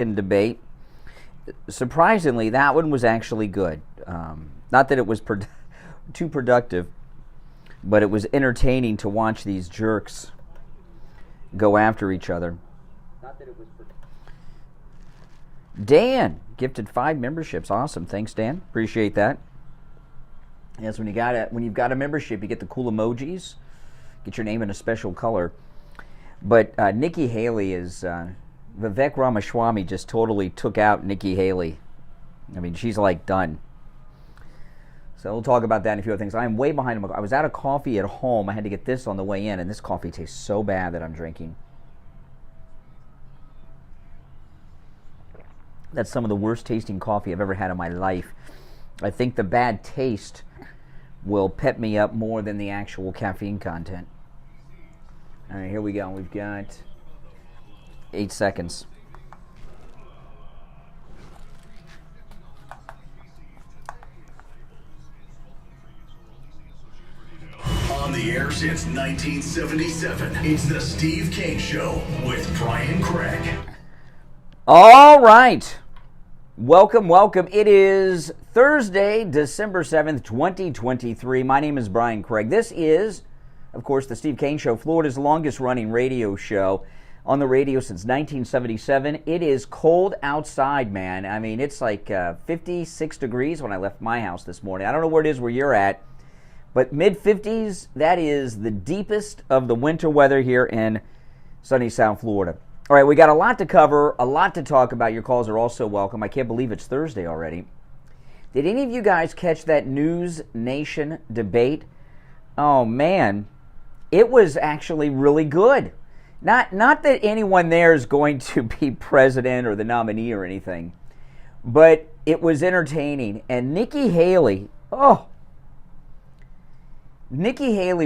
debate. Surprisingly, that one was actually good. Not that it was too productive, but it was entertaining to watch these jerks go after each other. Dan gifted 5 memberships. Awesome. Thanks, Dan. Appreciate that. Yes, when you've got a membership, you get the cool emojis. Get your name in a special color. But Nikki Haley is... Vivek Ramaswamy just totally took out Nikki Haley. I mean, she's like done. So we'll talk about that and a few other things. I'm way behind him. I was out of coffee at home. I had to get this on the way in, and this coffee tastes so bad that I'm drinking. That's some of the worst tasting coffee I've ever had in my life. I think the bad taste will pep me up more than the actual caffeine content. All right, here we go. We've got 8 seconds. On the air since 1977, it's the Steve Kane Show with Brian Craig. All right. Welcome. It is Thursday, December 7th, 2023. My name is Brian Craig. This is, of course, the Steve Kane Show, Florida's longest-running radio show. On the radio since 1977. It is cold outside, man. I mean, it's like 56 degrees when I left my house this morning. I don't know where it is where you're at, but mid-50s, that is the deepest of the winter weather here in sunny South Florida. All right, we got a lot to cover, a lot to talk about. Your calls are also welcome. I can't believe it's Thursday already. Did any of you guys catch that News Nation debate? Oh, man. It was actually really good. Not that anyone there is going to be president or the nominee or anything, but it was entertaining. And Nikki Haley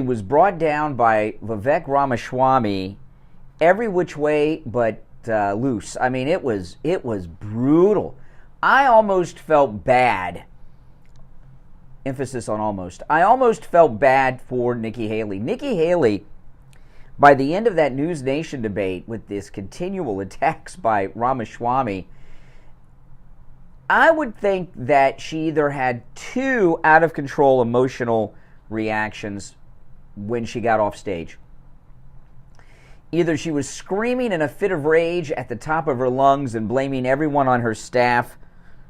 was brought down by Vivek Ramaswamy every which way but loose. I mean, it was brutal. I almost felt bad. Emphasis on almost. I almost felt bad for Nikki Haley. Nikki Haley, by the end of that News Nation debate with this continual attacks by Ramaswamy, I would think that she either had 2 out-of-control emotional reactions when she got off stage. Either she was screaming in a fit of rage at the top of her lungs and blaming everyone on her staff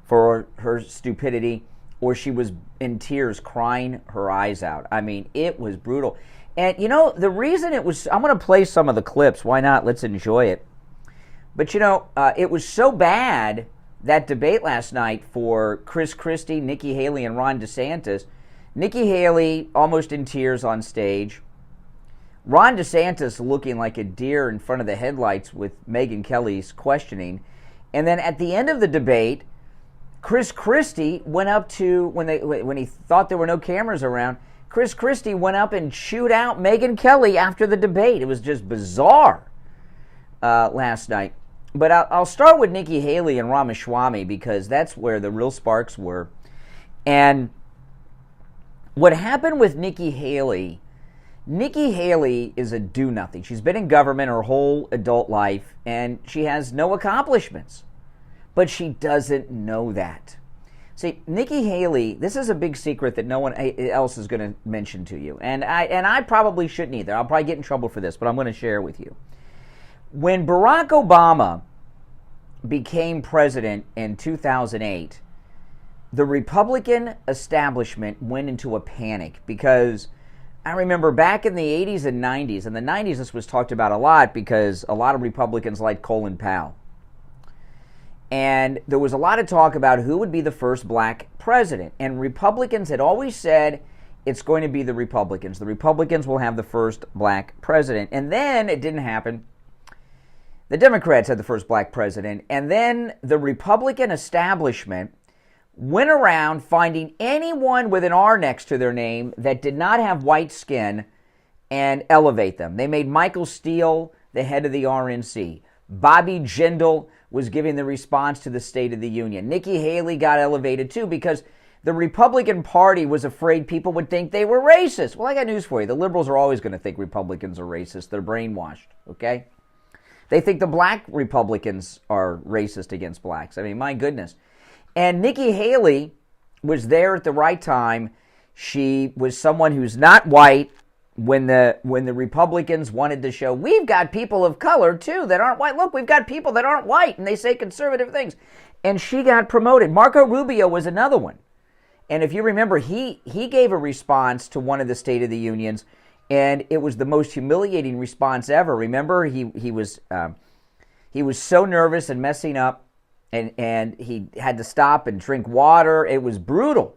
for her stupidity, or she was in tears crying her eyes out. I mean, it was brutal. And, you know, the reason it was... I'm going to play some of the clips. Why not? Let's enjoy it. But, you know, it was so bad, that debate last night for Christie, Nikki Haley, and Ron DeSantis. Nikki Haley almost in tears on stage. Ron DeSantis looking like a deer in front of the headlights with Megyn Kelly's questioning. And then at the end of the debate, Christie went up to... When he thought there were no cameras around... Christie went up and chewed out Megyn Kelly after the debate. It was just bizarre last night. But I'll start with Nikki Haley and Ramaswamy because that's where the real sparks were. And what happened with Nikki Haley is a do-nothing. She's been in government her whole adult life, and she has no accomplishments. But she doesn't know that. See, Nikki Haley, this is a big secret that no one else is going to mention to you. And I probably shouldn't either. I'll probably get in trouble for this, but I'm going to share with you. When Barack Obama became president in 2008, the Republican establishment went into a panic because I remember back in the 80s and 90s, in the 90s this was talked about a lot because a lot of Republicans liked Colin Powell. And there was a lot of talk about who would be the first black president. And Republicans had always said it's going to be the Republicans. The Republicans will have the first black president. And then it didn't happen. The Democrats had the first black president. And then the Republican establishment went around finding anyone with an R next to their name that did not have white skin and elevate them. They made Michael Steele the head of the RNC. Bobby Jindal was giving the response to the State of the Union. Nikki Haley got elevated too because the Republican Party was afraid people would think they were racist. Well, I got news for you. The liberals are always going to think Republicans are racist. They're brainwashed, okay? They think the black Republicans are racist against blacks. I mean, my goodness. And Nikki Haley was there at the right time. She was someone who's not white when the Republicans wanted to show, we've got people of color, too, that aren't white. Look, we've got people that aren't white, and they say conservative things. And she got promoted. Marco Rubio was another one. And if you remember, he gave a response to one of the State of the Unions, and it was the most humiliating response ever. Remember, he was so nervous and messing up, and he had to stop and drink water. It was brutal.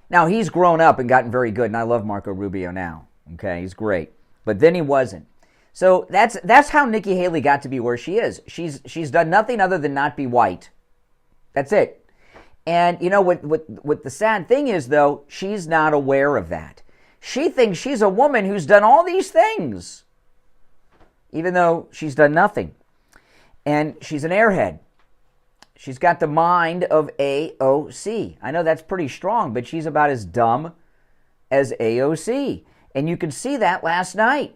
Now, he's grown up and gotten very good, and I love Marco Rubio now. Okay, he's great. But then he wasn't. So that's how Nikki Haley got to be where she is. She's done nothing other than not be white. That's it. And you know what the sad thing is, though, she's not aware of that. She thinks she's a woman who's done all these things, even though she's done nothing. And she's an airhead. She's got the mind of AOC. I know that's pretty strong, but she's about as dumb as AOC. And you could see that last night.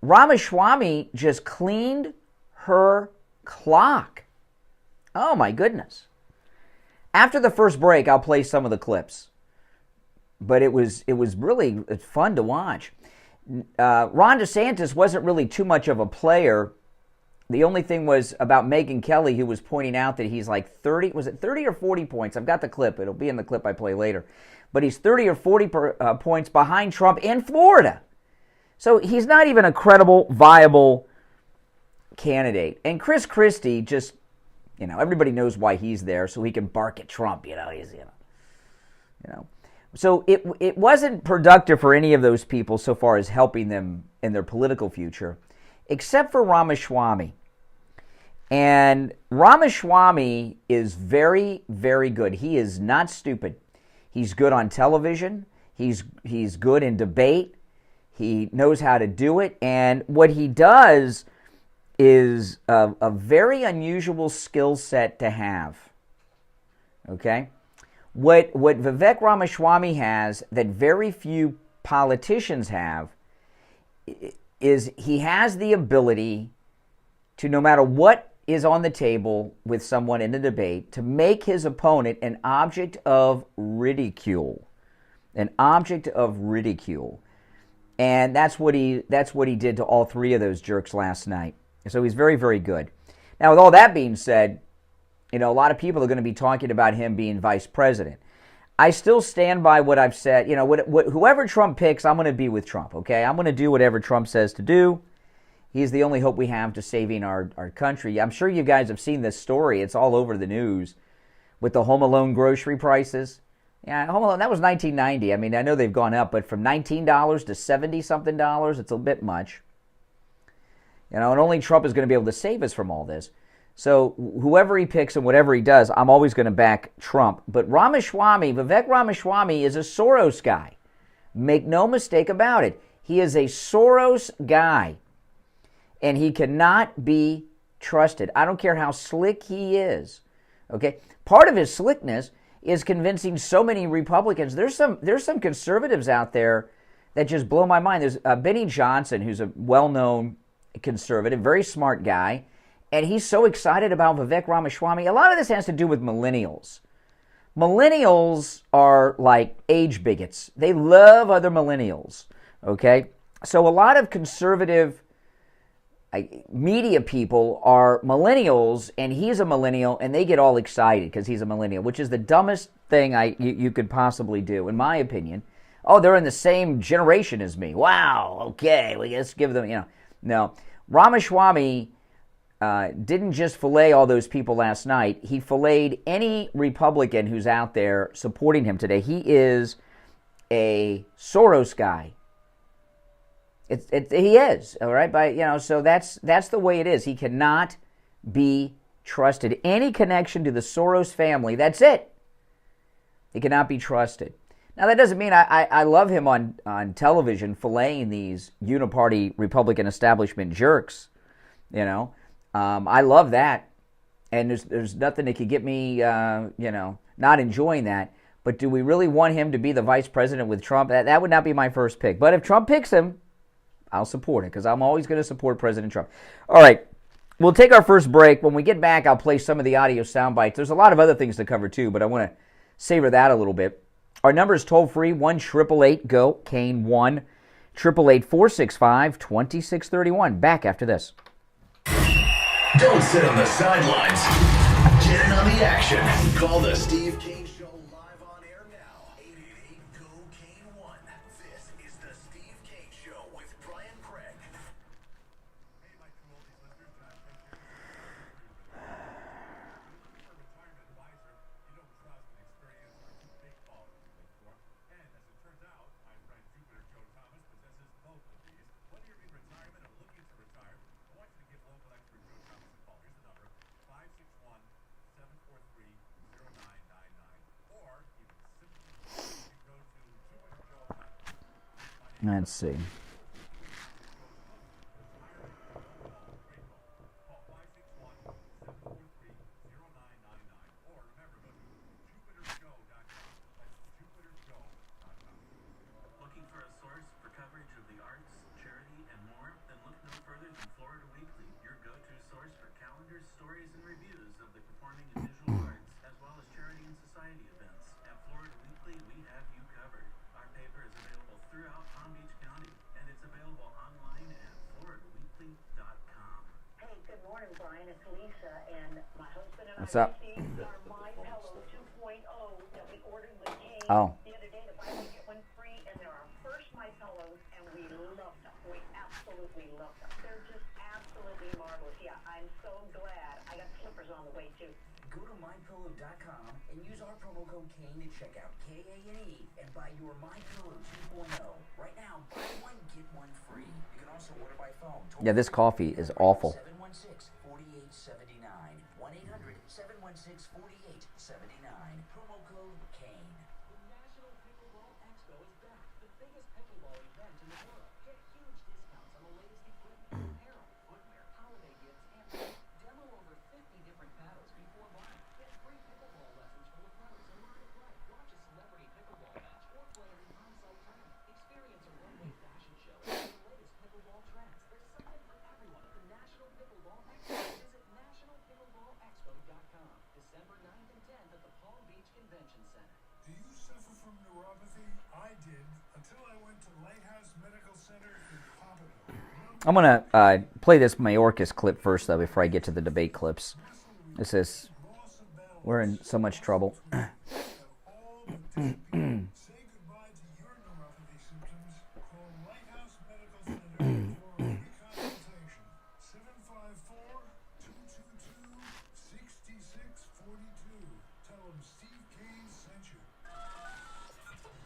Ramaswamy just cleaned her clock. Oh, my goodness. After the first break, I'll play some of the clips. But it was really fun to watch. Ron DeSantis wasn't really too much of a player. The only thing was about Megyn Kelly, who was pointing out that he's like 30, was it 30 or 40 points? I've got the clip. It'll be in the clip I play later. But he's 30 or 40 points behind Trump in Florida. So he's not even a credible, viable candidate. And Christie just, everybody knows why he's there, so he can bark at Trump, he's. So it wasn't productive for any of those people so far as helping them in their political future, except for Ramaswamy. And Ramaswamy is very, very good. He is not stupid. He's good on television. He's good in debate. He knows how to do it. And what he does is a very unusual skill set to have. Okay? What Vivek Ramaswamy has that very few politicians have is he has the ability to, no matter what is on the table with someone in a debate, to make his opponent an object of ridicule. An object of ridicule. And that's what he did to all three of those jerks last night. So he's very, very good. Now, with all that being said, a lot of people are going to be talking about him being vice president. I still stand by what I've said. Whoever Trump picks, I'm going to be with Trump, okay? I'm going to do whatever Trump says to do. He's the only hope we have to saving our country. I'm sure you guys have seen this story. It's all over the news with the Home Alone grocery prices. Yeah, Home Alone, that was 1990. I mean, I know they've gone up, but from $19 to $70-something, it's a bit much. And only Trump is going to be able to save us from all this. So whoever he picks and whatever he does, I'm always going to back Trump. But Vivek Ramaswamy is a Soros guy. Make no mistake about it. He is a Soros guy. And he cannot be trusted. I don't care how slick he is. Okay? Part of his slickness is convincing so many Republicans. There's some conservatives out there that just blow my mind. There's Benny Johnson, who's a well-known conservative, very smart guy. And he's so excited about Vivek Ramaswamy. A lot of this has to do with millennials. Millennials are like age bigots. They love other millennials, okay? So a lot of conservative media people are millennials, and he's a millennial, and they get all excited because he's a millennial, which is the dumbest thing you could possibly do, in my opinion. Oh, they're in the same generation as me. Wow, okay, well, let's give them, No, Ramaswamy didn't just fillet all those people last night. He filleted any Republican who's out there supporting him today. He is a Soros guy. He is, all right? So that's the way it is. He cannot be trusted. Any connection to the Soros family, that's it. He cannot be trusted. Now, that doesn't mean I love him on television filleting these uniparty Republican establishment jerks, I love that, and there's nothing that could get me, not enjoying that. But do we really want him to be the vice president with Trump? That would not be my first pick. But if Trump picks him, I'll support it because I'm always going to support President Trump. All right. We'll take our first break. When we get back, I'll play some of the audio sound bites. There's a lot of other things to cover, too, but I want to savor that a little bit. Our number is toll-free, 1-888-GO-KANE, 1-888-465-2631. Back after this. Don't sit on the sidelines. Get in on the action. Call the Steve Kane Show live on air now. 888-GO-KANE-1. This is the Steve Kane Show with Brian Craig. Let's see. What's up? Oh. The other day, the buy one get one free, and they're our first My Pillows, and we love them. We absolutely love them. They're just absolutely marvelous. Yeah, I'm so glad. I got slippers on the way too. Go to mypillow.com and use our promo code Kane to check out KANE and buy your My Pillow 2.0. Right now, buy one get one free. You can also order by phone. Yeah, this coffee is awful. 716-4879. 1-800-716-4879. Promo code Kane. The National Pickleball Expo is back. The biggest pickleball event in the world. Get huge discounts on the latest equipment, apparel, footwear, holiday gifts, and more. Demo over 50 different paddles before buying. Get free pickleball lessons for the pros and learn to play. Watch a celebrity pickleball match or play in an on-site tournament. Experience a runway fashion show and the latest pickleball trends. There's something for everyone at the National Pickleball Expo. Visit nationalpickleballexpo.com. December 9th and 10th at the Palm Beach Convention Center. Do you suffer from neuropathy? I did until I went to Lighthouse Medical Center in Pompano. I'm going to play this Mayorkas clip first, though, before I get to the debate clips. This is, we're in so much trouble. Say goodbye to your neuropathy symptoms. Call Lighthouse Medical Center for a free consultation. 754-222-6642. Tell them Steve Kane sent you.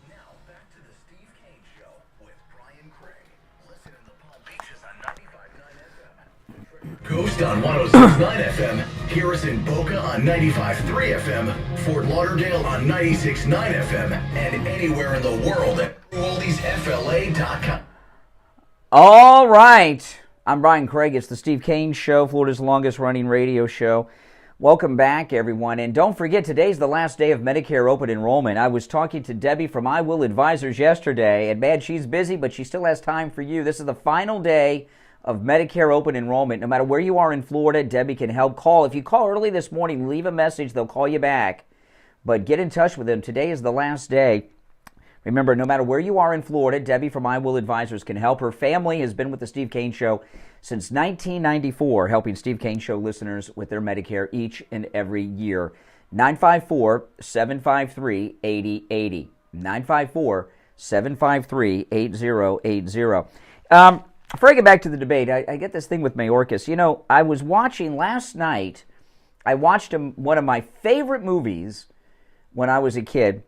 Now back to the Steve Kane Show with Brian Craig. Listen in the Palm Beaches on 95.9 FM. Coast on 106.9 FM. Hear us in Boca on 95.3 FM. Fort Lauderdale on 96.9 FM. And anywhere in the world at oldiesfla.com. All right. I'm Brian Craig. It's the Steve Kane Show, Florida's longest-running radio show. Welcome back, everyone. And don't forget, today's the last day of Medicare open enrollment. I was talking to Debbie from I Will Advisors yesterday, and man, she's busy, but she still has time for you. This is the final day of Medicare open enrollment. No matter where you are in Florida, Debbie can help. Call. If you call early this morning, leave a message. They'll call you back. But get in touch with them. Today is the last day. Remember, no matter where you are in Florida, Debbie from I Will Advisors can help. Her family has been with the Steve Kane Show since 1994, helping Steve Kane Show listeners with their Medicare each and every year. 954-753-8080. 954-753-8080. Before I get back to the debate, I get this thing with Mayorkas. You know, I was watching last night, I watched one of my favorite movies when I was a kid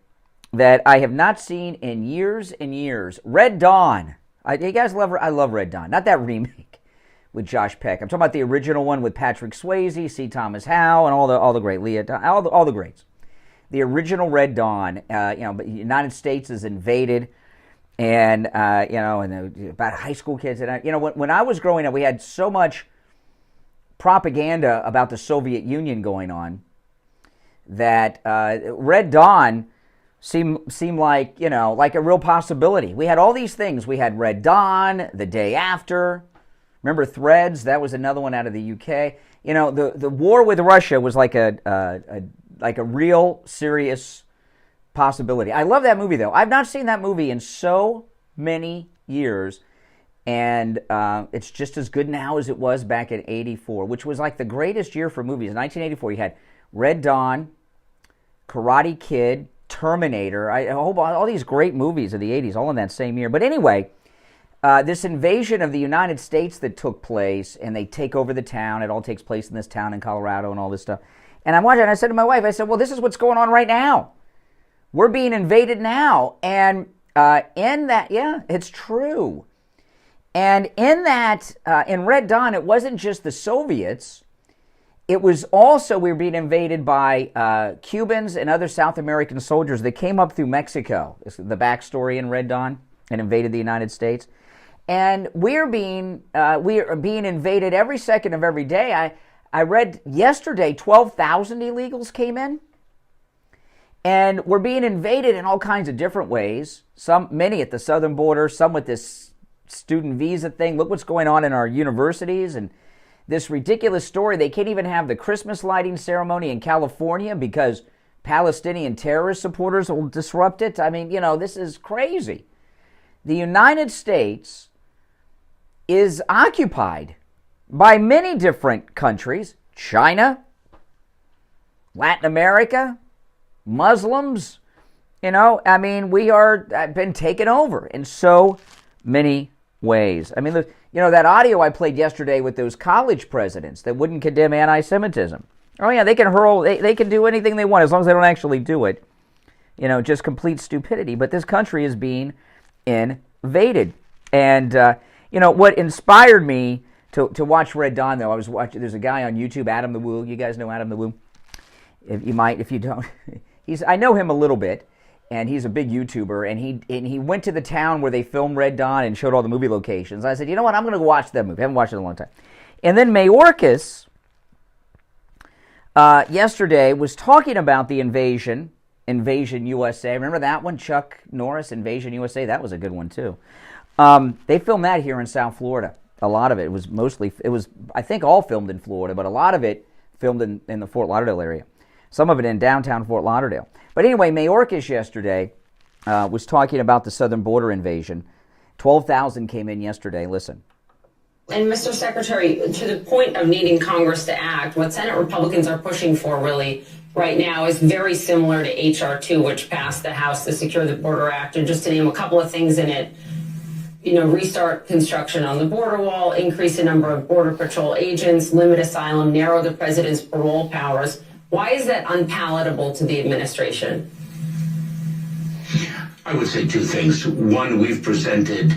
that I have not seen in years and years. Red Dawn. You guys love? I love Red Dawn. Not that remake with Josh Peck. I'm talking about the original one with Patrick Swayze, C. Thomas Howell, and all the great all the greats. The original Red Dawn. The United States is invaded, and about high school kids. And when I was growing up, we had so much propaganda about the Soviet Union going on that Red Dawn seem like, like a real possibility. We had all these things. We had Red Dawn, The Day After. Remember Threads? That was another one out of the UK. The war with Russia was like a real serious possibility. I love that movie, though. I've not seen that movie in so many years, and it's just as good now as it was back in '84, which was like the greatest year for movies. In 1984, you had Red Dawn, Karate Kid, Terminator, all these great movies of the 80s, all in that same year. But anyway, this invasion of the United States that took place, and they take over the town. It all takes place in this town in Colorado and all this stuff. And I'm watching, and I said to my wife, well, this is what's going on right now. We're being invaded now. And in that, it's true. And in that, in Red Dawn, it wasn't just the Soviets. It was also, we were being invaded by Cubans and other South American soldiers that came up through Mexico. This is the backstory in Red Dawn, and invaded the United States. And we are being invaded every second of every day. I read yesterday 12,000 illegals came in. And we're being invaded in all kinds of different ways. Many at the southern border, some with this student visa thing. Look what's going on in our universities, and this ridiculous story. They can't even have the Christmas lighting ceremony in California because Palestinian terrorist supporters will disrupt it. I mean, this is crazy. The United States is occupied by many different countries. China, Latin America, Muslims. We have been taken over in so many ways. I mean, that audio I played yesterday with those college presidents that wouldn't condemn anti-Semitism. Oh yeah, they can do anything they want as long as they don't actually do it. Just complete stupidity. But this country is being invaded. And, what inspired me to watch Red Dawn, though, there's a guy on YouTube, Adam the Woo. You guys know Adam the Woo? If you don't, I know him a little bit. And he's a big YouTuber, and he went to the town where they filmed Red Dawn and showed all the movie locations. I said, you know what, I'm going to go watch that movie. I haven't watched it in a long time. And then Mayorkas yesterday was talking about the Invasion USA. Remember that one, Chuck Norris, Invasion USA? That was a good one, too. They filmed that here in South Florida. A lot of it was I think, all filmed in Florida, but a lot of it filmed in the Fort Lauderdale area. Some of it in downtown Fort Lauderdale. But anyway, Mayorkas yesterday was talking about the southern border invasion. 12,000 came in yesterday. Listen. And Mr. Secretary, to the point of needing Congress to act, what Senate Republicans are pushing for really right now is very similar to H.R. 2, which passed the House, the Secure the Border Act. And just to name a couple of things in it, restart construction on the border wall, increase the number of Border Patrol agents, limit asylum, narrow the president's parole powers. Why is that unpalatable to the administration? I would say two things. One, we've presented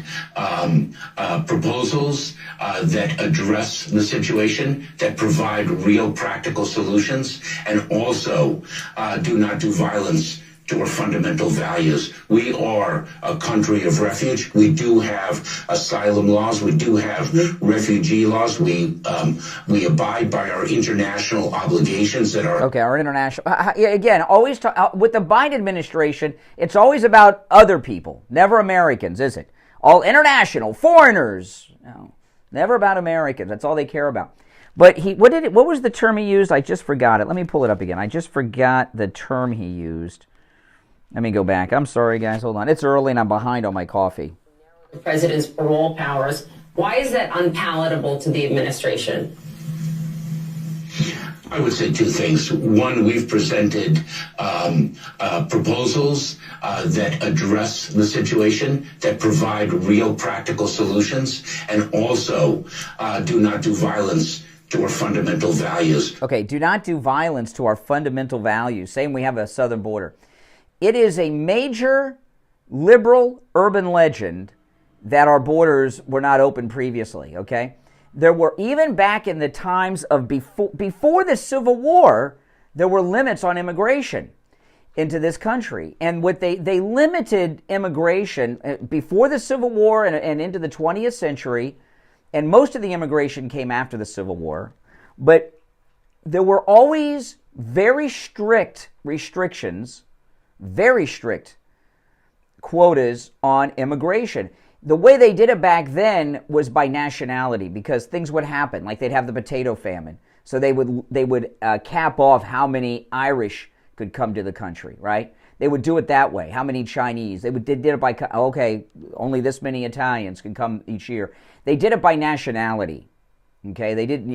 proposals that address the situation, that provide real practical solutions, and also do not do violence to our fundamental values. We are a country of refuge. We do have asylum laws. We do have refugee laws. We abide by our international obligations that are... Okay, our international... Again, always with the Biden administration, it's always about other people, never Americans, is it? All international, foreigners. No, never about Americans. That's all they care about. But what was the term he used? I just forgot it. Let me pull it up again. I just forgot the term he used. Let me go back. I'm sorry, guys. Hold on. It's early and I'm behind on my coffee. The president's parole powers. Why is that unpalatable to the administration? I would say two things. One, we've presented proposals that address the situation, that provide real practical solutions, and also do not do violence to our fundamental values. Okay, do not do violence to our fundamental values. Saying we have a southern border. It is a major liberal urban legend that our borders were not open previously, okay? There were, even back in the times of before the Civil War, there were limits on immigration into this country. And what they limited immigration before the Civil War and into the 20th century, and most of the immigration came after the Civil War, but there were always very strict restrictions very strict quotas on immigration. The way they did it back then was by nationality, because things would happen. Like they'd have the potato famine. So they would cap off how many Irish could come to the country, right? They would do it that way. How many Chinese? They did it by, okay, only this many Italians can come each year. They did it by nationality, okay? They did,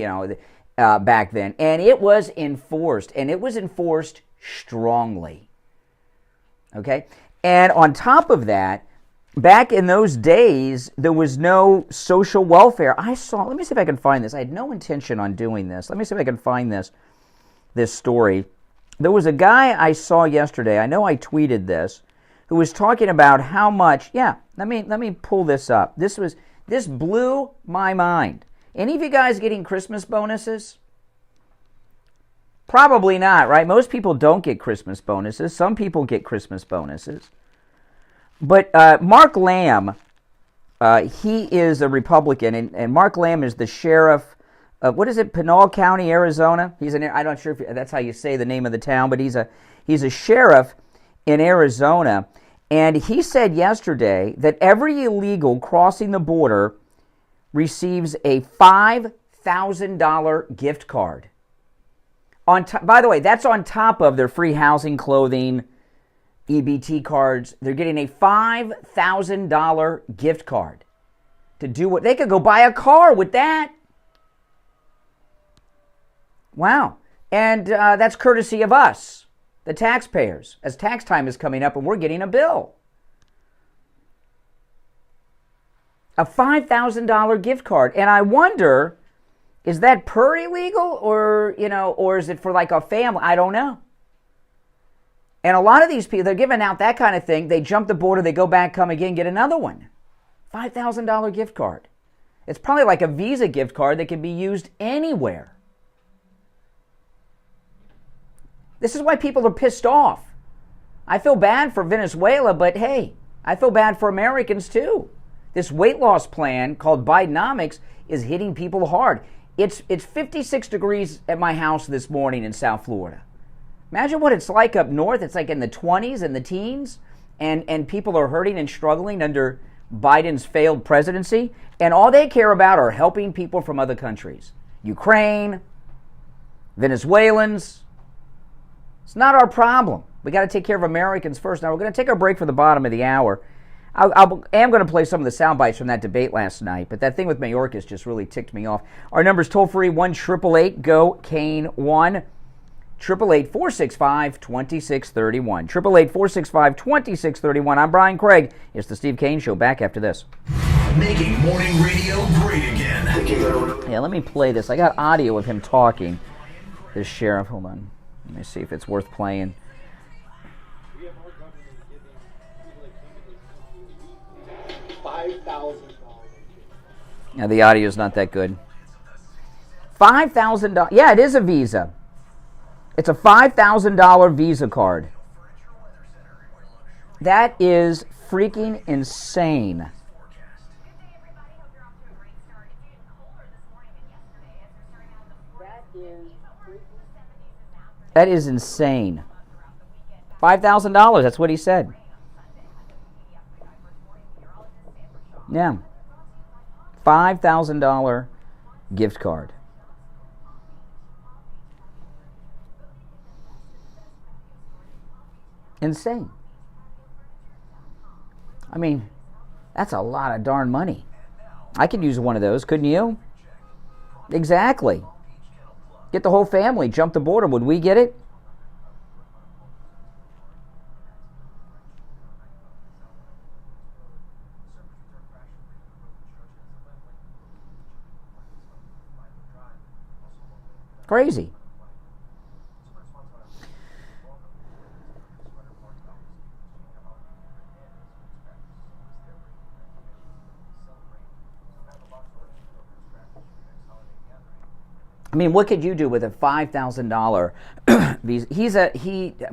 back then. And it was enforced, and it was enforced strongly, okay? And on top of that, back in those days, there was no social welfare. Let me see if I can find this. I had no intention on doing this. Let me see if I can find this story. There was a guy I saw yesterday, I know I tweeted this, who was talking about how much, let me pull this up. This blew my mind. Any of you guys getting Christmas bonuses? Probably not, right? Most people don't get Christmas bonuses. Some people get Christmas bonuses. But Mark Lamb, he is a Republican, and Mark Lamb is the sheriff of, Pinal County, Arizona? I'm not sure if that's how you say the name of the town, but he's a sheriff in Arizona. And he said yesterday that every illegal crossing the border receives a $5,000 gift card. By the way, that's on top of their free housing, clothing, EBT cards. They're getting a $5,000 gift card to do what they could go buy a car with that. Wow. And that's courtesy of us, the taxpayers, as tax time is coming up and we're getting a bill. A $5,000 gift card. And I wonder, is that per illegal or is it for like a family? I don't know. And a lot of these people, they're giving out that kind of thing. They jump the border, they go back, come again, get another one. $5,000 gift card. It's probably like a Visa gift card that can be used anywhere. This is why people are pissed off. I feel bad for Venezuela, but hey, I feel bad for Americans too. This weight loss plan called Bidenomics is hitting people hard. It's 56 degrees at my house this morning in South Florida. Imagine what it's like up north. It's like in the 20s and the teens, and people are hurting and struggling under Biden's failed presidency, and all they care about are helping people from other countries. Ukraine, Venezuelans. It's not our problem. We got to take care of Americans first. Now, we're going to take our break for the bottom of the hour. I am going to play some of the sound bites from that debate last night, but that thing with Mayorkas just really ticked me off. Our number's toll-free, 1-888-GO-CANE-1. 888-465-2631. 888-465-2631. I'm Brian Craig. It's the Steve Kane Show. Back after this. Making morning radio great again. Yeah, let me play this. I got audio of him talking. This sheriff. Hold on. Let me see if it's worth playing. $5,000. Yeah, the audio's not that good. $5,000. Yeah, it is a Visa. It's a $5,000 Visa card. That is freaking insane. That is insane. $5,000, that's what he said. Yeah. $5,000 gift card. Insane. I mean, that's a lot of darn money. I could use one of those, couldn't you? Exactly. Get the whole family, jump the border. Would we get it? Crazy. I mean, what could you do with a $5,000 visa?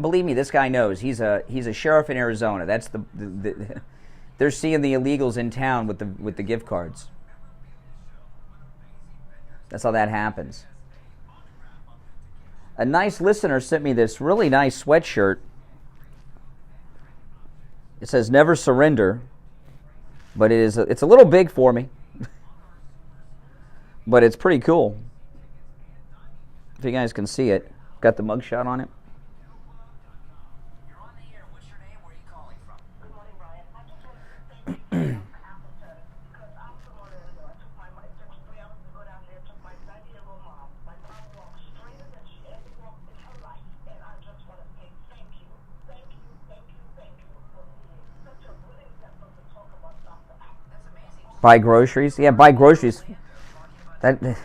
Believe me, this guy knows. He's a sheriff in Arizona. That's they're seeing the illegals in town with the gift cards. That's how that happens. A nice listener sent me this really nice sweatshirt. It says never surrender, but it's a little big for me. But it's pretty cool. If you guys can see it. Got the mugshot on it. You're on the air. What's your name? Where are you calling from? Good morning, Brian. I just wanted to thank you for Appleton because I'm someone that I took my it took 3 hours to go down there, took my 90-year-old mom. My mom walked straighter than she ever walked in her life, and I just want to say thank you. Thank you, thank you, thank you for being such a willing vessel to talk about Dr. Appleton. That's amazing. Buy groceries? Yeah, buy groceries. That's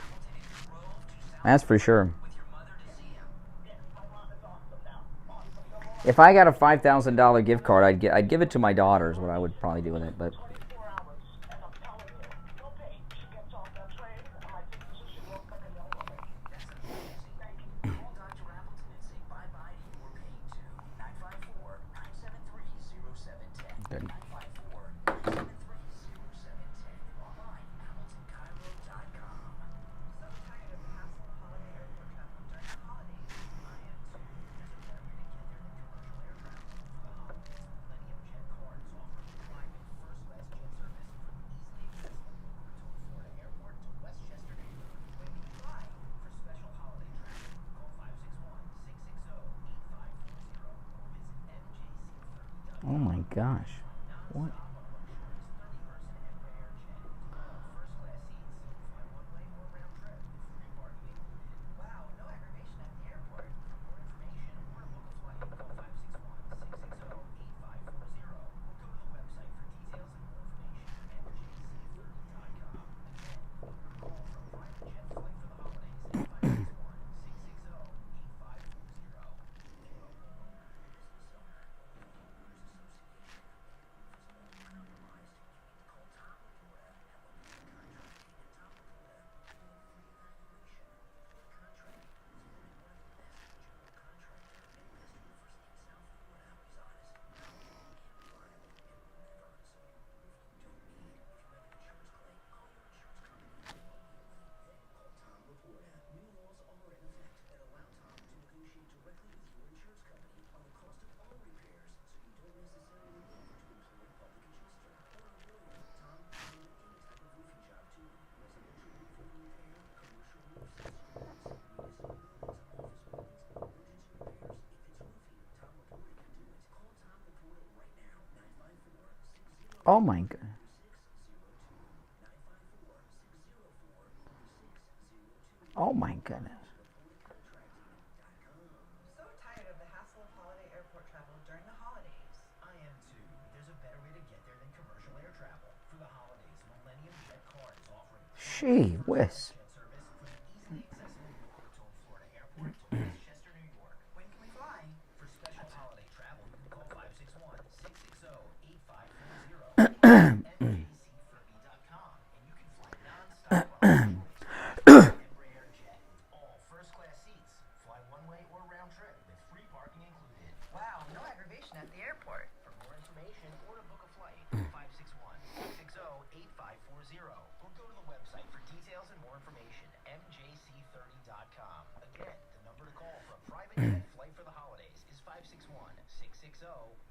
for sure. With your mother to see him. Yes, my mom is awesome now. Awesome. No more If I got a $5,000 gift card, I'd give it to my daughter is what I would probably do with it. But 24 hours, and I'm telling you, no pay. She gets off that train, and I think she walks like a young woman. That's amazing. Thank you. Call Dr. Appleton and say bye-bye to your pain, too. 954-973-0710. Good. 954-973-0710. Online, AppletonCairo.com. So tired of the hassle of holiday airport travel during the holidays. I am too. oh my gosh, what? Oh my god. Oh my goodness. So tired of the hassle of holiday airport travel during the holidays. I am too. There's a better way to get there than commercial air travel. For the holidays, Millennium Jet Card is offering Gee whiz. jet service from the easily accessible Boca Raton, Florida airport to Westchester, New York. When can we fly? For special holiday travel, you can call 561-660-8540. MJC30.com, and you can fly non-stop Embraer jet. All first-class seats. Fly one-way or round trip with free parking included. Wow, no aggravation at the airport. For more information or to book a flight, 561-660-8540. Or go to the website for details and more information, mjc30.com. Again, the number to call for a private jet flight for the holidays is 561-660-8540.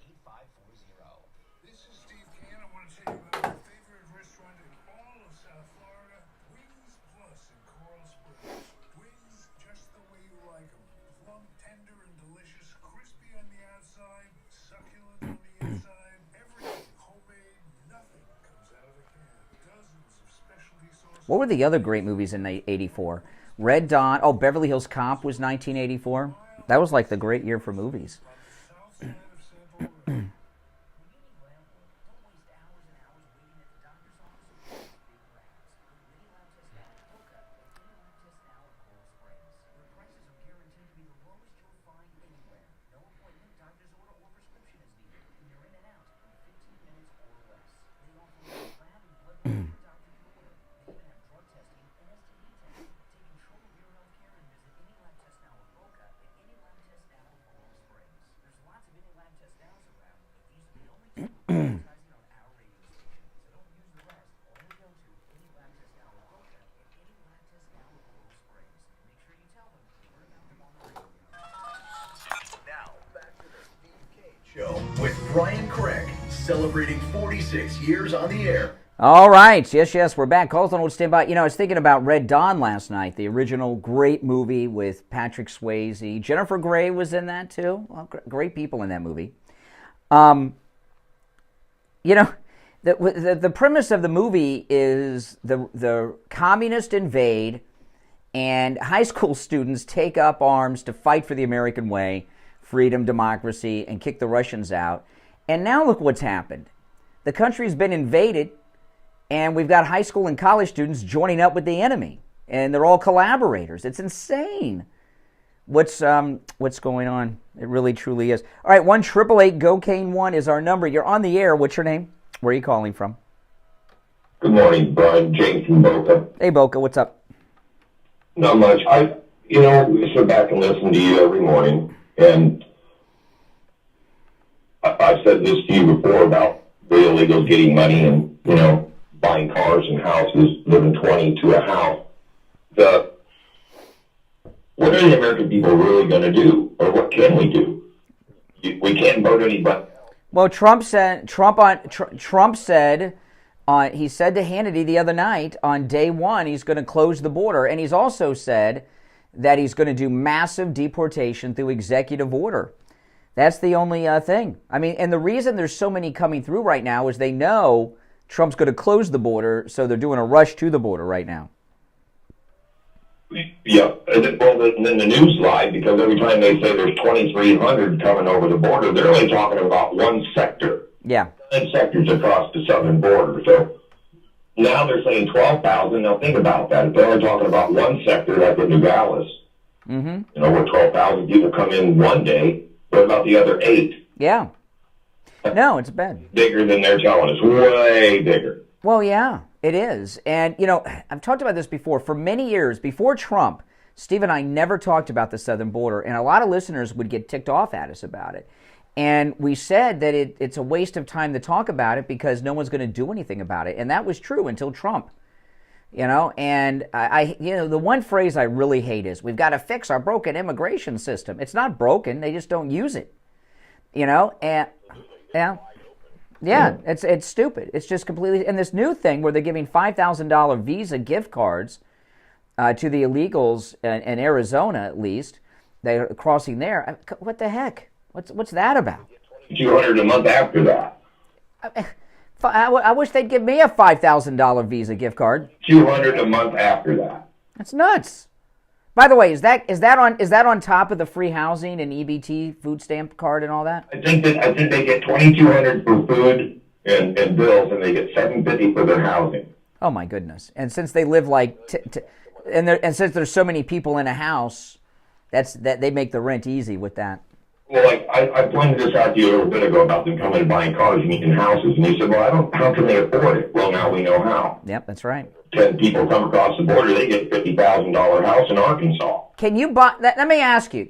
This is Steve Kane. I want to tell you about my favorite restaurant in all of South Florida, Wings Plus in Coral Springs. Wings just the way you like them. Plump, tender, and delicious, crispy on the outside, succulent on the inside. Everything homemade, nothing comes out of a can. Dozens of specialty sauces. What were the other great movies in '84? Red Dawn. Oh, Beverly Hills Cop was 1984. That was like the great year for movies. South side of Central Florida. celebrating 46 years on the air. All right. Yes, we're back. Calls on hold, stand by. You know, I was thinking about Red Dawn last night, the original great movie with Patrick Swayze. Jennifer Grey was in that, too. Well, great people in that movie. You know, the premise of the movie is the communists invade, and high school students take up arms to fight for the American way, freedom, democracy, and kick the Russians out. And now look what's happened. The country's been invaded, and we've got high school and college students joining up with the enemy, and they're all collaborators. It's insane. What's going on? It really, truly is. All right, 1-888-GO-CANE-1 is our number. You're on the air. What's your name? Where are you calling from? Good morning, Brian. James from Boca. Hey, Boca, what's up? Not much. I sit back and listen to you every morning, and I've said this to you before about the illegals getting money and, buying cars and houses, living 20 to a house. What are the American people really going to do, or what can we do? We can't vote anybody. Well, Trump said he said to Hannity the other night on day one he's going to close the border, and he's also said that he's going to do massive deportation through executive order. That's the only thing. I mean, and the reason there's so many coming through right now is they know Trump's going to close the border, so they're doing a rush to the border right now. Yeah, well, then the news lied, because every time they say there's 2,300 coming over the border, they're only talking about one sector. Yeah. 10 sectors across the southern border. So now they're saying 12,000. Now think about that. If they're only talking about one sector, like in Nogales, where 12,000 people come in one day, what about the other 8? Yeah. No, it's bad. Bigger than they're telling us. Way bigger. Well, yeah, it is. And, I've talked about this before. For many years, before Trump, Steve and I never talked about the southern border, and a lot of listeners would get ticked off at us about it. And we said that it's a waste of time to talk about it because no one's going to do anything about it. And that was true until Trump. And the one phrase I really hate is, we've got to fix our broken immigration system. It's not broken. They just don't use it. And yeah, it's stupid. It's just completely. And this new thing where they're giving $5,000 Visa gift cards to the illegals in Arizona, at least they're crossing there. What the heck? What's that about? $200 a month after that. I wish they'd give me a $5,000 Visa gift card. $200 a month after that. That's nuts. By the way, is that on top of the free housing and EBT food stamp card and all that? I think they get $2,200 for food and bills, and they get $750 for their housing. Oh my goodness! And since they live and since there's so many people in a house, that they make the rent easy with that. Well, I pointed this out to you a little bit ago about them coming and buying cars and houses, and you said, "Well, how can they afford it?" Well, now we know how. Yep, that's right. 10 people come across the border, they get a $50,000 house in Arkansas. Can you buy? Let me ask you.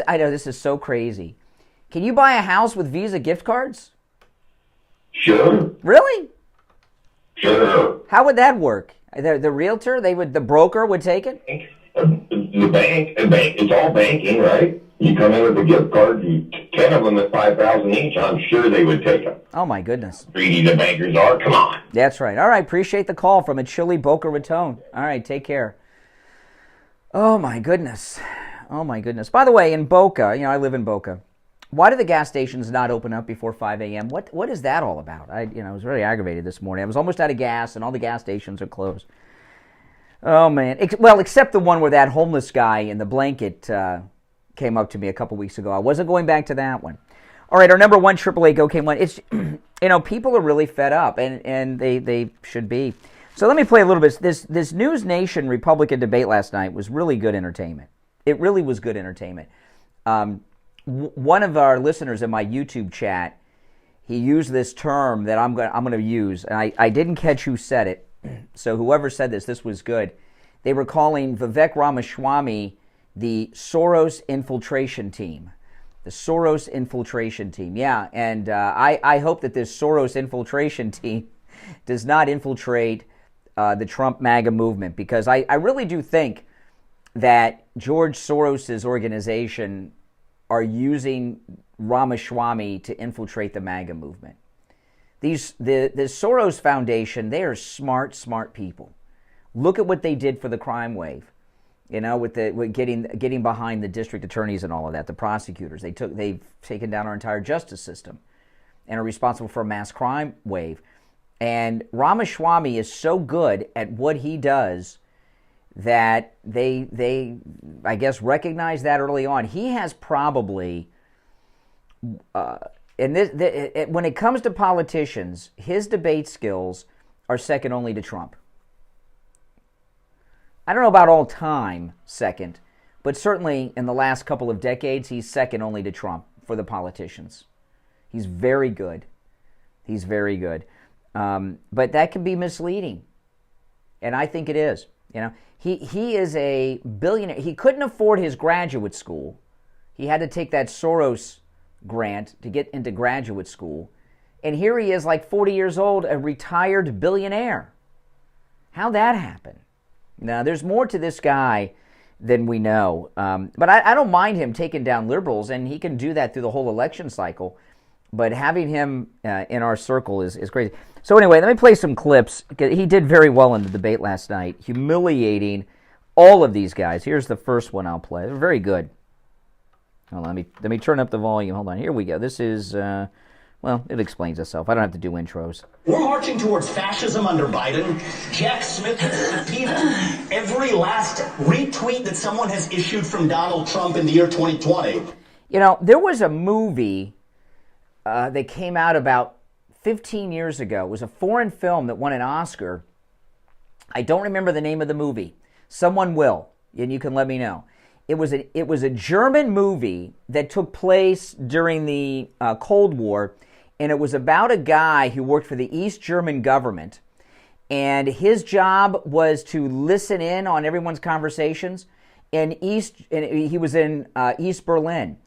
I know this is so crazy. Can you buy a house with Visa gift cards? Sure. Really? Sure. How would that work? The realtor, the broker would take it? The bank, it's all banking, right? You come in with a gift card, 10 of them at $5,000 each, I'm sure they would take them. Oh, my goodness. Greedy the bankers are, come on. That's right. All right, appreciate the call from a chilly Boca Raton. All right, take care. Oh, my goodness. Oh, my goodness. By the way, in Boca, I live in Boca. Why do the gas stations not open up before 5 a.m.? What is that all about? I was really aggravated this morning. I was almost out of gas, and all the gas stations are closed. Oh, man. Well, except the one where that homeless guy in the blanket came up to me a couple weeks ago. I wasn't going back to that one. All right, our number 1-888-GO-CANE-1. It's, people are really fed up, and they should be. So let me play a little bit. This News Nation Republican debate last night was really good entertainment. It really was good entertainment. One of our listeners in my YouTube chat, he used this term that I'm going to use, and I didn't catch who said it. So whoever said this was good. They were calling Vivek Ramaswamy the Soros infiltration team. The Soros infiltration team. Yeah, and I hope that this Soros infiltration team does not infiltrate the Trump MAGA movement, because I really do think that George Soros's organization are using Ramaswamy to infiltrate the MAGA movement. The Soros Foundation, they are smart people. Look at what they did for the crime wave. With getting behind the district attorneys and all of that, the prosecutors. They've taken down our entire justice system and are responsible for a mass crime wave. And Ramaswamy is so good at what he does that they I guess recognize that early on. He has probably when it comes to politicians, his debate skills are second only to Trump. I don't know about all time second, but certainly in the last couple of decades, he's second only to Trump for the politicians. He's very good. He's very good. But that can be misleading. And I think it is. He is a billionaire. He couldn't afford his graduate school. He had to take that Soros grant to get into graduate school. And here he is, like 40 years old, a retired billionaire. How'd that happen? Now, there's more to this guy than we know. But I don't mind him taking down liberals, and he can do that through the whole election cycle. But having him in our circle is crazy. So anyway, let me play some clips. He did very well in the debate last night, humiliating all of these guys. Here's the first one I'll play. They're very good. Hold on, let me turn up the volume. Hold on, here we go. This is, well, it explains itself. I don't have to do intros. We're marching towards fascism under Biden. Jack Smith has subpoenaed every last retweet that someone has issued from Donald Trump in the year 2020. There was a movie that came out about 15 years ago. It was a foreign film that won an Oscar. I don't remember the name of the movie. Someone will, and you can let me know. It was a German movie that took place during the Cold War, and it was about a guy who worked for the East German government, and his job was to listen in on everyone's conversations. And he was in East Berlin,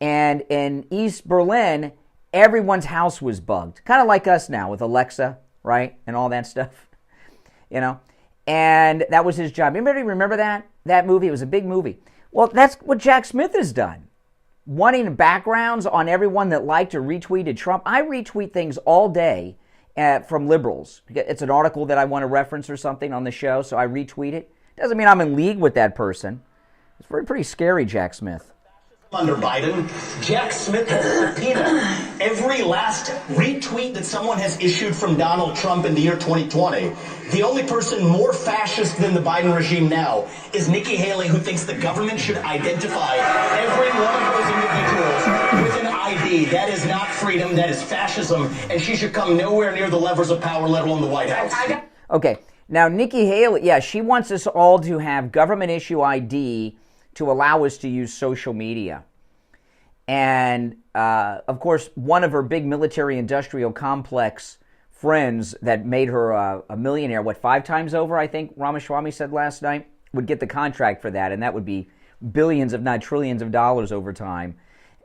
and in East Berlin, everyone's house was bugged, kind of like us now with Alexa, right, and all that stuff, And that was his job. Anybody remember that movie? It was a big movie. Well, that's what Jack Smith has done. Wanting backgrounds on everyone that liked or retweeted Trump. I retweet things all day from liberals. It's an article that I want to reference or something on the show, so I retweet it. Doesn't mean I'm in league with that person. It's pretty scary, Jack Smith. Under Biden, Jack Smith has subpoenaed every last retweet that someone has issued from Donald Trump in the year 2020. The only person more fascist than the Biden regime now is Nikki Haley, who thinks the government should identify every one of those individuals with an ID. That is not freedom, that is fascism, and she should come nowhere near the levers of power, let alone the White House. Okay, now Nikki Haley, she wants us all to have government issue ID to allow us to use social media. And, of course, one of her big military-industrial complex friends that made her a millionaire, 5 times over, I think Ramaswamy said last night, would get the contract for that, and that would be billions, if not trillions of dollars over time.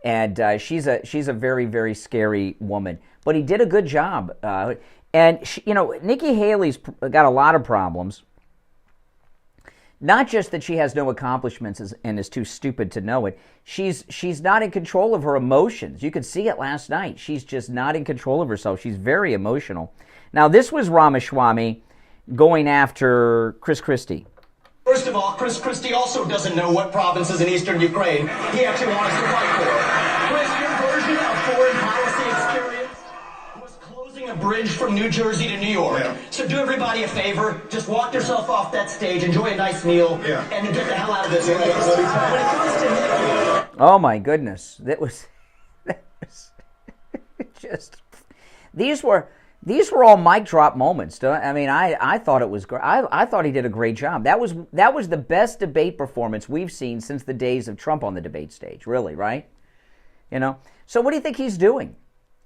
And she's a very, very scary woman. But he did a good job. And, Nikki Haley's got a lot of problems. Not just that she has no accomplishments and is too stupid to know it. She's not in control of her emotions. You could see it last night. She's just not in control of herself. She's very emotional. Now, this was Ramaswamy going after Christie. First of all, Christie also doesn't know what provinces in eastern Ukraine he actually wants to fight for. Chris, your version of foreign policy experience was closing a bridge from New Jersey to New York. Yeah. So do everybody a favor, just walk yourself off that stage, enjoy a nice meal, and then get the hell out of this place. When it comes to Nikki... Oh my goodness, that was just... These were all mic drop moments. I mean, I thought it was great. I thought he did a great job. That was the best debate performance we've seen since the days of Trump on the debate stage, really, right? So what do you think he's doing?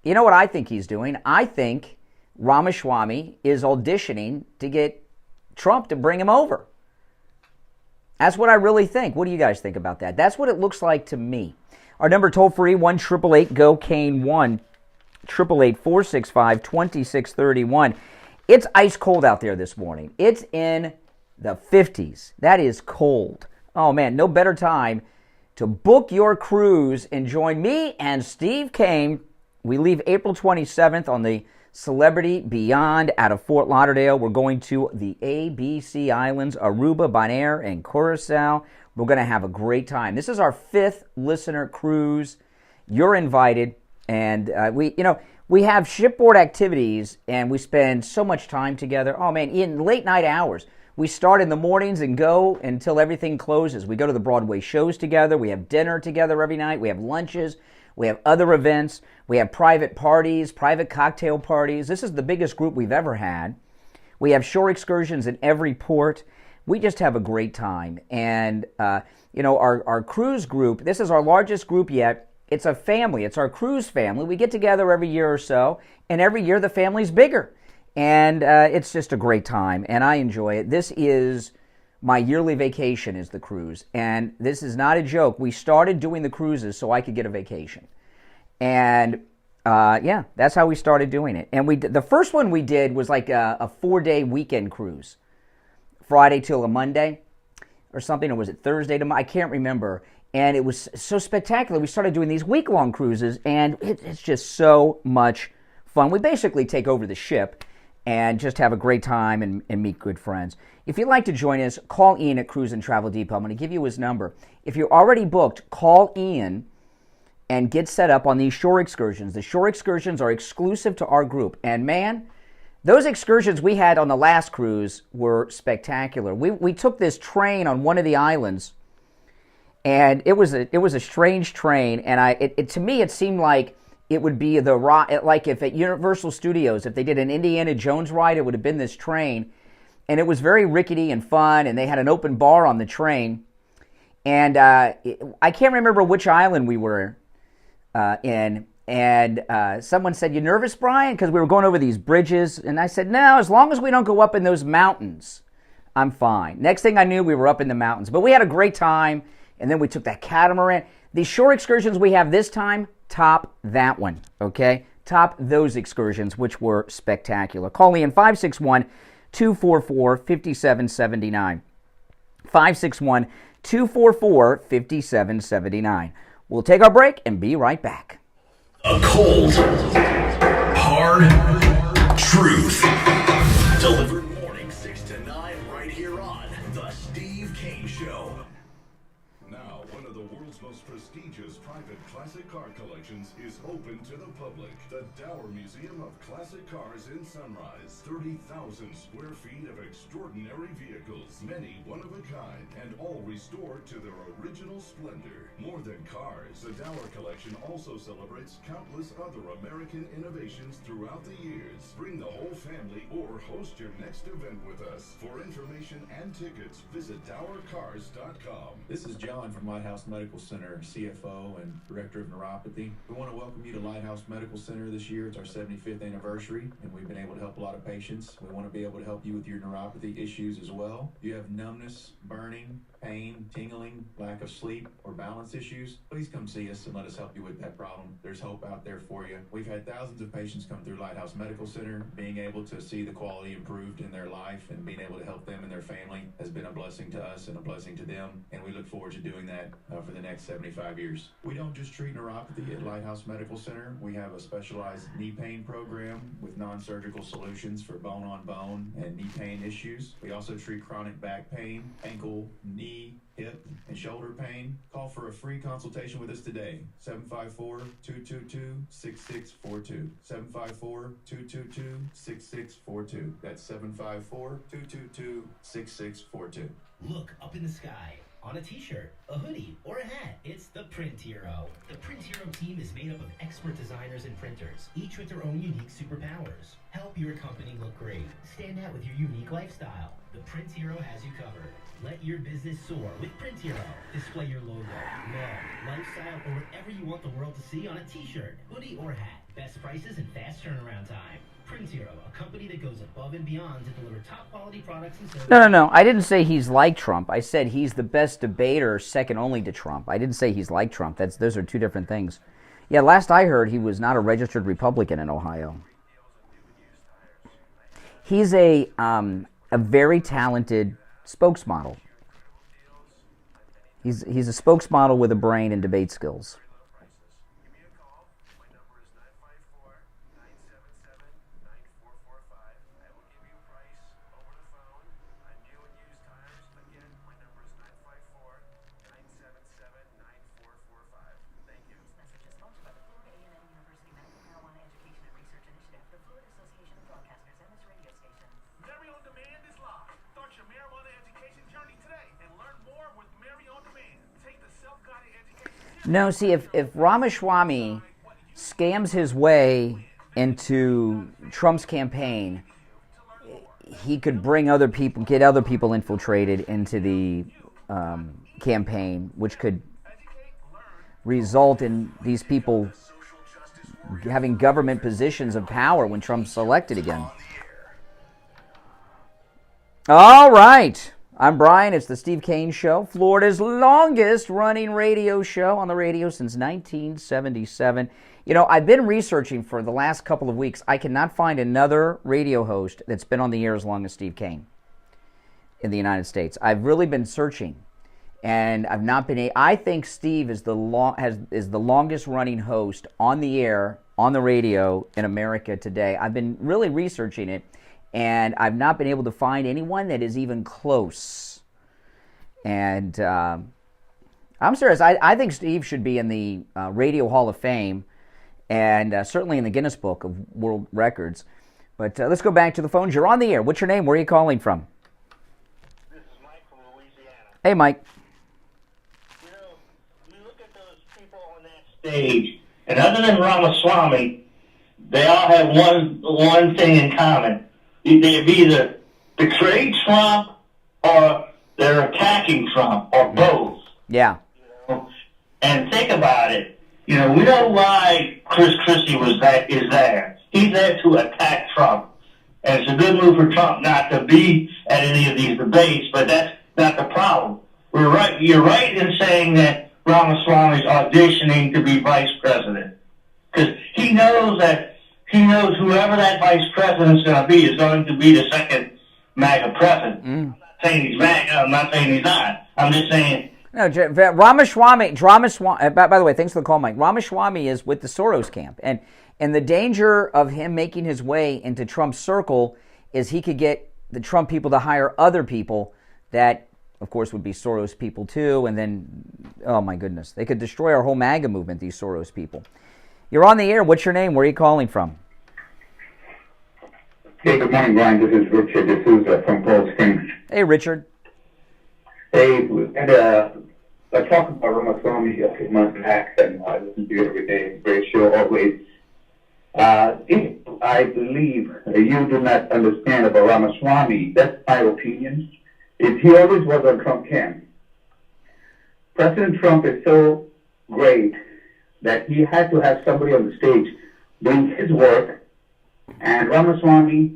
You know what I think he's doing? I think Ramaswamy is auditioning to get Trump to bring him over. That's what I really think. What do you guys think about that? That's what it looks like to me. Our number toll-free, 1-888-GO-CANE, 1-888-465-2631. It's ice cold out there this morning. It's in the 50s. That is cold. Oh, man, no better time to book your cruise and join me and Steve Kane. We leave April 27th on the Celebrity Beyond out of Fort Lauderdale. We're going to the ABC Islands, Aruba, Bonaire, and Curacao. We're going to have a great time. This is our 5th listener cruise. You're invited, and we have shipboard activities, and we spend so much time together. Oh man, in late night hours. We start in the mornings and go until everything closes. We go to the Broadway shows together. We have dinner together every night. We have lunches. We have other events. We have private parties, private cocktail parties. This is the biggest group we've ever had. We have shore excursions in every port. We just have a great time. And, our cruise group, this is our largest group yet. It's a family. It's our cruise family. We get together every year or so, and every year the family's bigger. And it's just a great time, and I enjoy it. This is my yearly vacation, is the cruise. And this is not a joke. We started doing the cruises so I could get a vacation. And, that's how we started doing it. And the first one we did was like a 4-day weekend cruise. Friday till a Monday or something, or was it Thursday to Monday? I can't remember. And it was so spectacular. We started doing these week-long cruises, and it's just so much fun. We basically take over the ship and just have a great time and meet good friends. If you'd like to join us, call Ian at Cruise and Travel Depot. I'm going to give you his number. If you're already booked, call Ian and get set up on these shore excursions. The shore excursions are exclusive to our group. And man, those excursions we had on the last cruise were spectacular. We took this train on one of the islands, and it was a strange train. And to me, it seemed like it would be like if at Universal Studios, if they did an Indiana Jones ride, it would have been this train. And it was very rickety and fun, and they had an open bar on the train. And I can't remember which island we were in. And someone said, "You nervous, Brian?" Because we were going over these bridges. And I said, "No, as long as we don't go up in those mountains, I'm fine." Next thing I knew, we were up in the mountains. But we had a great time. And then we took that catamaran. The shore excursions we have this time top that one, okay? Top those excursions, which were spectacular. Call in 561-244-5779. 561-244-5779. We'll take our break and be right back. A cold, hard truth. Delivered morning 6 to 9 right here on The Steve Kane Show. Now, one of the world's most prestigious private classic car collections is open to the public. The Dower Museum of Classic Cars in Sunrise. 30,000 square feet of extraordinary vehicles, many one of a kind, and all restored to their original splendor. More than cars, the Dower collection also celebrates countless other American innovations throughout the years. Bring the whole family or host your next event with us. For information and tickets, visit DowerCars.com. This is John from Lighthouse Medical Center, CFO and Director of Neuropathy. We want to welcome you to Lighthouse Medical Center this year. It's our 75th anniversary, and we've been able to help a lot of patients. We want to be able to help you with your neuropathy issues as well. If you have numbness, burning, pain, tingling, lack of sleep, or balance issues, please come see us and let us help you with that problem. There's hope out there for you. We've had thousands of patients come through Lighthouse Medical Center. Being able to see the quality improved in their life and being able to help them and their family has been a blessing to us and a blessing to them, and we look forward to doing that for the next 75 years. We don't just treat neuropathy at Lighthouse Medical Center. We have a specialized knee pain program with non-surgical solutions for bone-on-bone and knee pain issues. We also treat chronic back pain, ankle, knee, hip, and shoulder pain. Call for a free consultation with us today. 754-222-6642. 754-222-6642. That's 754-222-6642. Look up in the sky. On a t-shirt, a hoodie, or a hat, it's the Print Hero. The Print Hero team is made up of expert designers and printers, each with their own unique superpowers. Help your company look great. Stand out with your unique lifestyle. The Print Hero has you covered. Let your business soar with Print Hero. Display your logo, love, lifestyle, or whatever you want the world to see on a t-shirt, hoodie, or hat. Best prices and fast turnaround time. Print Hero, a company that goes above and beyond to deliver top quality products and services. No. I didn't say he's like Trump. I said he's the best debater, second only to Trump. I didn't say he's like Trump. Those are two different things. Yeah, last I heard, he was not a registered Republican in Ohio. He's a very talented spokesmodel. He's a spokesmodel with a brain and debate skills. No, see, if Ramaswamy scams his way into Trump's campaign, he could bring other people, get other people infiltrated into the campaign, which could result in these people having government positions of power when Trump's elected again. All right. I'm Brian. It's the Steve Kane Show, Florida's longest running radio show on the radio since 1977. You know, I've been researching for the last couple of weeks. I cannot find another radio host that's been on the air as long as Steve Kane in the United States. I've really been searching, and I've not been. I think Steve is the longest running host on the air on the radio in America today. I've been really researching it, and I've not been able to find anyone that is even close. And I'm serious. I think Steve should be in the Radio Hall of Fame, and certainly in the Guinness Book of World Records. But let's go back to the phones. You're on the air. What's your name? Where are you calling from? This is Mike from Louisiana. Hey, Mike. You know, you look at those people on that stage, and other than Ramaswamy, they all have one thing in common. They've either betrayed Trump or they're attacking Trump, or both. Yeah. You know? And think about it. You know, we know why Christie is there. He's there to attack Trump. And it's a good move for Trump not to be at any of these debates, but that's not the problem. You're right in saying that Ramaswamy's auditioning to be vice president. Because he knows whoever that vice president's going to be is going to be the second MAGA president. I'm not saying he's MAGA. I'm not saying he's not. I'm just saying. No, Ramaswamy. By the way, thanks for the call, Mike. Ramaswamy is with the Soros camp, and the danger of him making his way into Trump's circle is he could get the Trump people to hire other people that, of course, would be Soros people too, and then, oh my goodness, they could destroy our whole MAGA movement. These Soros people. You're on the air. What's your name? Where are you calling from? Hey, good morning, Brian. This is Richard D'Souza from Cold Springs. Hey, Richard. Hey, we had a talk about Ramaswamy a few months back, and I listen to you every day. Great show, always. If I believe you do not understand about Ramaswamy, that's my opinion. He always was on Trump camp. President Trump is so great that he had to have somebody on the stage doing his work, and Ramaswamy,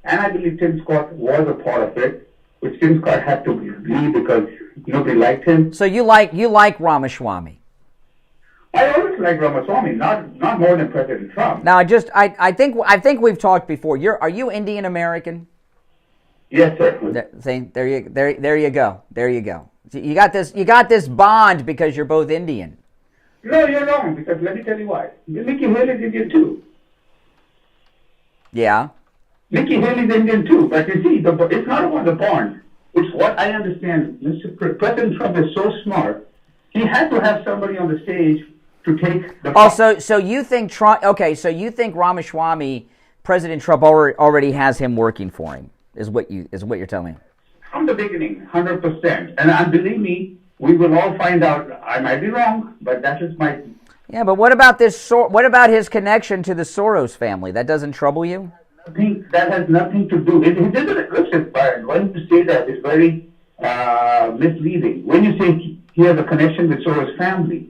and I believe Tim Scott was a part of it, which Tim Scott had to leave because nobody liked him. So you like Ramaswamy? I always like Ramaswamy, not more than President Trump. Now, I think we've talked before. Are you Indian American? Yes, sir. There you go. You got this bond because you're both Indian. No, you're wrong, because let me tell you why. Nikki Haley is Indian too. Yeah. Nikki Haley is Indian too, but you see, it's not about the bond. It's what I understand. President Trump is so smart. He had to have somebody on the stage to take the. Oh, so you think Trump? Okay, so you think Ramaswamy, President Trump already has him working for him? Is what you're telling me? From the beginning, 100%. And believe me, we will all find out. I might be wrong, but that is my. Yeah, but what about this? What about his connection to the Soros family? That doesn't trouble you? That has nothing to do. Listen, Byron, when you say that, it's very misleading. When you say he has a connection with Soros family,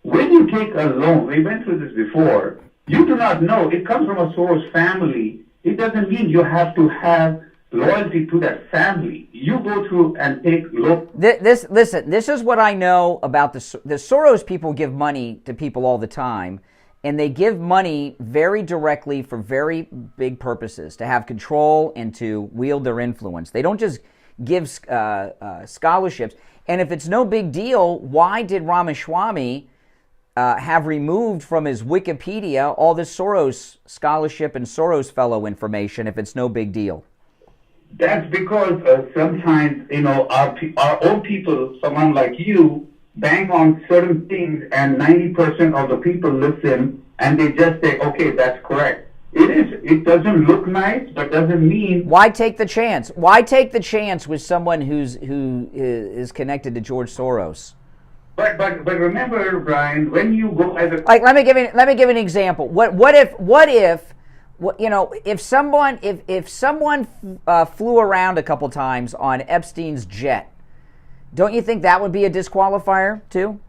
when you take a loan, we went through this before, you do not know. It comes from a Soros family. It doesn't mean you have to have loyalty to that family. You go through and take loan. Listen, this is what I know about the Soros people. Give money to people all the time, and they give money very directly for very big purposes, to have control and to wield their influence. They don't just give scholarships. And if it's no big deal, why did Ramaswamy have removed from his Wikipedia all this Soros scholarship and Soros fellow information if it's no big deal? That's because sometimes, our own people, someone like you, bang on certain things, and 90% of the people listen, and they just say, okay, that's correct. It doesn't look nice, but doesn't mean... Why take the chance? Why take the chance with someone who is connected to George Soros? But remember, Brian, when you go as a Like, let me give you an example. What if if someone flew around a couple times on Epstein's jet, don't you think that would be a disqualifier too?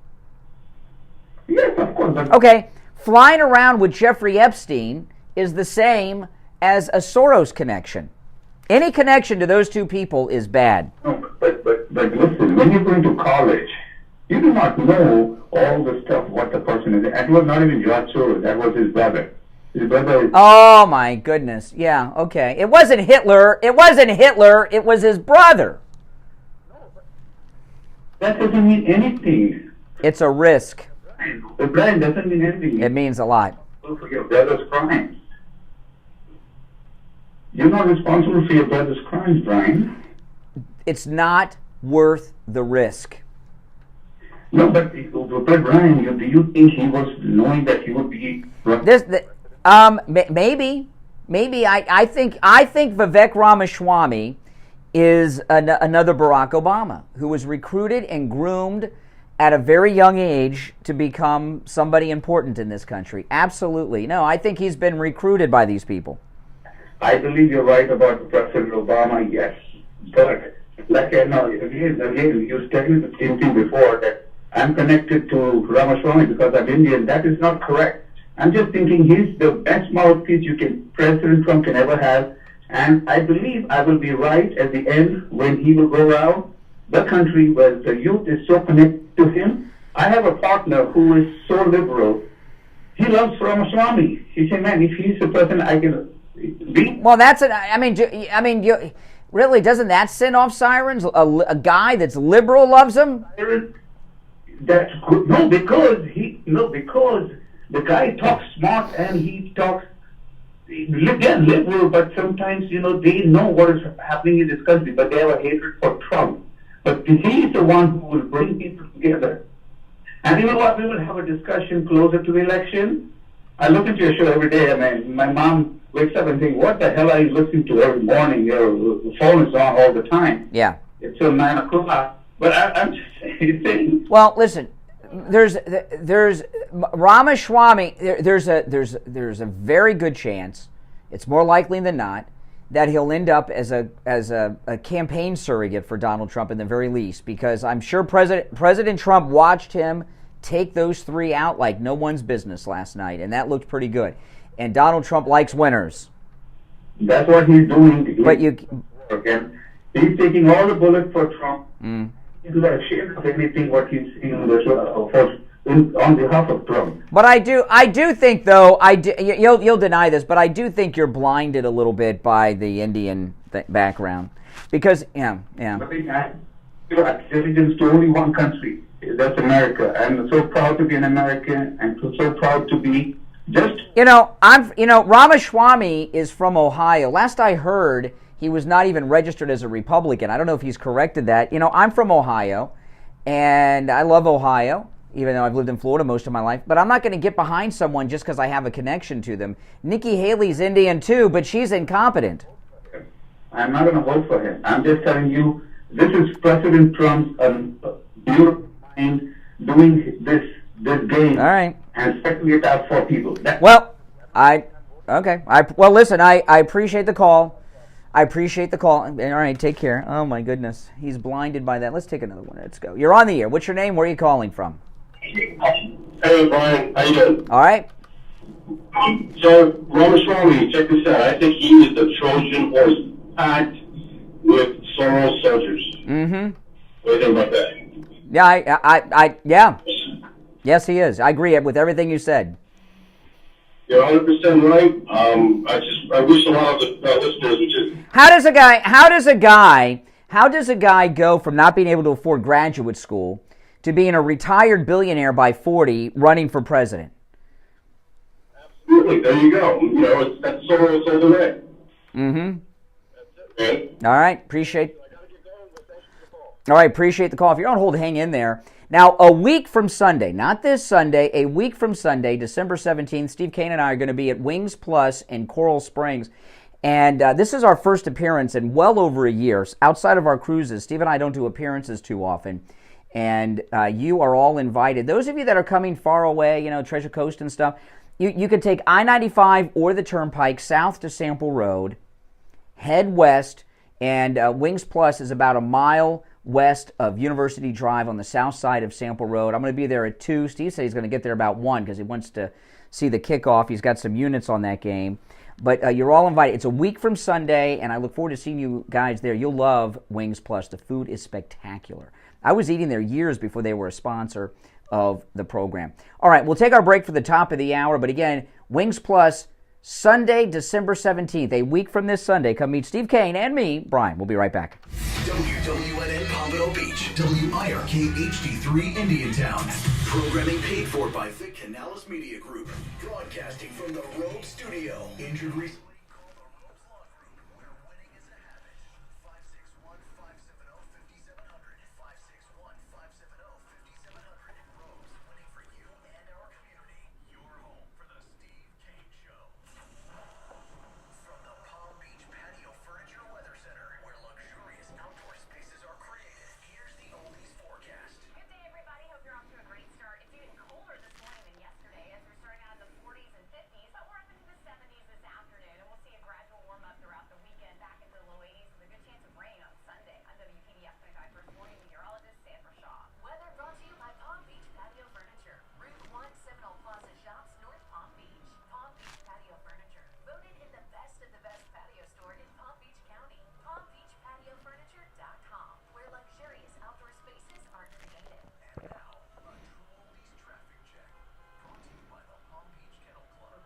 yes, of course. But Okay, flying around with Jeffrey Epstein is the same as a Soros connection. Any connection to those two people is bad. no, but listen, when you go into college, you do not know all the stuff what the person is. That was not even George Soros. That was his brother. His brother is. Oh my goodness. Yeah, okay. It wasn't Hitler. It was his brother. That doesn't mean anything. It's a risk. Brian doesn't mean anything. It means a lot. For your brother's crimes. You're not responsible for your brother's crimes, Brian. It's not worth the risk. No, but Brian, do you think he was knowing that he would be? Maybe. I think Vivek Ramaswamy is another Barack Obama who was recruited and groomed at a very young age to become somebody important in this country. Absolutely. No, I think he's been recruited by these people. I believe you're right about President Obama, yes. But, like I know, again, you said the same thing before, that I'm connected to Ramaswamy because I'm Indian. That is not correct. I'm just thinking he's the best mouthpiece President Trump can ever have. And I believe I will be right at the end when he will go around the country where the youth is so connected to him. I have a partner who is so liberal. He loves Ramaswamy. He said, man, if he's the person I can be. Well, really, doesn't that send off sirens? A guy that's liberal loves him? That's good. No, because the guy talks smart and he talks, again, liberal, but sometimes, they know what is happening in this country, but they have a hatred for Trump. But he's the one who will bring people together. And you know what? We will have a discussion closer to the election. I look into your show every day. I mean, my mom wakes up and thinks, what the hell are you listening to every morning? The phone is on all the time. Yeah. It's till 9 o'clock. But I'm just saying. Well, listen, there's Ramaswamy. There's a very good chance, it's more likely than not, that he'll end up as a campaign surrogate for Donald Trump in the very least, because I'm sure President Trump watched him take those three out like no one's business last night, and that looked pretty good. And Donald Trump likes winners. That's what he's doing. But he's taking all the bullets for Trump. He's not ashamed of anything what he's saying on the show on behalf of Trump. But I do think, though, you'll deny this, but I do think you're blinded a little bit by the Indian background, because But allegiance to only one country. That's America. I'm so proud to be an American. I'm so proud to be just. Ramaswamy is from Ohio. Last I heard, he was not even registered as a Republican. I don't know if he's corrected that. I'm from Ohio, and I love Ohio, even though I've lived in Florida most of my life. But I'm not going to get behind someone just because I have a connection to them. Nikki Haley's Indian too, but she's incompetent. I'm not going to vote for him. I'm just telling you, this is President Trump's beautiful mind doing this game. All right. And setting it out for people. Listen, I appreciate the call. All right, take care. Oh, my goodness. He's blinded by that. Let's take another one. Let's go. You're on the air. What's your name? Where are you calling from? Hey, Brian. How you doing? All right. So, Ramaswamy, check this out. I think he is the Trojan horse packed with Soros soldiers. Mm-hmm. What do you think about that? Yeah, Yes, he is. I agree with everything you said. You're 100% right. I wish a lot of the listeners would just. How does a guy go from not being able to afford graduate school to being a retired billionaire by 40 running for president? Absolutely. There you go. That's Soros over there. Mm-hmm. That's it, man. All right. Appreciate the call. If you're on hold, hang in there. Now, a week from Sunday, not this Sunday, a week from Sunday, December 17th, Steve Kane and I are going to be at Wings Plus in Coral Springs. And this is our first appearance in well over a year. Outside of our cruises, Steve and I don't do appearances too often. and you are all invited. Those of you that are coming far away, Treasure Coast and stuff, you could take I-95 or the Turnpike south to Sample Road, head west, and Wings Plus is about a mile west of University Drive on the south side of Sample Road. I'm going to be there at 2. Steve said he's going to get there about 1 because he wants to see the kickoff. He's got some units on that game. But you're all invited. It's a week from Sunday, and I look forward to seeing you guys there. You'll love Wings Plus. The food is spectacular. I was eating there years before they were a sponsor of the program. All right, we'll take our break for the top of the hour. But again, Wings Plus, Sunday, December 17th, a week from this Sunday. Come meet Steve Kane and me, Brian. We'll be right back. WWNN Pompano Beach, WIRK HD3 Indiantown. Programming paid for by Vic Canales Media Group. Broadcasting from the Rogue Studio. Injured recently. Call the Rogues Law Group, where winning is a habit. 561-570-5700. 561-570-5700. Rogues, winning for you and our community. Your home for the Steve Kane Show. From the Palm Beach Patio Furniture Weather Center, where luxurious outdoor spaces are created, here's the oldies forecast. Good day, everybody. Hope you're off to a great start. It's even colder this morning than yesterday as we're starting out in the 40s and 50s, but we're up into the 70s this afternoon, and we'll see a gradual warm-up throughout the weekend back into the low 80s with a good chance of rain on Sunday. I'm WPDF 25 First Morning meteorologist Sandra Shaw. Weather brought to you by Palm Beach Patio Furniture. Route 1 Seminole Plaza Shops, North Palm Beach. Palm Beach Patio Furniture. Voted in the best of the best patio store in Palm Beach County. PalmBeachPatioFurniture.com, where luxurious outdoor spaces are created. And now, a true oldies traffic check. Brought to you by the Palm Beach Kennel Club.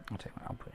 I'll take my output.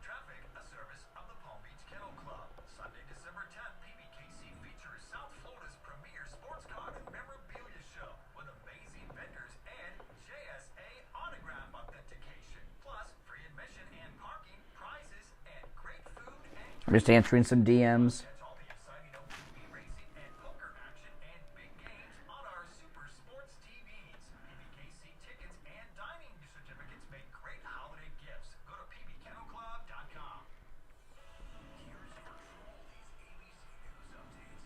Traffic, a service of the Palm Beach Kennel Club. Sunday, December 10th, PBKC features South Florida's premier sports car and memorabilia show with amazing vendors and JSA autograph authentication. Plus, free admission and parking, prizes, and great food and I'm just answering some DMs. catch all the exciting OTB racing and poker action and big games on our Super Sports TVs. PBKC tickets and dining certificates make great holiday gifts. Go to pbkennelclub.com. Here's your true oldies ABC News update.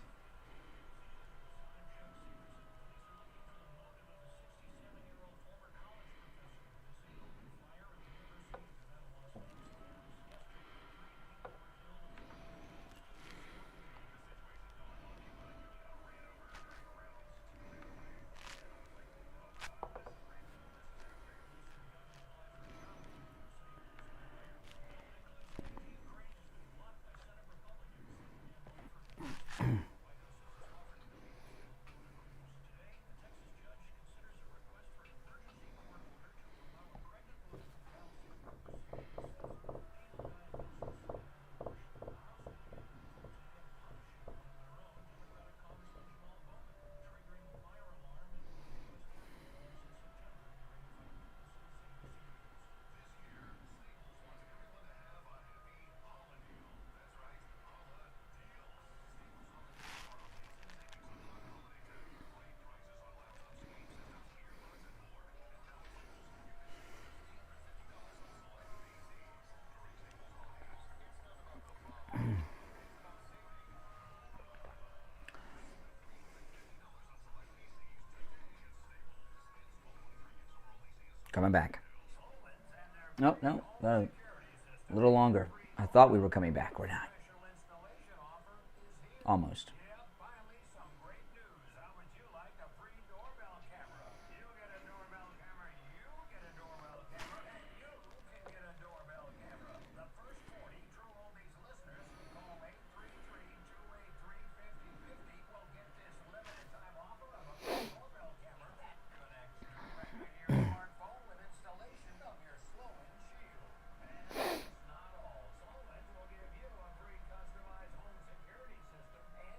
Coming back. No, a little longer. I thought we were coming back. We're not. Almost. Finally, some great news. How would you like a free doorbell camera? You get a doorbell camera, you get a doorbell camera, and you can get a doorbell camera. The first 40 True Oldies listeners who call 833-283-5050 will get this limited time offer of a free doorbell camera that connects directly to your smartphone with installation of your slow-in shield. And that's not all. SolarWinds will give you a free customized home security system and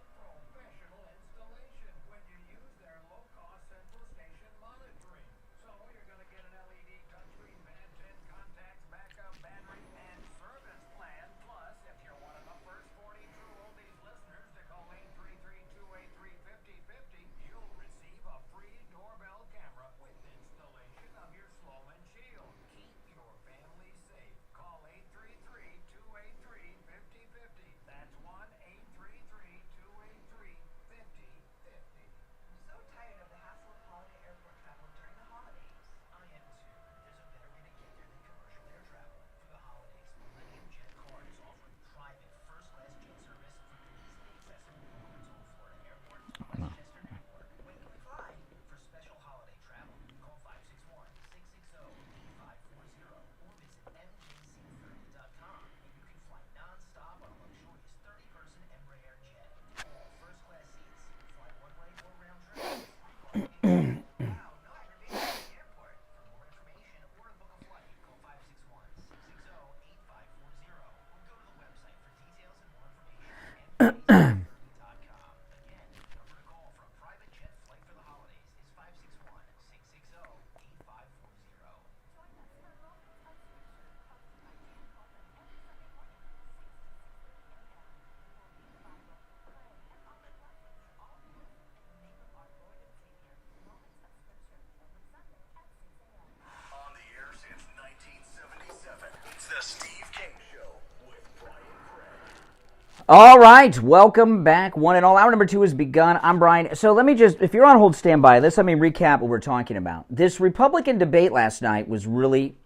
All right, welcome back, one and all. Hour number 2 has begun. I'm Brian. So let me just, if you're on hold, stand by. Let me recap what we're talking about. This Republican debate last night was really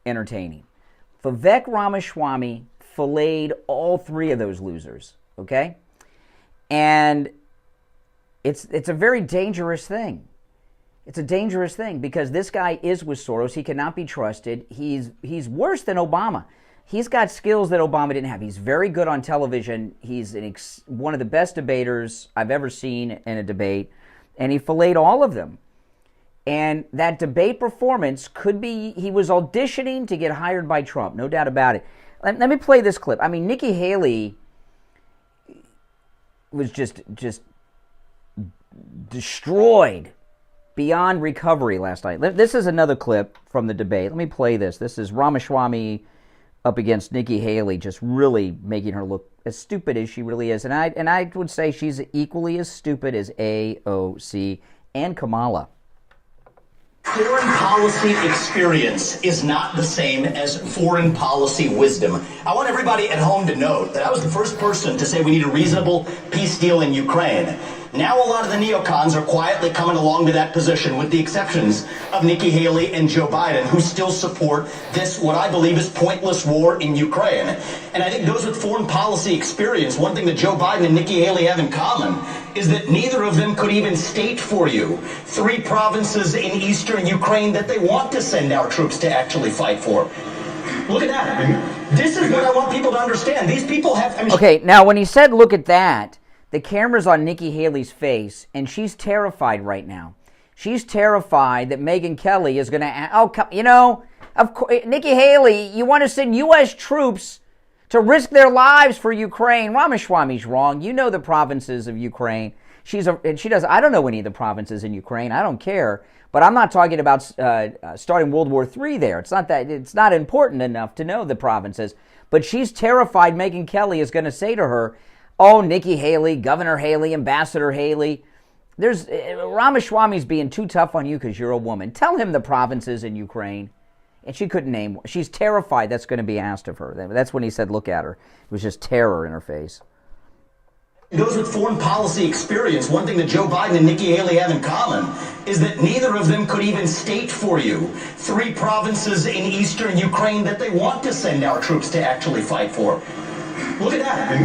entertaining. Vivek Ramaswamy filleted all 3 of those losers, okay? And it's a very dangerous thing. It's a dangerous thing because this guy is with Soros. He cannot be trusted. He's worse than Obama. He's got skills that Obama didn't have. He's very good on television. He's one of the best debaters I've ever seen in a debate, and he filleted all of them. And that debate performance could be, he was auditioning to get hired by Trump, no doubt about it. Let me play this clip. I mean, Nikki Haley was just destroyed beyond recovery last night. This is another clip from the debate. Let me play this. This is Ramaswamy up against Nikki Haley, just really making her look as stupid as she really is. And I would say she's equally as stupid as AOC and Kamala. Foreign policy experience is not the same as foreign policy wisdom. I want everybody at home to note that I was the first person to say we need a reasonable peace deal in Ukraine. Now a lot of the neocons are quietly coming along to that position, with the exceptions of Nikki Haley and Joe Biden, who still support this, what I believe is pointless war in Ukraine. And I think those with foreign policy experience, one thing that Joe Biden and Nikki Haley have in common is that neither of them could even state for you 3 provinces in eastern Ukraine that they want to send our troops to actually fight for. Look at that. This is what I want people to understand. These people have... Okay, now when he said, look at that, the camera's on Nikki Haley's face, and she's terrified right now. She's terrified that Megyn Kelly is going to... of course, Nikki Haley, you want to send U.S. troops to risk their lives for Ukraine. Ramaswamy's wrong. You know the provinces of Ukraine. I don't know any of the provinces in Ukraine. I don't care. But I'm not talking about starting World War III there. It's not important enough to know the provinces. But she's terrified Megyn Kelly is going to say to her, oh, Nikki Haley, Governor Haley, Ambassador Haley, Ramaswamy's being too tough on you because you're a woman. Tell him the provinces in Ukraine. And she couldn't name one. She's terrified that's going to be asked of her. That's when he said, look at her. It was just terror in her face. Those with foreign policy experience, one thing that Joe Biden and Nikki Haley have in common is that neither of them could even state for you 3 provinces in eastern Ukraine that they want to send our troops to actually fight for. Look at that.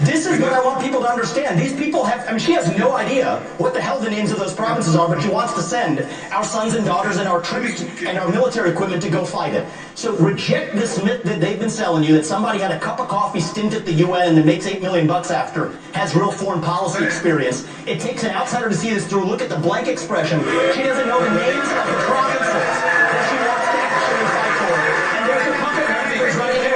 This is what I want people to understand. These people have, she has no idea what the hell the names of those provinces are, but she wants to send our sons and daughters and our troops and our military equipment to go fight it. So reject this myth that they've been selling you, that somebody had a cup of coffee stint at the UN that makes $8 million after has real foreign policy experience. It takes an outsider to see this through. Look at the blank expression. She doesn't know the names of the provinces that she wants to actually fight for. And there's the puppet masters right there.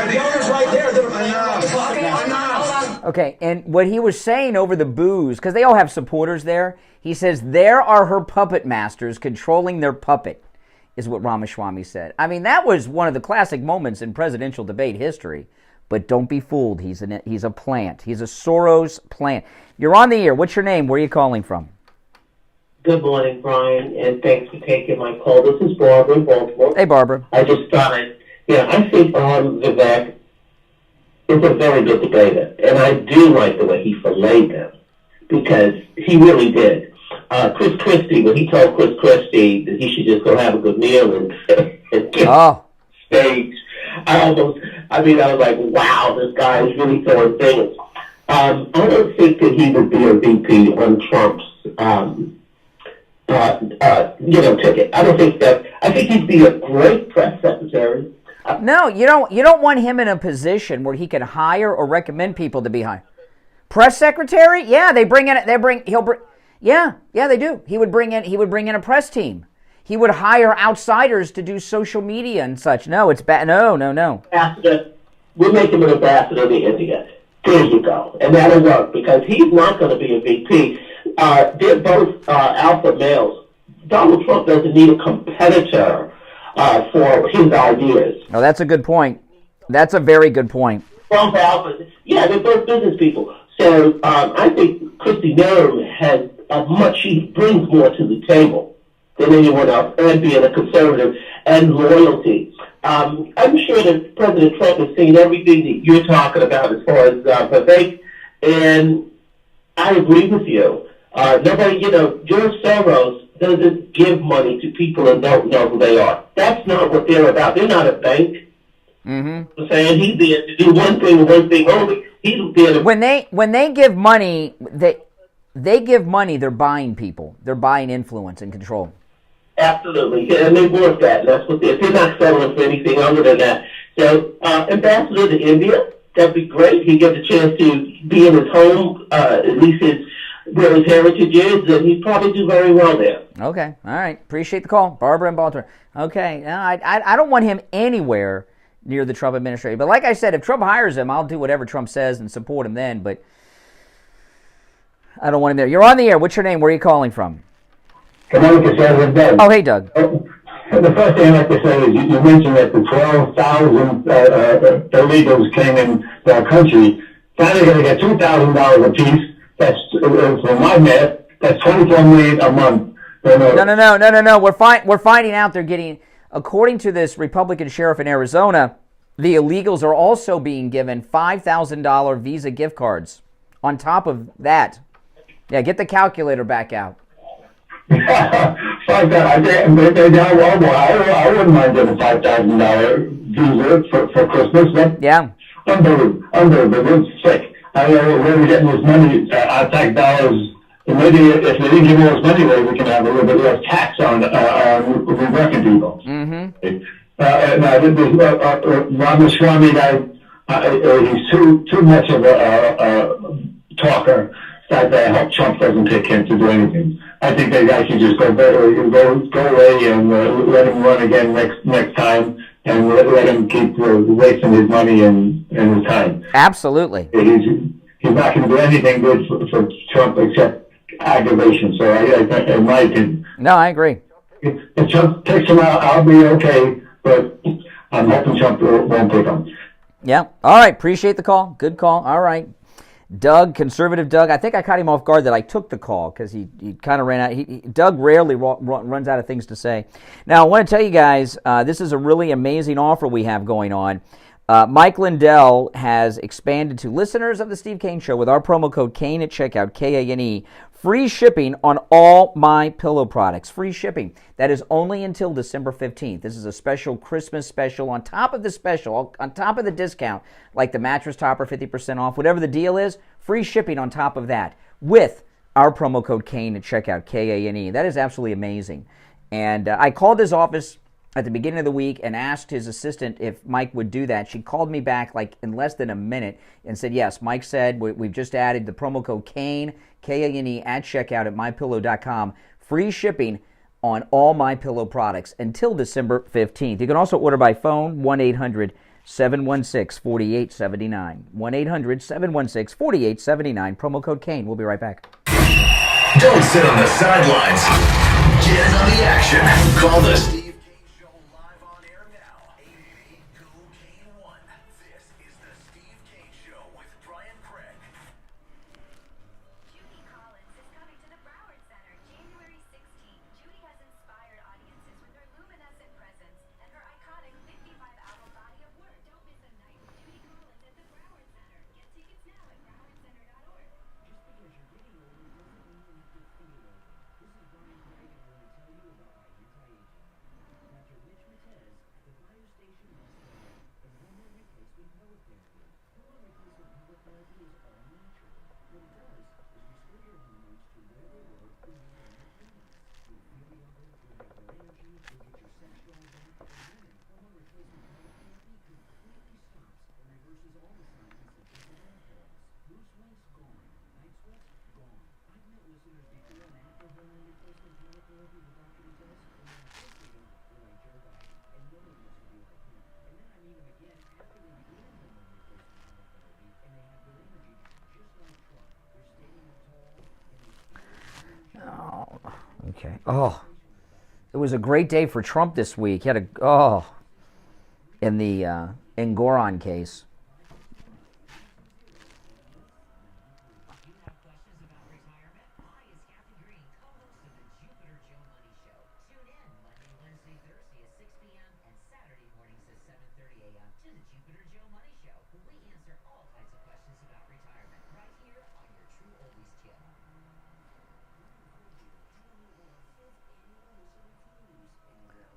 The donors right there that are playing around the puppet masters. Okay, and what he was saying over the booze, because they all have supporters there, he says, there are her puppet masters controlling their puppet, is what Ramaswamy said. I mean, that was one of the classic moments in presidential debate history. But don't be fooled. He's a plant. He's a Soros plant. You're on the air. What's your name? Where are you calling from? Good morning, Brian, and thanks for taking my call. This is Barbara in Baltimore. Hey, Barbara. I just thought I think Vivek is a very good debater, and I do like the way he filleted them, because he really did. Christie, when he told Christie that he should just go have a good meal and get stage, I was like, wow, this guy is really throwing things. I don't think that he would be a VP on Trump's ticket. I don't think that. I think he'd be a great press secretary. No, you don't want him in a position where he can hire or recommend people to be hired. Press secretary? Yeah, they do. He would bring in a press team. He would hire outsiders to do social media and such. No, it's bad. No. Ambassador, we'll make him an ambassador to India. There you go. And that'll work, because he's not going to be a VP. They're both alpha males. Donald Trump doesn't need a competitor for his ideas. Oh, that's a good point. That's a very good point. Both alphas. Yeah, they're both business people. So I think Christie has she brings more to the table than anyone else, and being a conservative and loyalty. I'm sure that President Trump has seen everything that you're talking about as far as Vivek, and I agree with you. Nobody, George Soros doesn't give money to people and don't know who they are. That's not what they're about. They're not a bank. Mm-hmm. I'm saying he's there to do one thing and one thing only. He's there to... When they give money, they give money, they're buying people. They're buying influence and control. Absolutely, and they want that. And that's what they're not settling for anything other than that. So, ambassador to India, that'd be great. He gets a chance to be in his home, at least where his heritage is, and he'd probably do very well there. Okay, all right. Appreciate the call, Barbara in Baltimore. Okay, no, I don't want him anywhere near the Trump administration. But like I said, if Trump hires him, I'll do whatever Trump says and support him then. But I don't want him there. You're on the air. What's your name? Where are you calling from? Doug. Oh, hey, Doug. The first thing I'd like to say is you mentioned that the 12,000 illegals came in our country. Now they're going to get $2,000 a piece. That's, from my math, that's $24 million a month. No. We're finding out they're getting, according to this Republican sheriff in Arizona, the illegals are also being given $5,000 Visa gift cards on top of that. Yeah, get the calculator back out. I wouldn't mind getting $5,000 Visa for Christmas. But yeah. Unbelievable. It's sick. I don't know where we're getting this money, our tax dollars. Maybe if they didn't give all this money away, we can have a little bit less tax on working people. Mm-hmm. Ramaswamy guy, he's too much of a talker that I hope Trump doesn't pick him to do anything. I think that guy should just go away and let him run again next time, and let him keep wasting his money and his time. Absolutely. He's not going to do anything good for Trump except aggravation. So I think, in my opinion. No, I agree. If Trump takes him out, I'll be okay, but I'm hoping Trump won't take him. Yeah. All right. Appreciate the call. Good call. All right. Doug, conservative Doug. I think I caught him off guard that I took the call because he kind of ran out. Doug rarely runs out of things to say. Now, I want to tell you guys, this is a really amazing offer we have going on. Mike Lindell has expanded to listeners of the Steve Kane Show with our promo code Kane at checkout, Kane, free shipping on all My Pillow products. Free shipping. That is only until December 15th. This is a special Christmas special. On top of the special, on top of the discount, like the mattress topper, 50% off, whatever the deal is, free shipping on top of that with our promo code Kane at checkout, Kane. That is absolutely amazing. And I called his office at the beginning of the week and asked his assistant if Mike would do that. She called me back like in less than a minute and said, yes, Mike said we've just added the promo code Kane, Kane, at checkout at MyPillow.com. Free shipping on all MyPillow products until December 15th. You can also order by phone, 1-800-716-4879. 1-800-716-4879. Promo code Kane. We'll be right back. Don't sit on the sidelines. Get in on the action. Call the Steve Kane Show live on air now. 888-GO-KANE-1. This is the Steve Kane Show with Brian Craig. Judy Collins is coming to the Broward Center January 16th. Judy has inspired audiences with her luminescent presence and her iconic 55-album body of work. Don't miss a night with Judy Collins at the Broward Center. Get tickets now at browardcenter.org. Just because you're getting older doesn't mean you have to feel older. This is Brian Craig, and I want to tell you about my anti-aging. Dr. Rich Matez at the Bio Station West End is hormone replacement pellet therapy. Hormone replacement pellet therapy is all natural. What it does is restore your hormones to where they were when you were in your 20s. You'll feel younger, you'll have more energy, you'll get your sex drive back. For women, hormone replacement pellet therapy completely stops and reverses all the signs and symptoms of menopause. Loose waist gone, night sweats gone. I've met listeners before and after hormone replacement pellet therapy with Dr. Matez, and when I first meet them, they're like Joe Biden, and no one wants to be like him. And then I meet them again after they began hormone replacement pellet therapy, and they have their energy just like Trump. They're standing up tall, and they feel Oh, okay. Oh, it was a great day for Trump this week. He had in the Engoron case. Jupiter Joe Money Show. Tune in Monday, Wednesday, Thursday at 6 p.m. and Saturday mornings at the Jupiter Joe Money Show, where we answer all kinds of questions about retirement right here on your True Oldies channel.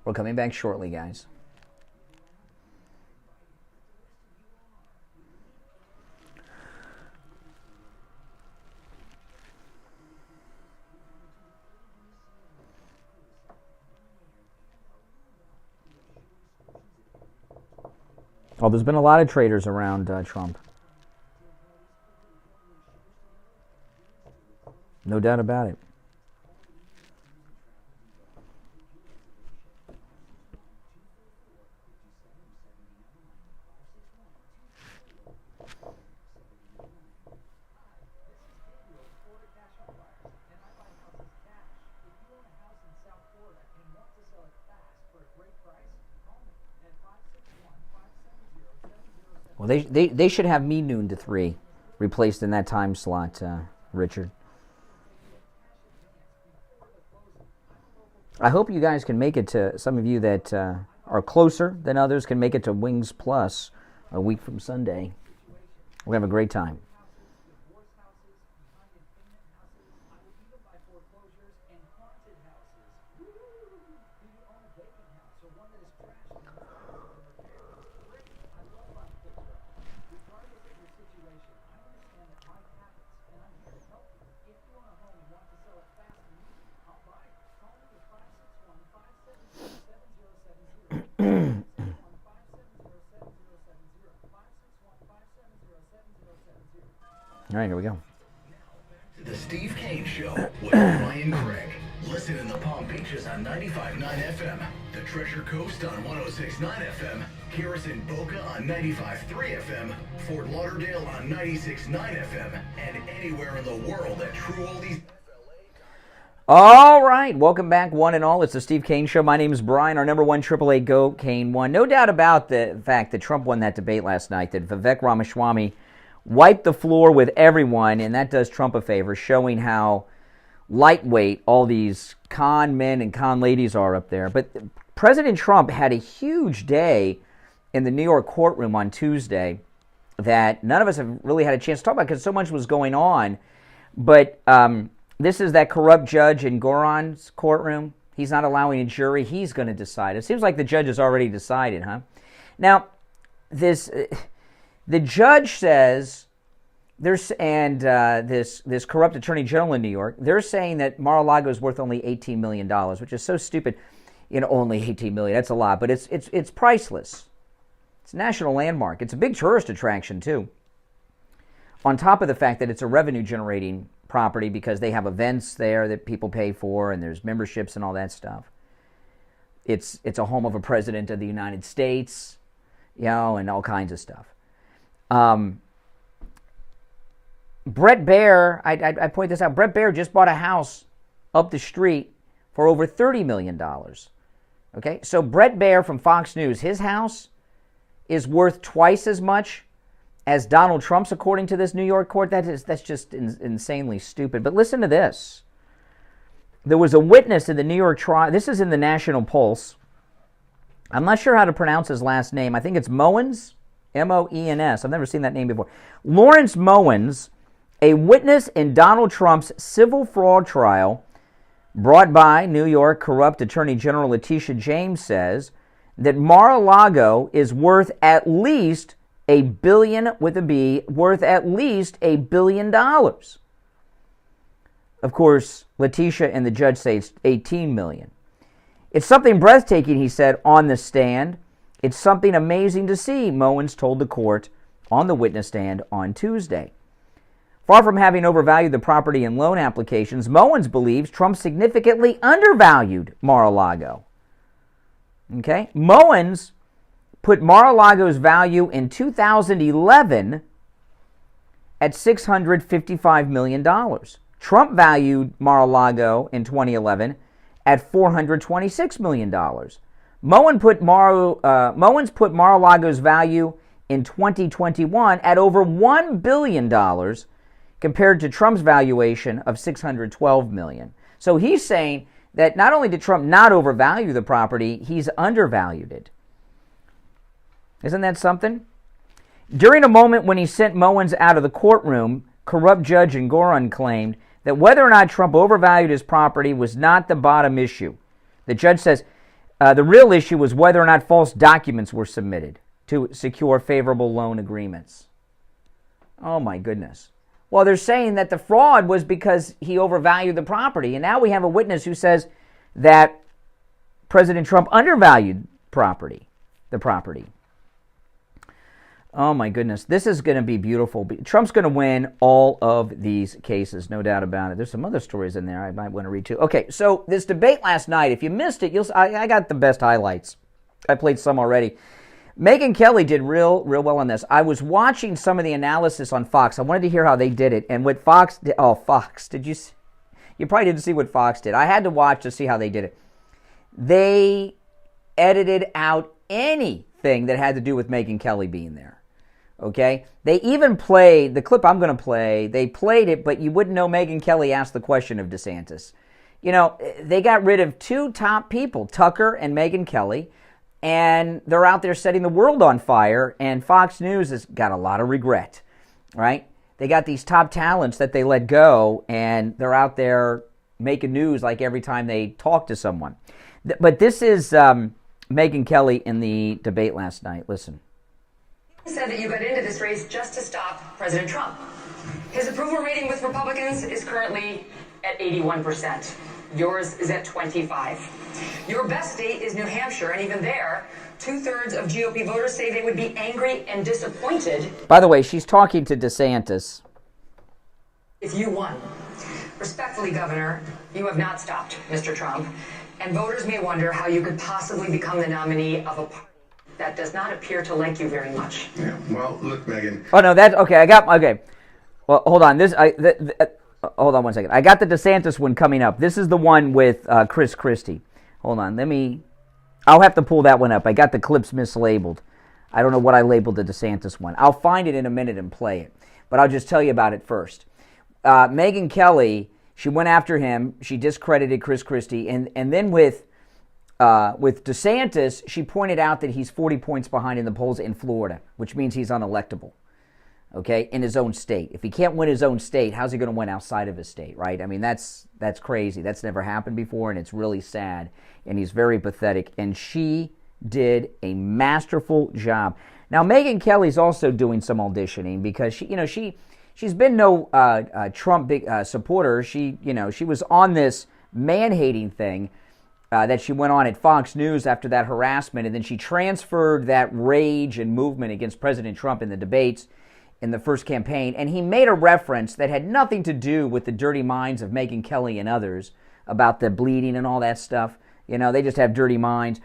We're coming back shortly, guys. Well, there's been a lot of traitors around Trump. No doubt about it. Well, they should have me noon to 3 replaced in that time slot, Richard. I hope you guys can make it to, some of you that are closer than others can make it to Wings Plus a week from Sunday. We're going to have a great time. All right, here we go. The Steve Kane Show with Brian Craig. Listen in the Palm Beaches on 95.9 FM, the Treasure Coast on 106.9 FM, hear us in Boca on 95.3 FM, Fort Lauderdale on 96.9 FM, and anywhere in the world at True Oldies. All right, welcome back, one and all. It's the Steve Kane Show. My name is Brian. Our number one, 888-GO-KANE-1. No doubt about the fact that Trump won that debate last night, that Vivek Ramaswamy wiped the floor with everyone, and that does Trump a favor, showing how lightweight all these con men and con ladies are up there. But President Trump had a huge day in the New York courtroom on Tuesday that none of us have really had a chance to talk about because so much was going on. But this is that corrupt judge in Goron's courtroom. He's not allowing a jury. He's going to decide. It seems like the judge has already decided, huh? Now, the judge says, this corrupt attorney general in New York, they're saying that Mar-a-Lago is worth only $18 million, which is so stupid. Only $18 million, that's a lot, but it's priceless. It's a national landmark. It's a big tourist attraction, too. On top of the fact that it's a revenue-generating property because they have events there that people pay for, and there's memberships and all that stuff. It's a home of a president of the United States, and all kinds of stuff. Brett Baer, I point this out, Brett Baer just bought a house up the street for over $30 million. Okay, so Brett Baer from Fox News, his house is worth twice as much as Donald Trump's, according to this New York court. That's just insanely stupid. But listen to this. There was a witness in the New York trial. This is in the National Pulse. I'm not sure how to pronounce his last name. I think it's Moens. M-O-E-N-S. I've never seen that name before. Lawrence Moens, a witness in Donald Trump's civil fraud trial brought by New York corrupt Attorney General Letitia James, says that Mar-a-Lago is worth at least $1 billion, with a B, worth at least $1 billion. Of course, Letitia and the judge say it's $18 million. It's something breathtaking, he said, on the stand. It's something amazing to see, Moens told the court on the witness stand on Tuesday. Far from having overvalued the property in loan applications, Moens believes Trump significantly undervalued Mar-a-Lago. Okay? Moens put Mar-a-Lago's value in 2011 at $655 million. Trump valued Mar-a-Lago in 2011 at $426 million. Moens put Mar-a-Lago's value in 2021 at over $1 billion compared to Trump's valuation of $612 million. So he's saying that not only did Trump not overvalue the property, he's undervalued it. Isn't that something? During a moment when he sent Mowens out of the courtroom, corrupt Judge Engoron claimed that whether or not Trump overvalued his property was not the bottom issue. The judge says the real issue was whether or not false documents were submitted to secure favorable loan agreements. Oh my goodness. Well, they're saying that the fraud was because he overvalued the property, and now we have a witness who says that President Trump undervalued the property. Oh my goodness, this is going to be beautiful. Trump's going to win all of these cases, no doubt about it. There's some other stories in there I might want to read too. Okay, so this debate last night, if you missed it, I got the best highlights. I played some already. Megyn Kelly did real well on this. I was watching some of the analysis on Fox. I wanted to hear how they did it, and what Fox did. Oh, Fox! Did you? You probably didn't see what Fox did. I had to watch to see how they did it. They edited out anything that had to do with Megyn Kelly being there. Okay? They even played the clip I'm going to play. They played it, but you wouldn't know Megyn Kelly asked the question of DeSantis. You know, they got rid of two top people, Tucker and Megyn Kelly, and they're out there setting the world on fire, and Fox News has got a lot of regret, right? They got these top talents that they let go, and they're out there making news like every time they talk to someone. But this is Megyn Kelly in the debate last night. Listen. He said that you got into this race just to stop President Trump. His approval rating with Republicans is currently at 81%. Yours is at 25. Your best state is New Hampshire, and even there, 2/3 of GOP voters say they would be angry and disappointed. By the way, she's talking to DeSantis. If you won. Respectfully, Governor, you have not stopped Mr. Trump, and voters may wonder how you could possibly become the nominee of a party that does not appear to like you very much. Yeah, well, look, Megyn. Oh, no, that's okay. Okay. Well, hold on. Hold on one second. I got the DeSantis one coming up. This is the one with Christie. Hold on. I'll have to pull that one up. I got the clips mislabeled. I don't know what I labeled the DeSantis one. I'll find it in a minute and play it. But I'll just tell you about it first. Megyn Kelly, she went after him. She discredited Christie. And then with DeSantis, she pointed out that he's 40 points behind in the polls in Florida, which means he's unelectable. Okay, in his own state. If he can't win his own state, how's he going to win outside of his state, right? I mean, that's crazy. That's never happened before, and it's really sad, and he's very pathetic. And she did a masterful job. Now, Megyn Kelly's also doing some auditioning because she's been no Trump big supporter. She was on this man-hating thing that she went on at Fox News after that harassment, and then she transferred that rage and movement against President Trump in the debates in the first campaign, and he made a reference that had nothing to do with the dirty minds of Megyn Kelly and others about the bleeding and all that stuff. They just have dirty minds.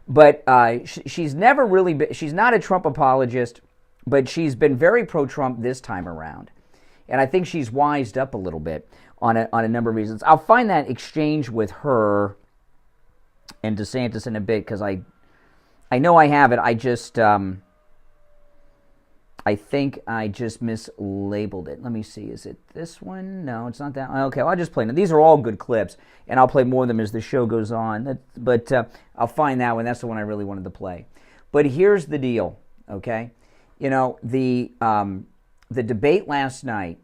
But she's never really been, she's not a Trump apologist, but she's been very pro-Trump this time around. And I think she's wised up a little bit on a number of reasons. I'll find that exchange with her and DeSantis in a bit because I know I have it. I think I just mislabeled it. Let me see. Is it this one? No, it's not that. Okay, well, I'll just play them. These are all good clips, and I'll play more of them as the show goes on. But I'll find that one. That's the one I really wanted to play. But here's the deal, okay? The debate last night,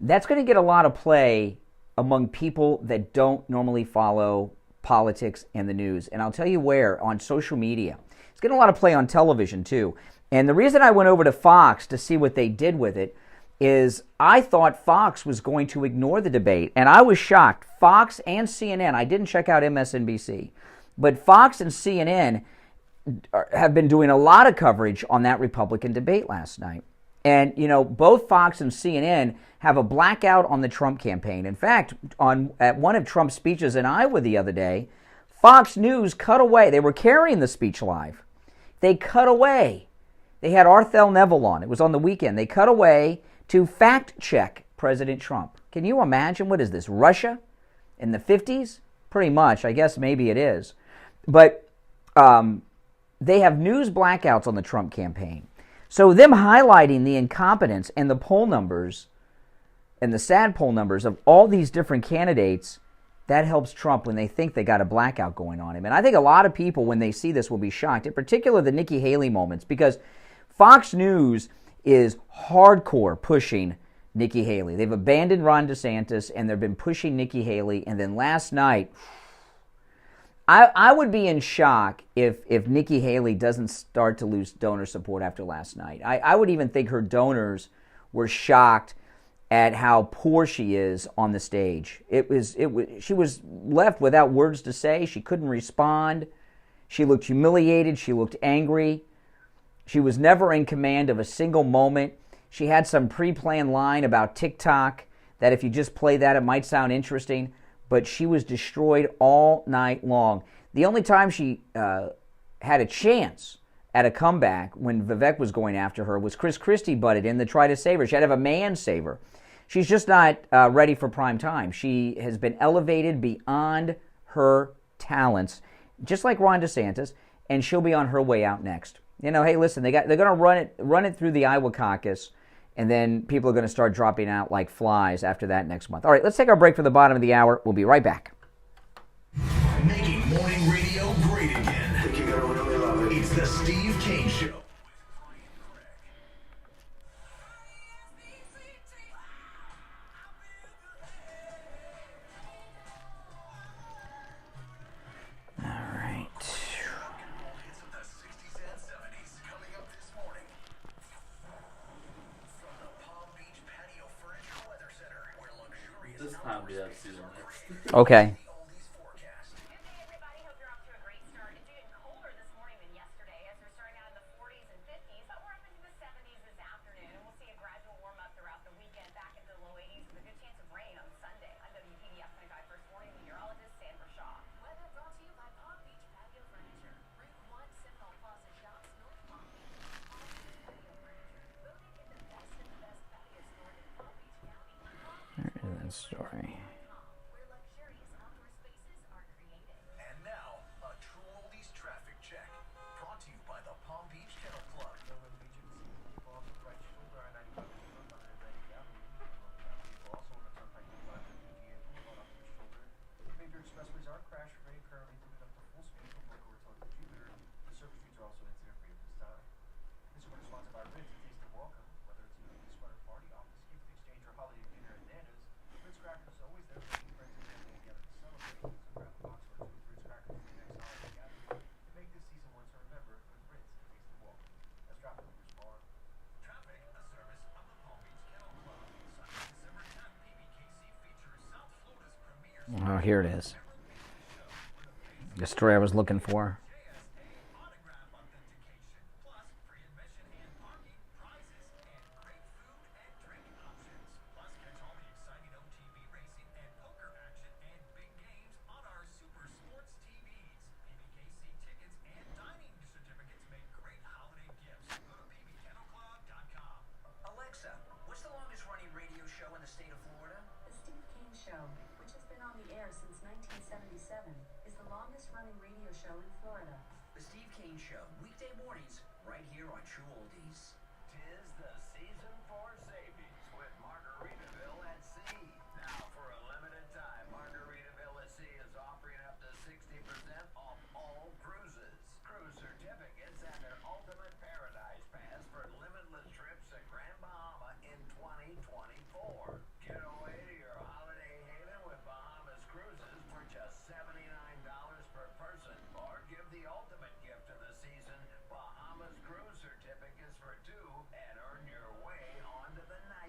that's going to get a lot of play among people that don't normally follow politics and the news. And I'll tell you where, on social media. It's getting a lot of play on television, too. And the reason I went over to Fox to see what they did with it is I thought Fox was going to ignore the debate. And I was shocked. Fox and CNN, I didn't check out MSNBC, but Fox and CNN have been doing a lot of coverage on that Republican debate last night. And, both Fox and CNN have a blackout on the Trump campaign. In fact, at one of Trump's speeches in Iowa the other day, Fox News cut away. They were carrying the speech live. They cut away. They had Arthel Neville on. It was on the weekend. They cut away to fact-check President Trump. Can you imagine? What is this, Russia in the 50s? Pretty much. I guess maybe it is. But they have news blackouts on the Trump campaign. So them highlighting the incompetence and the poll numbers and the sad poll numbers of all these different candidates that helps Trump when they think they got a blackout going on him. And I think a lot of people, when they see this, will be shocked, in particular the Nikki Haley moments, because Fox News is hardcore pushing Nikki Haley. They've abandoned Ron DeSantis, and they've been pushing Nikki Haley. And then last night, I would be in shock if Nikki Haley doesn't start to lose donor support after last night. I would even think her donors were shocked at how poor she is on the stage. She was left without words to say. She couldn't respond. She looked humiliated. She looked angry. She was never in command of a single moment. She had some pre-planned line about TikTok that if you just play that, it might sound interesting, but she was destroyed all night long. The only time she had a chance at a comeback when Vivek was going after her was Christie butted in to try to save her. She had to have a man save her. She's just not ready for prime time. She has been elevated beyond her talents, just like Ron DeSantis, and she'll be on her way out next. You know, hey, listen, they're going to run it through the Iowa caucus, and then people are going to start dropping out like flies after that next month. All right, let's take our break for the bottom of the hour. We'll be right back. Making morning radio great again. I think you're going to really love it. It's the Steve Kane Show. This time we have season next. Okay. Story. And now, a true oldies traffic check, brought to you by the Palm Beach Kennel Club. Major expressways are crash free, currently moving up to full speed from Boca Raton to Jupiter. The surface streets are also incident free at this time. This is sponsored by Ritz. Taste and welcome. Whether it's a Christmas sweater party, office gift exchange, or holiday dinner at Nana's, Ritz Crackers is always there for friends and family together to celebrate. So grab a box or two of Ritz Crackers for your next holiday gathering and make this season one to remember with Ritz. Taste and welcome. Let's drop it over your bar. Traffic, a service of the Palm Beach Kennel Club. Sunday, December 10th, PBKC features South Florida's premier. Oh, here it is. The story I was looking for. Alexa, what's the longest running radio show in the state of Florida? The Steve Kane Show, which has been on the air since 1977, is the longest running radio show in Florida. The Steve Kane Show, weekday mornings, right here on True Oldies. Tis the season for savings with Margaritaville at Sea. Now, for a limited time, Margaritaville at Sea is offering up to 60% off all cruises. Cruise certificates and their ultimate paradise pass for limitless trips to Grand Bahama in 2024. Get away to your holiday haven with Bahamas Cruises for just $79 per person, or give the ultimate gift of the season, Bahamas Cruise certificates for two, and earn your way onto the nice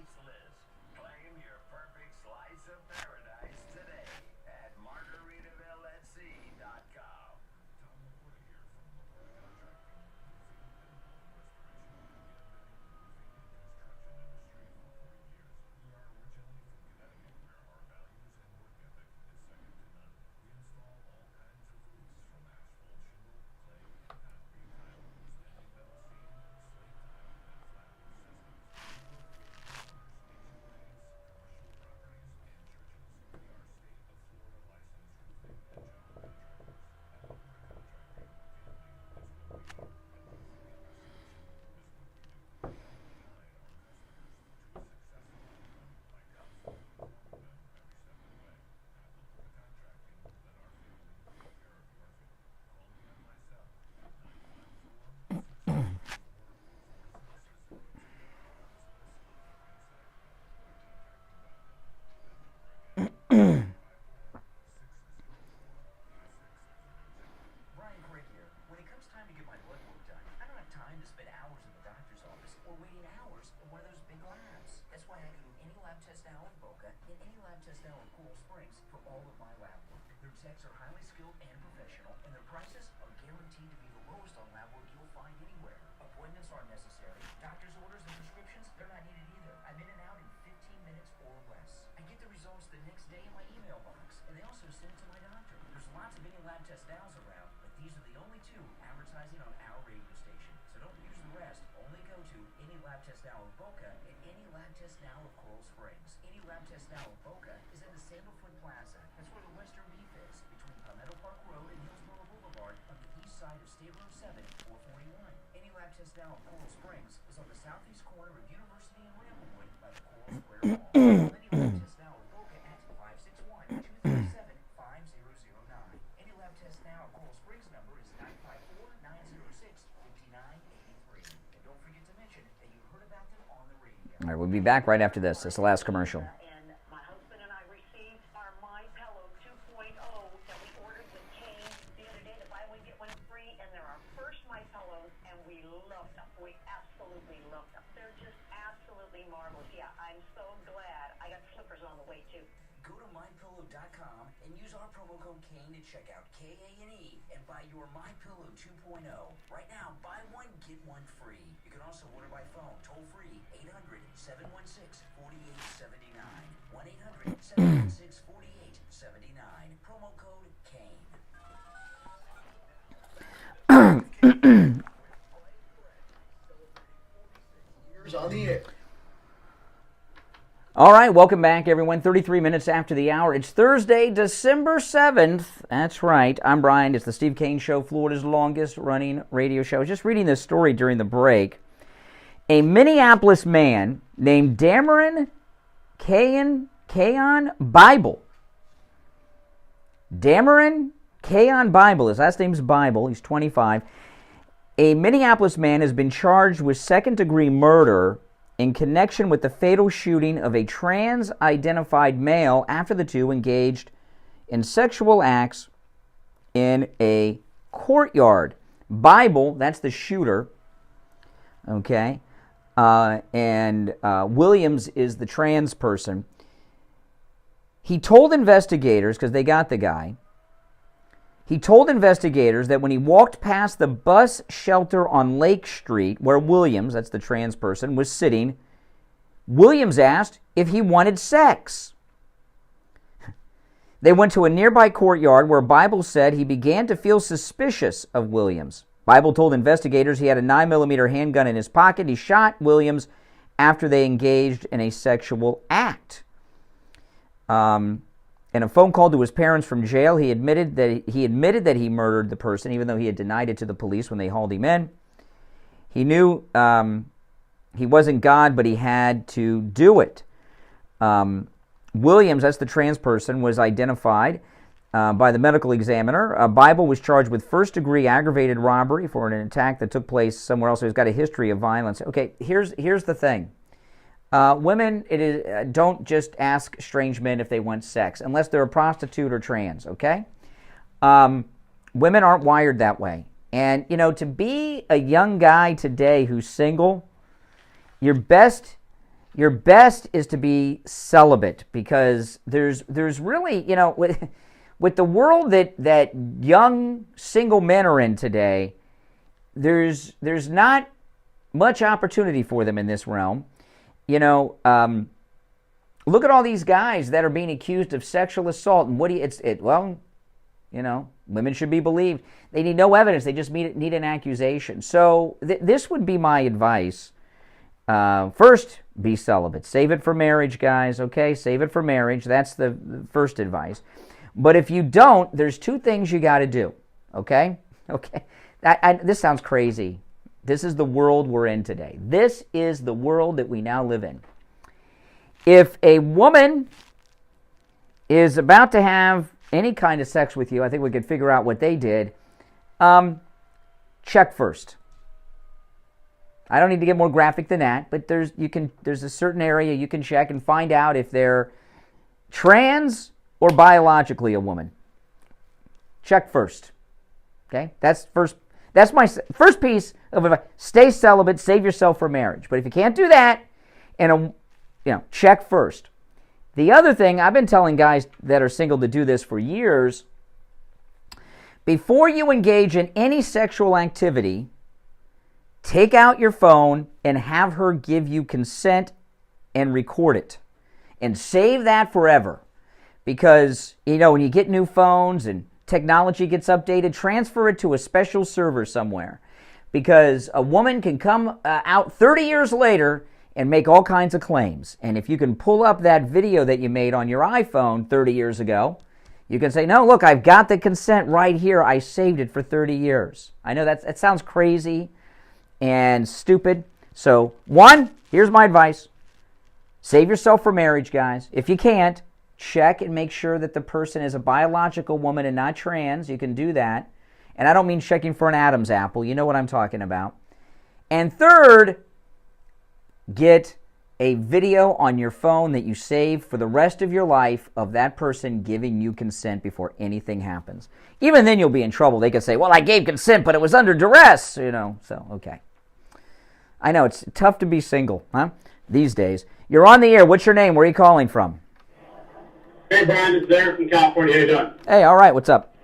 techs are highly skilled and professional, and their prices are guaranteed to be the lowest on lab work you'll find anywhere. Appointments aren't necessary. Doctor's orders and prescriptions, they're not needed either. I'm in and out in 15 minutes or less. I get the results the next day in my email box, and they also send it to my doctor. There's lots of any lab test nows around, but these are the only two advertising on our radio station. So don't use the rest. Only go to Any Lab Test Now of Boca and Any Lab Test Now of Coral Springs. Any Lab Test Now of Boca is in the Sandalfoot Plaza. That's where the Western Beef is, between Palmetto Park Road and Hillsborough Boulevard on the east side of State Road 7, 441. Any Lab Test Now of Coral Springs is on the southeast corner of University and Ramblewood by the Coral Square Mall. Any Lab Test Now of Boca at 561-237-5009. Any Lab Test Now of Coral Springs number is 954-906-5983. And don't forget to mention that you heard about them on the radio. All right, we'll be back right after this. It's the last commercial. And my husband and I received our My Pillow 2.0 that we ordered with Kane the other day, the buy one get one free, and they're our first My Pillows, and we love them. We absolutely love them. They're just absolutely marvelous. Yeah, I'm so glad. I got slippers on the way too. Go to mypillow.com and use our promo code Kane at checkout, K-A-N-E, and buy your My Pillow 2.0. Right now, buy one, get one free. You can also order by phone, toll free, 800-716-4879. 1-800-716-4879. Promo code Kane. Years on the air. All right, welcome back, everyone. 33 minutes after the hour. It's Thursday, December 7th. That's right. I'm Brian. It's the Steve Kane Show, Florida's longest-running radio show. I was just reading this story during the break. A Minneapolis man named Dameron Kayon Bible. Dameron Kayon Bible. His last name's Bible. He's 25. A Minneapolis man has been charged with second-degree murder in connection with the fatal shooting of a trans-identified male after the two engaged in sexual acts in a courtyard. Bible, that's the shooter, okay, and Williams is the trans person. He told investigators, because they got the guy, he told investigators that when he walked past the bus shelter on Lake Street, where Williams, that's the trans person, was sitting, Williams asked if he wanted sex. They went to a nearby courtyard where Bible said he began to feel suspicious of Williams. Bible told investigators he had a 9mm handgun in his pocket. He shot Williams after they engaged in a sexual act. In a phone call to his parents from jail, he admitted that he murdered the person, even though he had denied it to the police when they hauled him in. He knew he wasn't God, but he had to do it. Williams, that's the trans person, was identified by the medical examiner. Bible was charged with first-degree aggravated robbery for an attack that took place somewhere else. So he's got a history of violence. Okay, here's the thing. Women, don't just ask strange men if they want sex, unless they're a prostitute or trans, okay? Women aren't wired that way. And, to be a young guy today who's single, your best is to be celibate, because there's really, with the world that young single men are in today, there's not much opportunity for them in this realm. Look at all these guys that are being accused of sexual assault, and women should be believed. They need no evidence. They just need an accusation. So this would be my advice. First, be celibate. Save it for marriage, guys, okay? Save it for marriage. That's the first advice. But if you don't, there's two things you got to do, okay? Okay. This sounds crazy. This is the world we're in today. This is the world that we now live in. If a woman is about to have any kind of sex with you, I think we could figure out what they did. Check first. I don't need to get more graphic than that, but there's a certain area you can check and find out if they're trans or biologically a woman. Check first. Okay? That's my first piece of advice. Stay celibate, save yourself for marriage. But if you can't do that, check first. The other thing, I've been telling guys that are single to do this for years. before you engage in any sexual activity, take out your phone and have her give you consent and record it. And save that forever. Because, when you get new phones and technology gets updated, transfer it to a special server somewhere. Because a woman can come out 30 years later and make all kinds of claims. And if you can pull up that video that you made on your iPhone 30 years ago, you can say, no, look, I've got the consent right here. I saved it for 30 years. I know that sounds crazy and stupid. So, one, here's my advice. Save yourself for marriage, guys. If you can't, check and make sure that the person is a biological woman and not trans. You can do that. And I don't mean checking for an Adam's apple. You know what I'm talking about. And third, get a video on your phone that you save for the rest of your life of that person giving you consent before anything happens. Even then you'll be in trouble. They could say, well, I gave consent, but it was under duress, so, okay. I know, it's tough to be single, these days. You're on the air. What's your name? Where are you calling from? Hey, Brian, it's Derek from California. How you doing? Hey, all right. What's up?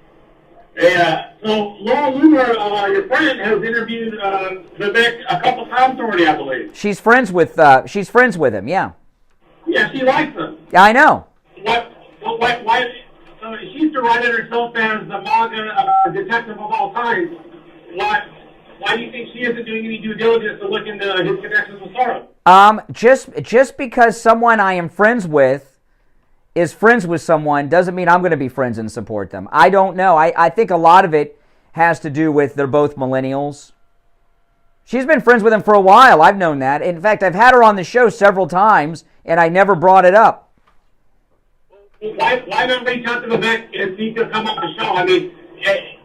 Hey, so Laura Loomer, your friend, has interviewed Vivek a couple times already, I believe. She's friends with him, yeah. Yeah, she likes him. Yeah, I know. Why, so she used to write it herself as the MAGA detective of all times. Why do you think she isn't doing any due diligence to look into his connections with Soros? Just because someone I am friends with is friends with someone doesn't mean I'm going to be friends and support them. I don't know. I think a lot of it has to do with they're both millennials. She's been friends with him for a while. I've known that. In fact, I've had her on the show several times, and I never brought it up. Why not reach out to Vivek and see if he'll come up the show? I mean,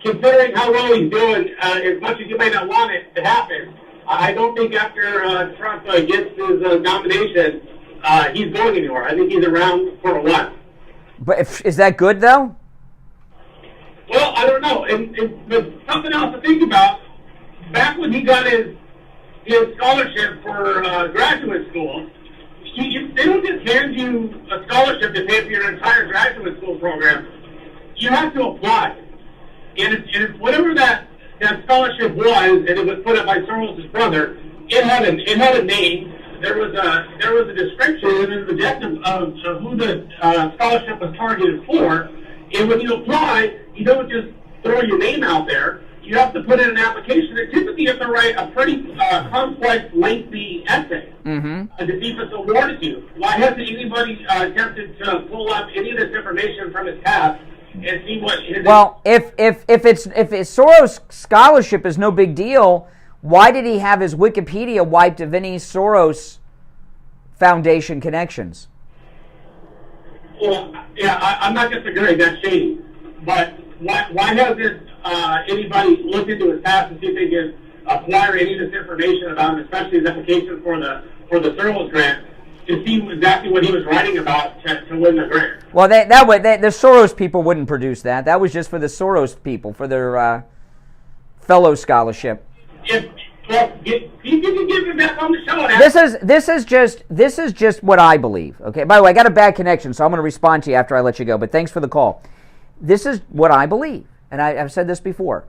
considering how well he's doing, as much as you may not want it to happen, I don't think after Trump gets his nomination, he's going anywhere. I think he's around for a while. But is that good, though? Well, I don't know. But something else to think about, back when he got his scholarship for graduate school, they don't just hand you a scholarship to pay for your entire graduate school program. You have to apply. And it's whatever that scholarship was, and it was put up by Soros' brother, it had a name. There was a description and an objective of who the scholarship was targeted for. And when you apply, you don't just throw your name out there. You have to put in an application. And typically, you have to write a pretty complex, lengthy essay to see if it's awarded to you. Why hasn't anybody attempted to pull up any of this information from his past and see what his... Well, if Soros scholarship is no big deal, why did he have his Wikipedia wiped of any Soros Foundation connections? Well, yeah, I'm not disagreeing. That's shady. But why hasn't anybody looked into his past to see if they can acquire any of this information about him, especially his application for the Soros grant, to see exactly what he was writing about to win the grant? Well, the Soros people wouldn't produce that. That was just for the Soros people, for their fellow scholarship. You can give him back on the show. This is just what I believe. Okay. By the way, I got a bad connection, so I'm going to respond to you after I let you go. But thanks for the call. This is what I believe, and I've said this before.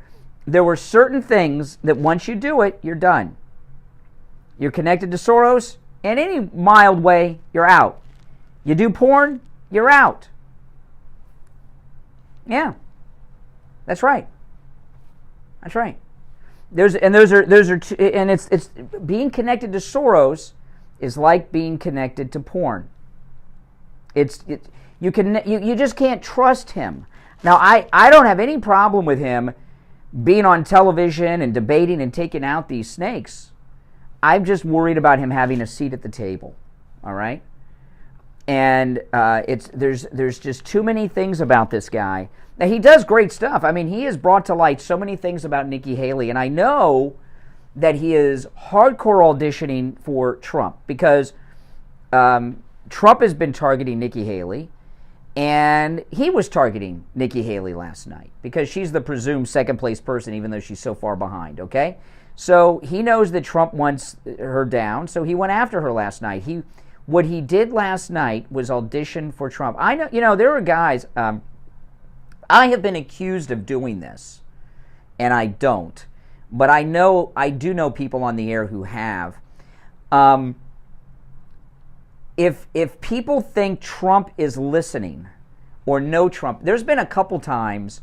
There were certain things that once you do it, you're done. You're connected to Soros in any mild way. You're out. You do porn, you're out. Yeah, that's right. That's right. It's being connected to Soros is like being connected to porn. You just can't trust him. Now I don't have any problem with him being on television and debating and taking out these snakes. I'm just worried about him having a seat at the table. All right? And there's just too many things about this guy. Now, he does great stuff. I mean, he has brought to light so many things about Nikki Haley, and I know that he is hardcore auditioning for Trump because Trump has been targeting Nikki Haley, and he was targeting Nikki Haley last night because she's the presumed second-place person, even though she's so far behind, okay? So he knows that Trump wants her down, so he went after her last night. What he did last night was audition for Trump. I know, there are guys... I have been accused of doing this, and I don't. But I do know people on the air who have. If people think Trump is listening or no Trump, there's been a couple times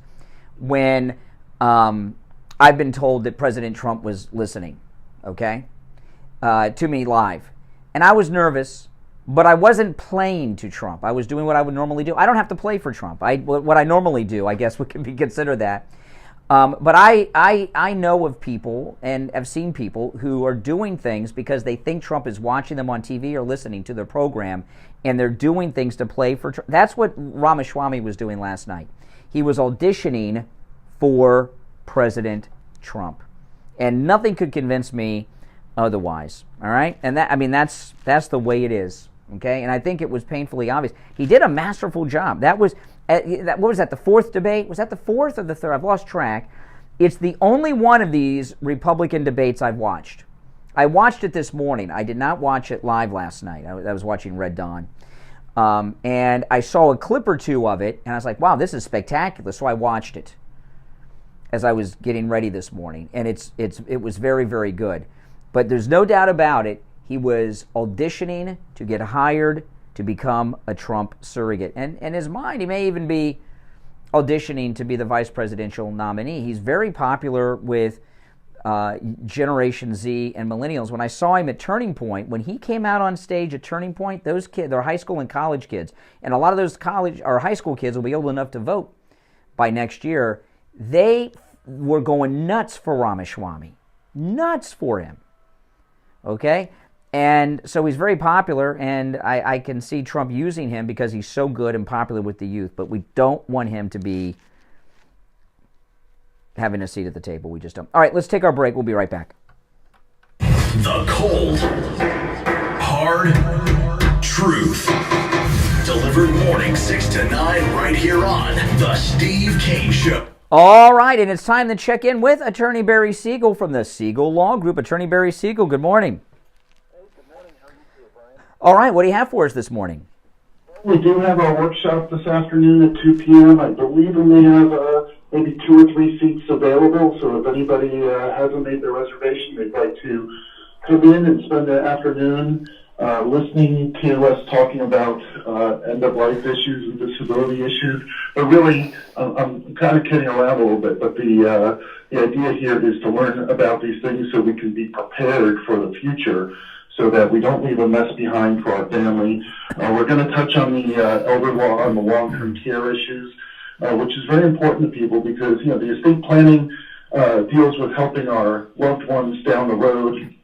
when I've been told that President Trump was listening, okay, to me live. And I was nervous, but I wasn't playing to Trump. I was doing what I would normally do. I don't have to play for Trump. What I normally do, I guess, would be considered that. But I know of people and have seen people who are doing things because they think Trump is watching them on TV or listening to their program, and they're doing things to play for Trump. That's what Ramaswamy was doing last night. He was auditioning for President Trump, and nothing could convince me otherwise. All right, and that's the way it is. Okay, and I think it was painfully obvious. He did a masterful job. What was that, the fourth debate? Was that the fourth or the third? I've lost track. It's the only one of these Republican debates I've watched. I watched it this morning. I did not watch it live last night. I was watching Red Dawn. And I saw a clip or two of it, and I was like, wow, this is spectacular. So I watched it as I was getting ready this morning. And it was very, very good. But there's no doubt about it. He was auditioning to get hired to become a Trump surrogate. And in his mind, he may even be auditioning to be the vice presidential nominee. He's very popular with Generation Z and millennials. When I saw him at Turning Point, when he came out on stage at Turning Point, those kids, they're high school and college kids, and a lot of those college or high school kids will be old enough to vote by next year. They were going nuts for Ramaswamy. Nuts for him. Okay? And so he's very popular, and I can see Trump using him because he's so good and popular with the youth. But we don't want him to be having a seat at the table. We just don't. All right, let's take our break. We'll be right back. The cold, hard truth. Delivered morning 6 to 9 right here on The Steve Kane Show. All right, and it's time to check in with Attorney Barry Siegel from the Siegel Law Group. Attorney Barry Siegel, good morning. All right, what do you have for us this morning? We do have our workshop this afternoon at 2 p.m. I believe we may have maybe 2 or 3 seats available, so if anybody hasn't made their reservation, they'd like to come in and spend the afternoon listening to us talking about end-of-life issues and disability issues. But really, I'm kind of kidding around a little bit, but the idea here is to learn about these things so we can be prepared for the future, so that we don't leave a mess behind for our family. We're going to touch on the elder law and the long-term care issues, which is very important to people because, the estate planning deals with helping our loved ones down the road,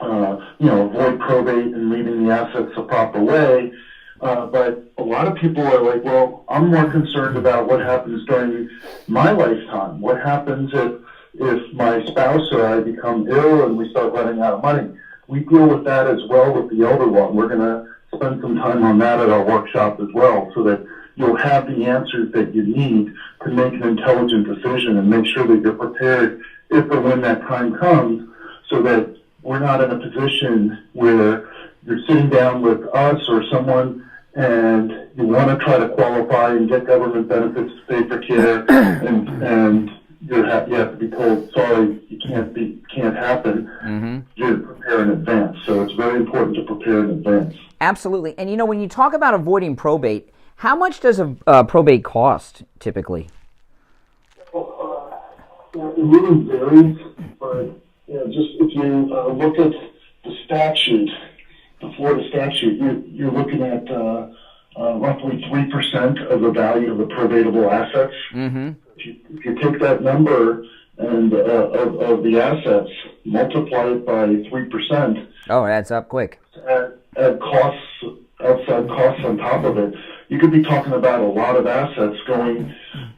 avoid probate and leaving the assets the proper way. But a lot of people are like, well, I'm more concerned about what happens during my lifetime. What happens if my spouse or I become ill and we start running out of money? We deal with that as well with the elder law. We're going to spend some time on that at our workshop as well so that you'll have the answers that you need to make an intelligent decision and make sure that you're prepared if or when that time comes so that we're not in a position where you're sitting down with us or someone and you want to try to qualify and get government benefits to pay for care and you have to be told, sorry, you can't happen. Mm-hmm. You prepare in advance. So it's very important to prepare in advance. Absolutely. And when you talk about avoiding probate, how much does a probate cost typically? It really varies, but just if you look at the statute, the Florida statute, you're looking at roughly 3% of the value of the probatable assets. Mm-hmm. If you take that number and of the assets, multiply it by 3%. Oh, it adds up quick. Add costs, outside costs on top of it. You could be talking about a lot of assets going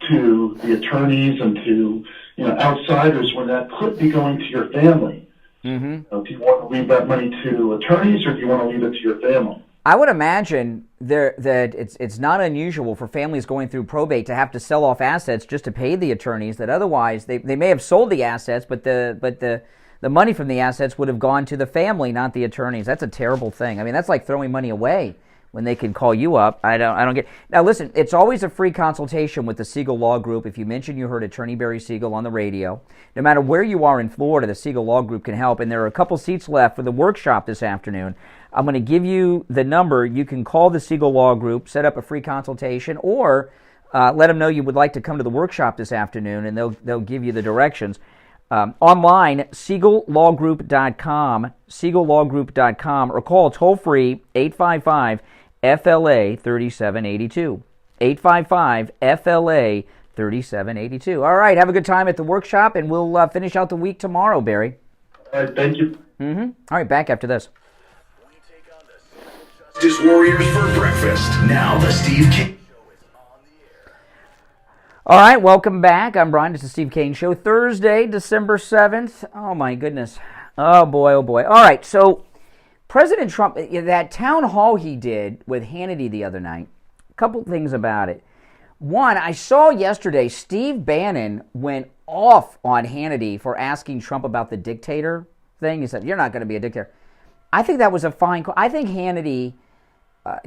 to the attorneys and to outsiders when that could be going to your family. Mm-hmm. Do you want to leave that money to attorneys or do you want to leave it to your family? I would imagine that it's not unusual for families going through probate to have to sell off assets just to pay the attorneys, that otherwise they may have sold the assets, but the money from the assets would have gone to the family, not the attorneys. That's a terrible thing. I mean, that's like throwing money away when they can call you up. I don't get. Now listen, it's always a free consultation with the Siegel Law Group. If you mention you heard Attorney Barry Siegel on the radio, no matter where you are in Florida, the Siegel Law Group can help. And there are a couple seats left for the workshop this afternoon. I'm going to give you the number. You can call the Siegel Law Group, set up a free consultation, or let them know you would like to come to the workshop this afternoon, and they'll give you the directions. Online, SiegelLawGroup.com, SiegelLawGroup.com, or call toll-free 855-FLA-3782. 855-FLA-3782. All right, have a good time at the workshop, and we'll finish out the week tomorrow, Barry. All right, thank you. All right, back after this. Justice Warriors for breakfast. Now the Steve Kane. All right, welcome back. I'm Brian. It's the Steve Kane Show. Thursday, December 7th. Oh, my goodness. Oh, boy, oh, boy. All right, so President Trump, that town hall he did with Hannity the other night, a couple things about it. One, I saw yesterday Steve Bannon went off on Hannity for asking Trump about the dictator thing. He said, you're not going to be a dictator. I think that was a fine call. I think Hannity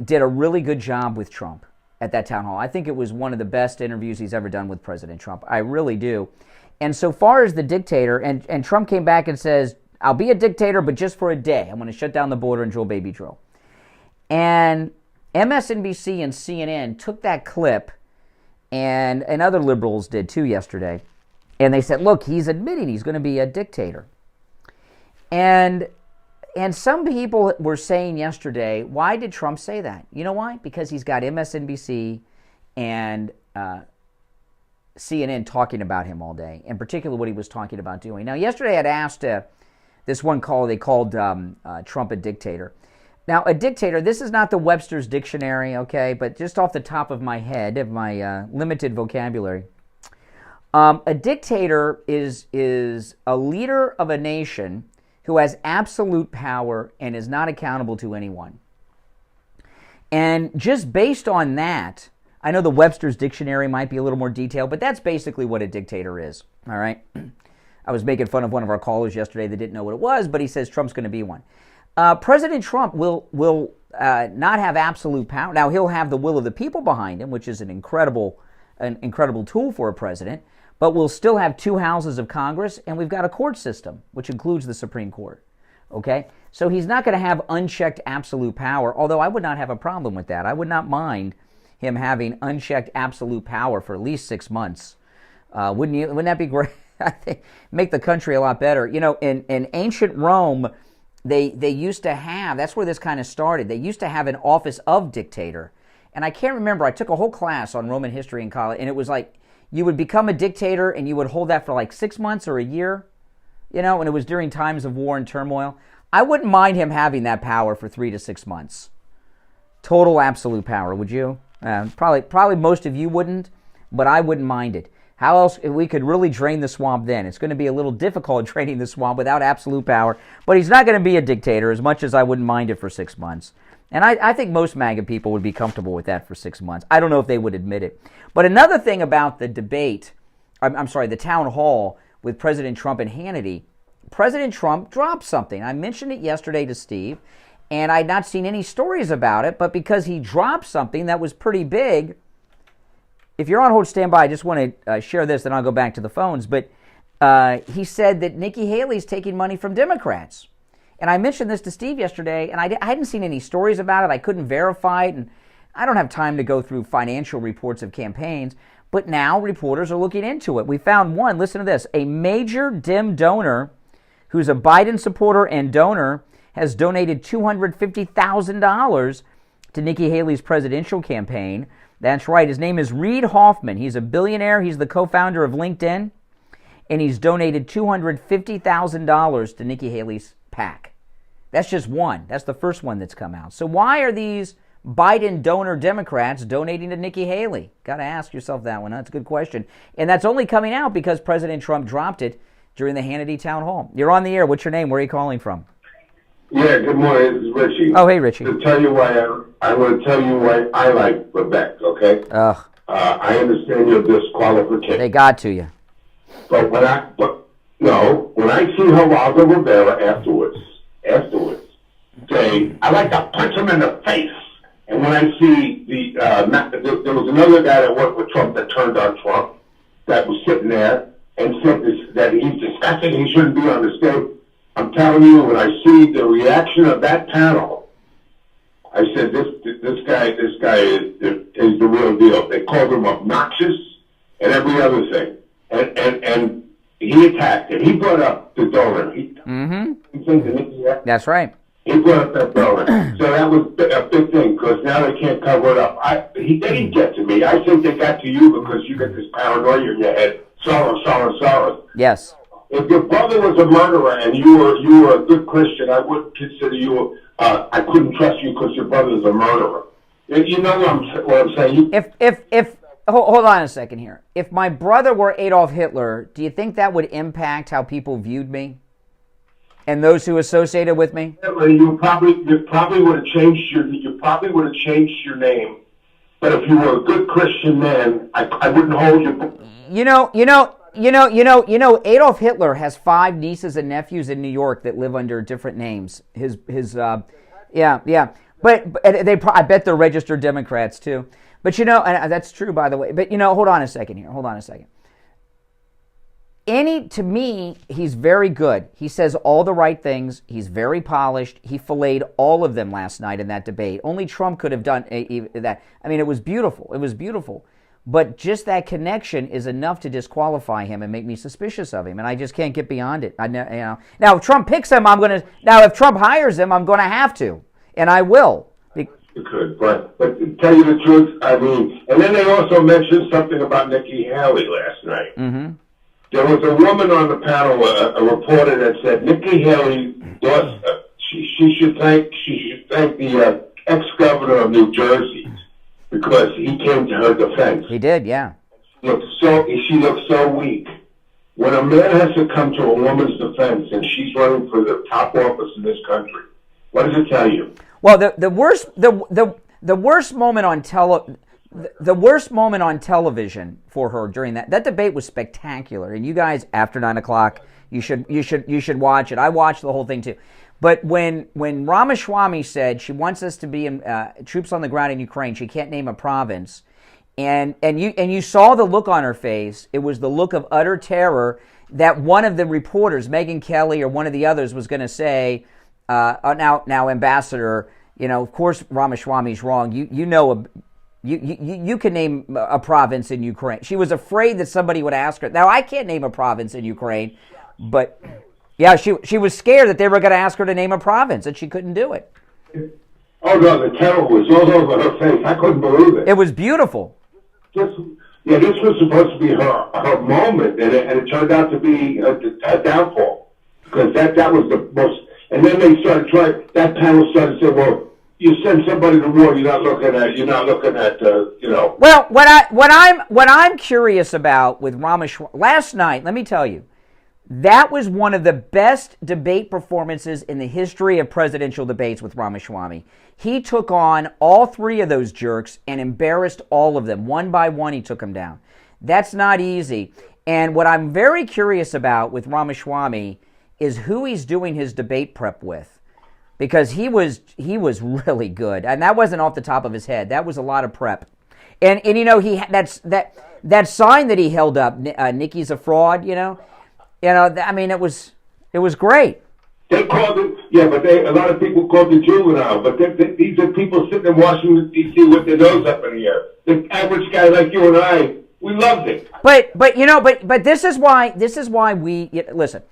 did a really good job with Trump at that town hall. I think it was one of the best interviews he's ever done with President Trump. I really do. And so far as the dictator, and Trump came back and says, I'll be a dictator, but just for a day. I'm going to shut down the border and drill baby drill. And MSNBC and CNN took that clip, and other liberals did too yesterday. And they said, look, he's admitting he's going to be a dictator. And some people were saying yesterday, why did Trump say that? You know why? Because he's got MSNBC and CNN talking about him all day, in particular what he was talking about doing. Now, yesterday I'd asked this one call, they called Trump a dictator. Now, a dictator, this is not the Webster's Dictionary, okay, but just off the top of my head, of my limited vocabulary, a dictator is a leader of a nation who has absolute power and is not accountable to anyone. And just based on that, I know the Webster's Dictionary might be a little more detailed, but that's basically what a dictator is, all right? I was making fun of one of our callers yesterday that didn't know what it was, but he says Trump's going to be one. President Trump will not have absolute power. Now, he'll have the will of the people behind him, which is an incredible tool for a president, but we'll still have two houses of Congress, and we've got a court system, which includes the Supreme Court, okay? So he's not going to have unchecked absolute power, although I would not have a problem with that. I would not mind him having unchecked absolute power for at least 6 months. Wouldn't you? Wouldn't that be great? I think make the country a lot better. You know, in ancient Rome, they used to have, that's where this kind of started, they used to have an office of dictator. And I can't remember, I took a whole class on Roman history in college, and it was like, you would become a dictator and you would hold that for like 6 months or a year, you know, and it was during times of war and turmoil. I wouldn't mind him having that power for 3 to 6 months. Total absolute power, would you? Probably most of you wouldn't, but I wouldn't mind it. How else we could really drain the swamp then? It's going to be a little difficult draining the swamp without absolute power, but he's not going to be a dictator as much as I wouldn't mind it for 6 months. And I think most MAGA people would be comfortable with that for 6 months. I don't know if they would admit it. But another thing about the debate, the town hall with President Trump and Hannity, President Trump dropped something. I mentioned it yesterday to Steve, and I'd not seen any stories about it, but because he dropped something that was pretty big, if you're on hold, stand by. I just want to share this, then I'll go back to the phones. But he said that Nikki Haley's taking money from Democrats. And I mentioned this to Steve yesterday, and I hadn't seen any stories about it. I couldn't verify it, and I don't have time to go through financial reports of campaigns. But now reporters are looking into it. We found one, listen to this, a major Dem donor who's a Biden supporter and donor has donated $250,000 to Nikki Haley's presidential campaign. That's right. His name is Reid Hoffman. He's a billionaire. He's the co-founder of LinkedIn, and he's donated $250,000 to Nikki Haley's PAC. That's just one. That's the first one that's come out. So why are these Biden donor Democrats donating to Nikki Haley? Got to ask yourself that one. That's a good question. And that's only coming out because President Trump dropped it during the Hannity town hall. You're on the air. What's your name? Where are you calling from? Yeah, good morning. This is Richie. Oh, hey, Richie. To tell you why I want to tell you why I like Vivek, okay? I understand your disqualification. They got to you. But when I see Geraldo Rivera afterwards, say, I like to punch him in the face. And when I see there was another guy that worked with Trump that turned on Trump that was sitting there and said that he's disgusting, he shouldn't be on the stage. I'm telling you, when I see the reaction of that panel, I said, this guy is the real deal. They called him obnoxious and every other thing. And he attacked it. He brought up the donor. That's right. He brought up that donor. So that was a big thing, because now they can't cover it up. They didn't get to me. I think they got to you because you got this paranoia in your head. Sorrow. Yes. If your brother was a murderer and you were a good Christian, I wouldn't consider you. I couldn't trust you because your brother's a murderer. You know what I'm saying? If hold on a second here. If my brother were Adolf Hitler, do you think that would impact how people viewed me and those who associated with me? You probably would have changed your name. But if you were a good Christian man, I wouldn't hold you. You know, Adolf Hitler has 5 nieces and nephews in New York that live under different names. But I bet they're registered Democrats too. But and that's true, by the way. But hold on a second here. To me, he's very good. He says all the right things. He's very polished. He filleted all of them last night in that debate. Only Trump could have done that. I mean, it was beautiful. But just that connection is enough to disqualify him and make me suspicious of him, and I just can't get beyond it. Now, if Trump picks him, if Trump hires him, I'm going to have to, and I will. You could, but to tell you the truth, I mean, and then they also mentioned something about Nikki Haley last night. Mm-hmm. There was a woman on the panel, a reporter, that said Nikki Haley she should thank the ex-governor of New Jersey, because he came to her defense. He did, yeah. She looked so weak. When a man has to come to a woman's defense and she's running for the top office in this country, what does it tell you? Well, the worst moment on television for her during that debate was spectacular. And you guys, after 9 o'clock, you should watch it. I watched the whole thing too. But when Ramaswamy said she wants us to be in, troops on the ground in Ukraine, she can't name a province, and you saw the look on her face. It was the look of utter terror that one of the reporters, Megyn Kelly or one of the others, was going to say, now Ambassador, of course Ramaswamy's wrong. You can name a province in Ukraine. She was afraid that somebody would ask her. Now I can't name a province in Ukraine, but. Yeah, she was scared that they were going to ask her to name a province, and she couldn't do it. Oh, no, the terror was all over her face. I couldn't believe it. It was beautiful. This was supposed to be her moment, and it turned out to be a downfall. Because that was the most... And then they started trying... That panel started to say, well, you send somebody to war, you're not looking at. Well, what I'm curious about with Ramaswamy... Last night, let me tell you, that was one of the best debate performances in the history of presidential debates with Ramaswamy. He took on all 3 of those jerks and embarrassed all of them. One by one, he took them down. That's not easy. And what I'm very curious about with Ramaswamy is who he's doing his debate prep with. Because he was really good. And that wasn't off the top of his head. That was a lot of prep. And that sign that he held up, Nikki's a fraud, I mean, it was great. They called it, but a lot of people called it juvenile. But these are people sitting in Washington D.C. with their nose up in the air. The average guy like you and I, we loved it. But this is why we listen.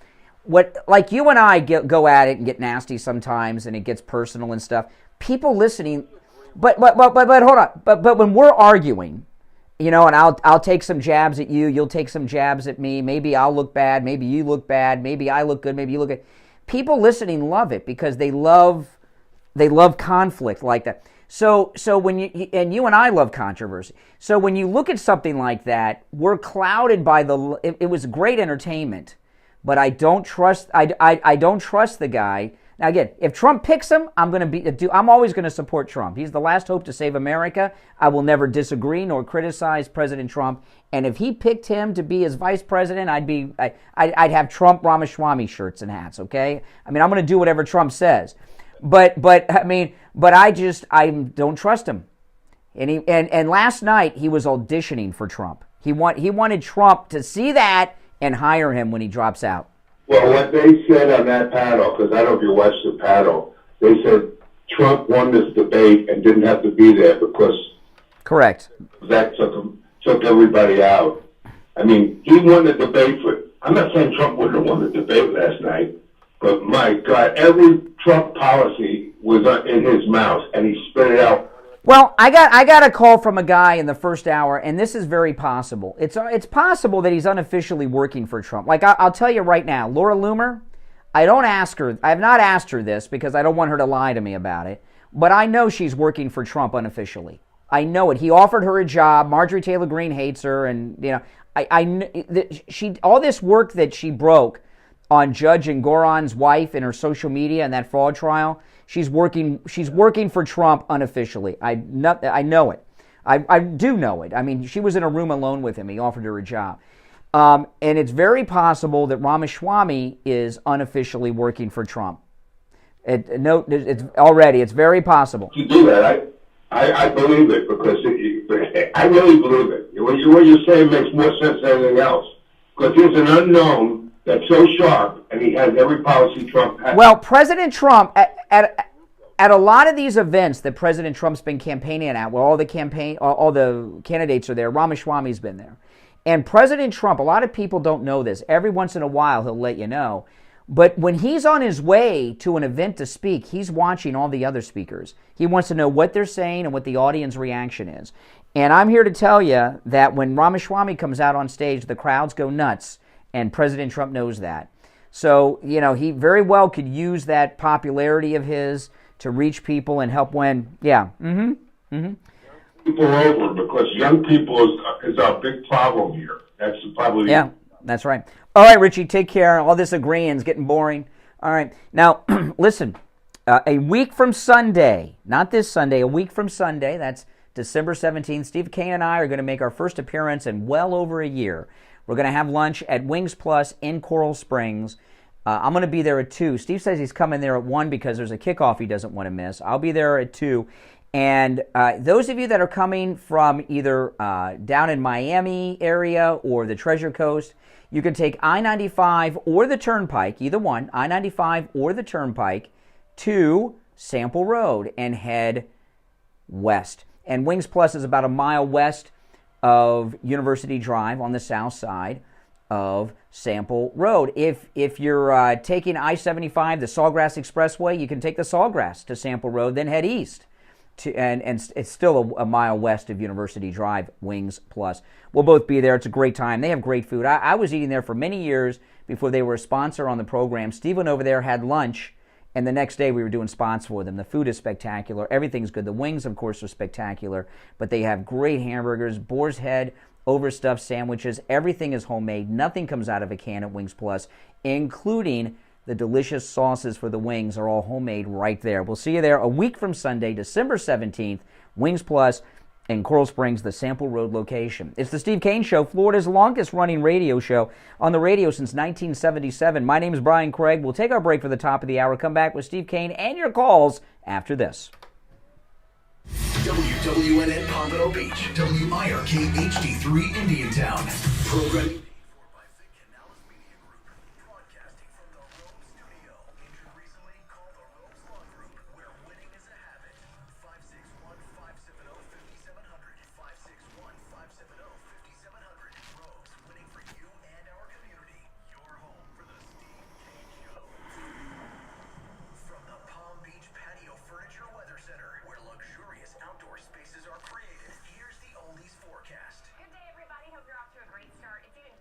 Like you and I go at it and get nasty sometimes, and it gets personal and stuff. People listening, but hold on. But when we're arguing. And I'll take some jabs at you. You'll take some jabs at me. Maybe I'll look bad. Maybe you look bad. Maybe I look good. Maybe you look good. People listening love it because they love conflict like that. So when you and I love controversy. So when you look at something like that, we're clouded by it was great entertainment, but I don't trust. I don't trust the guy. Now again, if Trump picks him, I'm always going to support Trump. He's the last hope to save America. I will never disagree nor criticize President Trump. And if he picked him to be his vice president, I'd have Trump Ramaswamy shirts and hats. Okay, I mean I'm going to do whatever Trump says. But I mean, But I don't trust him. And last night he was auditioning for Trump. He wanted Trump to see that and hire him when he drops out. Well, what they said on that panel, because I don't know if you watched the panel, they said Trump won this debate and didn't have to be there because correct. That took everybody out. I mean, he won the debate I'm not saying Trump wouldn't have won the debate last night, but my God, every Trump policy was in his mouth, and he spit it out. Well, I got a call from a guy in the first hour, and this is very possible. It's possible that he's unofficially working for Trump. Like I'll tell you right now, Laura Loomer, I have not asked her this because I don't want her to lie to me about it, but I know she's working for Trump unofficially. I know it. He offered her a job. Marjorie Taylor Greene hates her, and you know, she all this work that she broke on Judge Engoron's wife in her social media and that fraud trial. She's working for Trump unofficially. I know it. I do know it. I mean, she was in a room alone with him. He offered her a job. And it's very possible that Ramaswamy is unofficially working for Trump. It's very possible. To do that, I believe it because I really believe it. What you're saying makes more sense than anything else. Because he's an unknown that's so sharp, and he has every policy Trump has. Well, President Trump, at a lot of these events that President Trump's been campaigning at, where all the candidates are there, Ramaswamy's been there. And President Trump, a lot of people don't know this. Every once in a while, he'll let you know. But when he's on his way to an event to speak, he's watching all the other speakers. He wants to know what they're saying and what the audience reaction is. And I'm here to tell you that when Ramaswamy comes out on stage, the crowds go nuts. And President Trump knows that. So, you know, he very well could use that popularity of his to reach people and help win. Yeah. People over because young people is our big problem here. That's probably. Yeah, that's right. All right, Richie, take care. All this agreeing is getting boring. All right. Now, listen, a week from Sunday, not this Sunday, a week from Sunday, that's December 17th, Steve Kane and I are going to make our first appearance in well over a year. We're going to have lunch at Wings Plus in Coral Springs. I'm going to be there at 2. Steve says he's coming there at 1 because there's a kickoff he doesn't want to miss. I'll be there at 2. And those of you that are coming from either down in Miami area or the Treasure Coast, you can take I-95 or the Turnpike, either one, I-95 or the Turnpike, to Sample Road and head west. And Wings Plus is about a mile west of University Drive on the south side of Sample Road. If you're taking I-75, the Sawgrass Expressway, you can take the Sawgrass to Sample Road, then head east. And it's still a mile west of University Drive, Wings Plus. We'll both be there. It's a great time. They have great food. I was eating there for many years before they were a sponsor on the program. Steve went over there, had lunch, and the next day we were doing spots for them. The food is spectacular. Everything's good. The wings, of course, are spectacular, but they have great hamburgers, boar's head, overstuffed sandwiches. Everything is homemade. Nothing comes out of a can at Wings Plus, including the delicious sauces for the wings are all homemade right there. We'll see you there a week from Sunday, December 17th, Wings Plus in Coral Springs, the Sample Road location. It's the Steve Kane Show, Florida's longest-running radio show on the radio since 1977. My name is Brian Craig. We'll take our break for the top of the hour, come back with Steve Kane and your calls after this. WWNN Pompano Beach, WIRK HD3 Indiantown. Programming. Good day, everybody. Hope you're off to a great start. It's even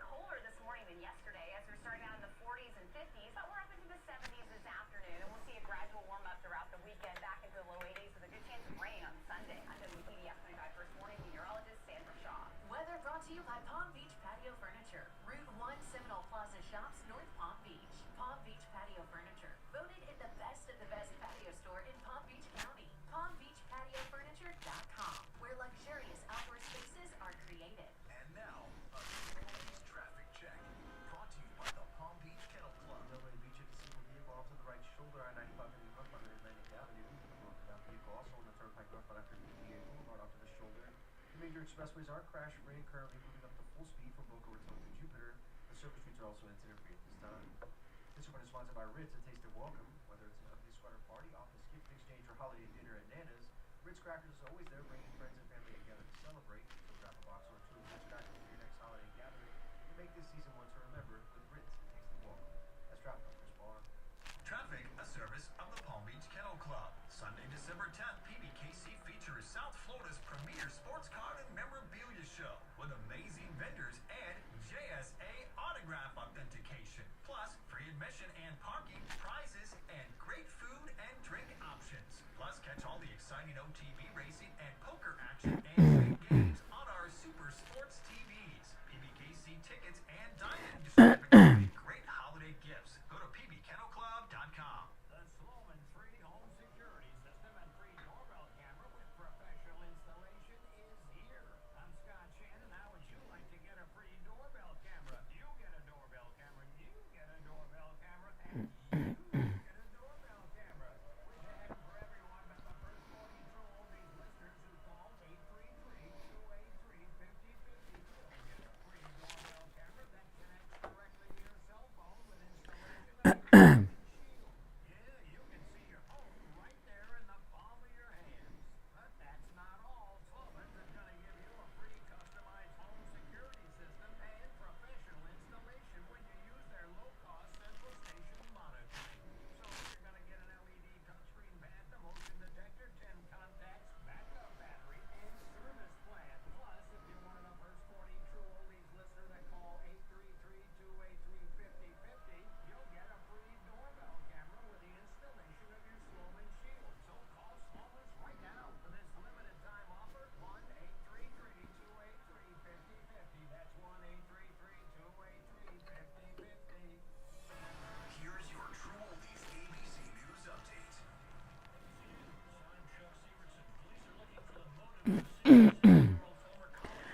Major expressways are crash-free, currently moving up to full speed from Boca Raton to Jupiter. The service routes are also incident-free at this time. This report is sponsored by Ritz, a taste of welcome. Whether it's an ugly sweater party, office gift exchange, or holiday dinner at Nana's, Ritz Crackers is always there, bringing friends and family together to celebrate. So grab a box or two of Ritz Crackers for your next holiday gathering and make this season one to remember with Ritz, a taste of welcome. That's Traffic on Chris Barr. Traffic, a service of the Palm Beach Kennel Club. Sunday, December 10th, PBKC features South Florida's premier sports card and memorabilia show with amazing vendors and JSA autograph authentication. Plus, free admission and parking, prizes, and great food and drink options. Plus, catch all the exciting OTV racing and poker action and trade games on our Super Sports TVs. PBKC tickets and dining distributed great holiday gifts. Go to pbkennelclub.com. The Sloman-free home security system and free doorbell camera with professional installation is here. I'm Scott Shannon. How would you like to get a free doorbell camera? You get a doorbell camera. You get a doorbell camera. And you get a doorbell camera. Wish I had for everyone, but the first 40 true oldies listeners who call 833-283-5050 will get a free doorbell camera that connects directly to your cell phone with installation of your yeah, you can see your home right there in the palm of your hands. But that's not all. Sloman's is going to give you a free customized home security system and professional installation when you use their low-cost central station monitoring. So you're going to get an LED touchscreen pad, the motion detector, 10 contacts, backup battery, and service plan. Plus, if you're one of the first 40 true oldies listeners that call 833-283-5050, you'll get a free doorbell camera with the installation of your Sloman Shield. So call Sloman's right now for this limited time offer, 1-833-283-5050. That's 1-833-283-5050. Here's your True Oldies ABC News Update. I'm Chuck Severson. Police are looking for the motive of the 16-year-old former college.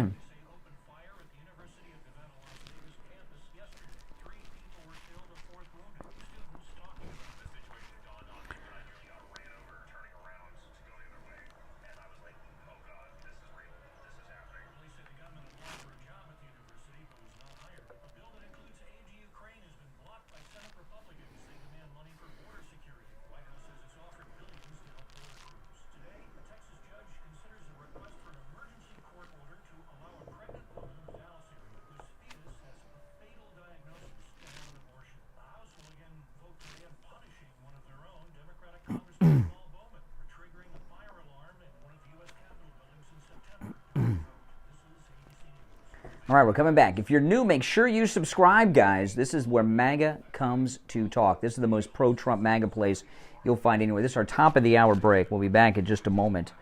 They say opened fire at the University of Nevada, Las Vegas campus yesterday. 3 people were killed, a 4th wounded. Students stalking. The situation dawned on me when I nearly got ran over turning around to go the other way. And I was like, oh God, this is real. This is happening. Police said the gunman applied for a job at the university but was not hired. A bill that includes aid to Ukraine has been blocked by Senate Republicans. They demand money for border security. The White House says it's offered billions to help border troops. Today, a Texas judge considers a request for an emergency court order to allow a pregnant woman in the Dallas area whose fetus has a fatal diagnosis to have an abortion. The House will again vote today on punishing one of their own, Democratic Congressman Paul Bowman, for triggering a fire alarm in one of the U.S. Capitol buildings in September. This is ABC News. All right, we're coming back. If you're new, make sure you subscribe, guys. This is where MAGA comes to talk. This is the most pro-Trump MAGA place you'll find anywhere. This is our top of the hour break. We'll be back in just a moment.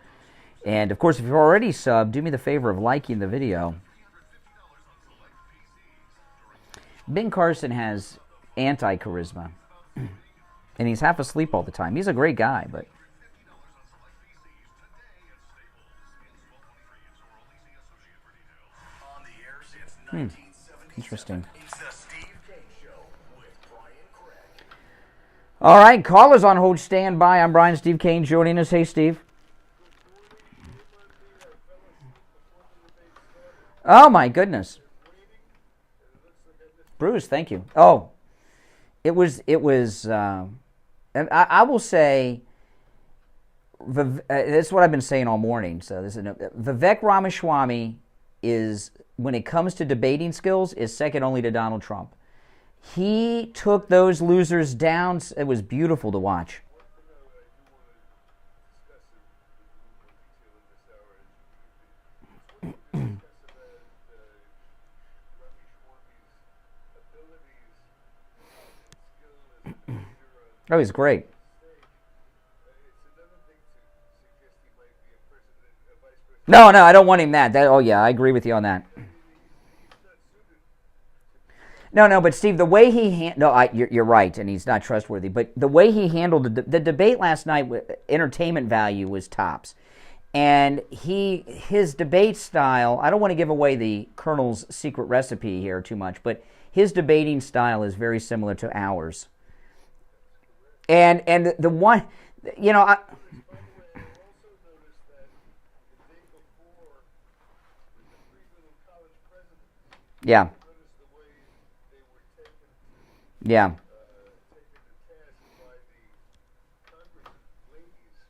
And, of course, if you're already subbed, do me the favor of liking the video. Ben Carson has anti-charisma, and he's half asleep all the time. He's a great guy, but... On the air since 1977. Interesting. It's the Steve Kane Show with Brian Craig. All right, callers on hold, stand by. I'm Brian Steve Kane joining us. Hey, Steve. Oh, my goodness. Bruce, thank you. Oh, it was, and I will say, this is what I've been saying all morning. So this is Vivek Ramaswamy is, when it comes to debating skills, is second only to Donald Trump. He took those losers down. It was beautiful to watch. Oh, he's great. No, I don't want him that. Oh, yeah, I agree with you on that. No, but Steve, the way he you're right, and he's not trustworthy. But the way he handled the debate last night, entertainment value was tops, and his debate style. I don't want to give away the Colonel's secret recipe here too much, but his debating style is very similar to ours. And the one, Yeah. Yeah.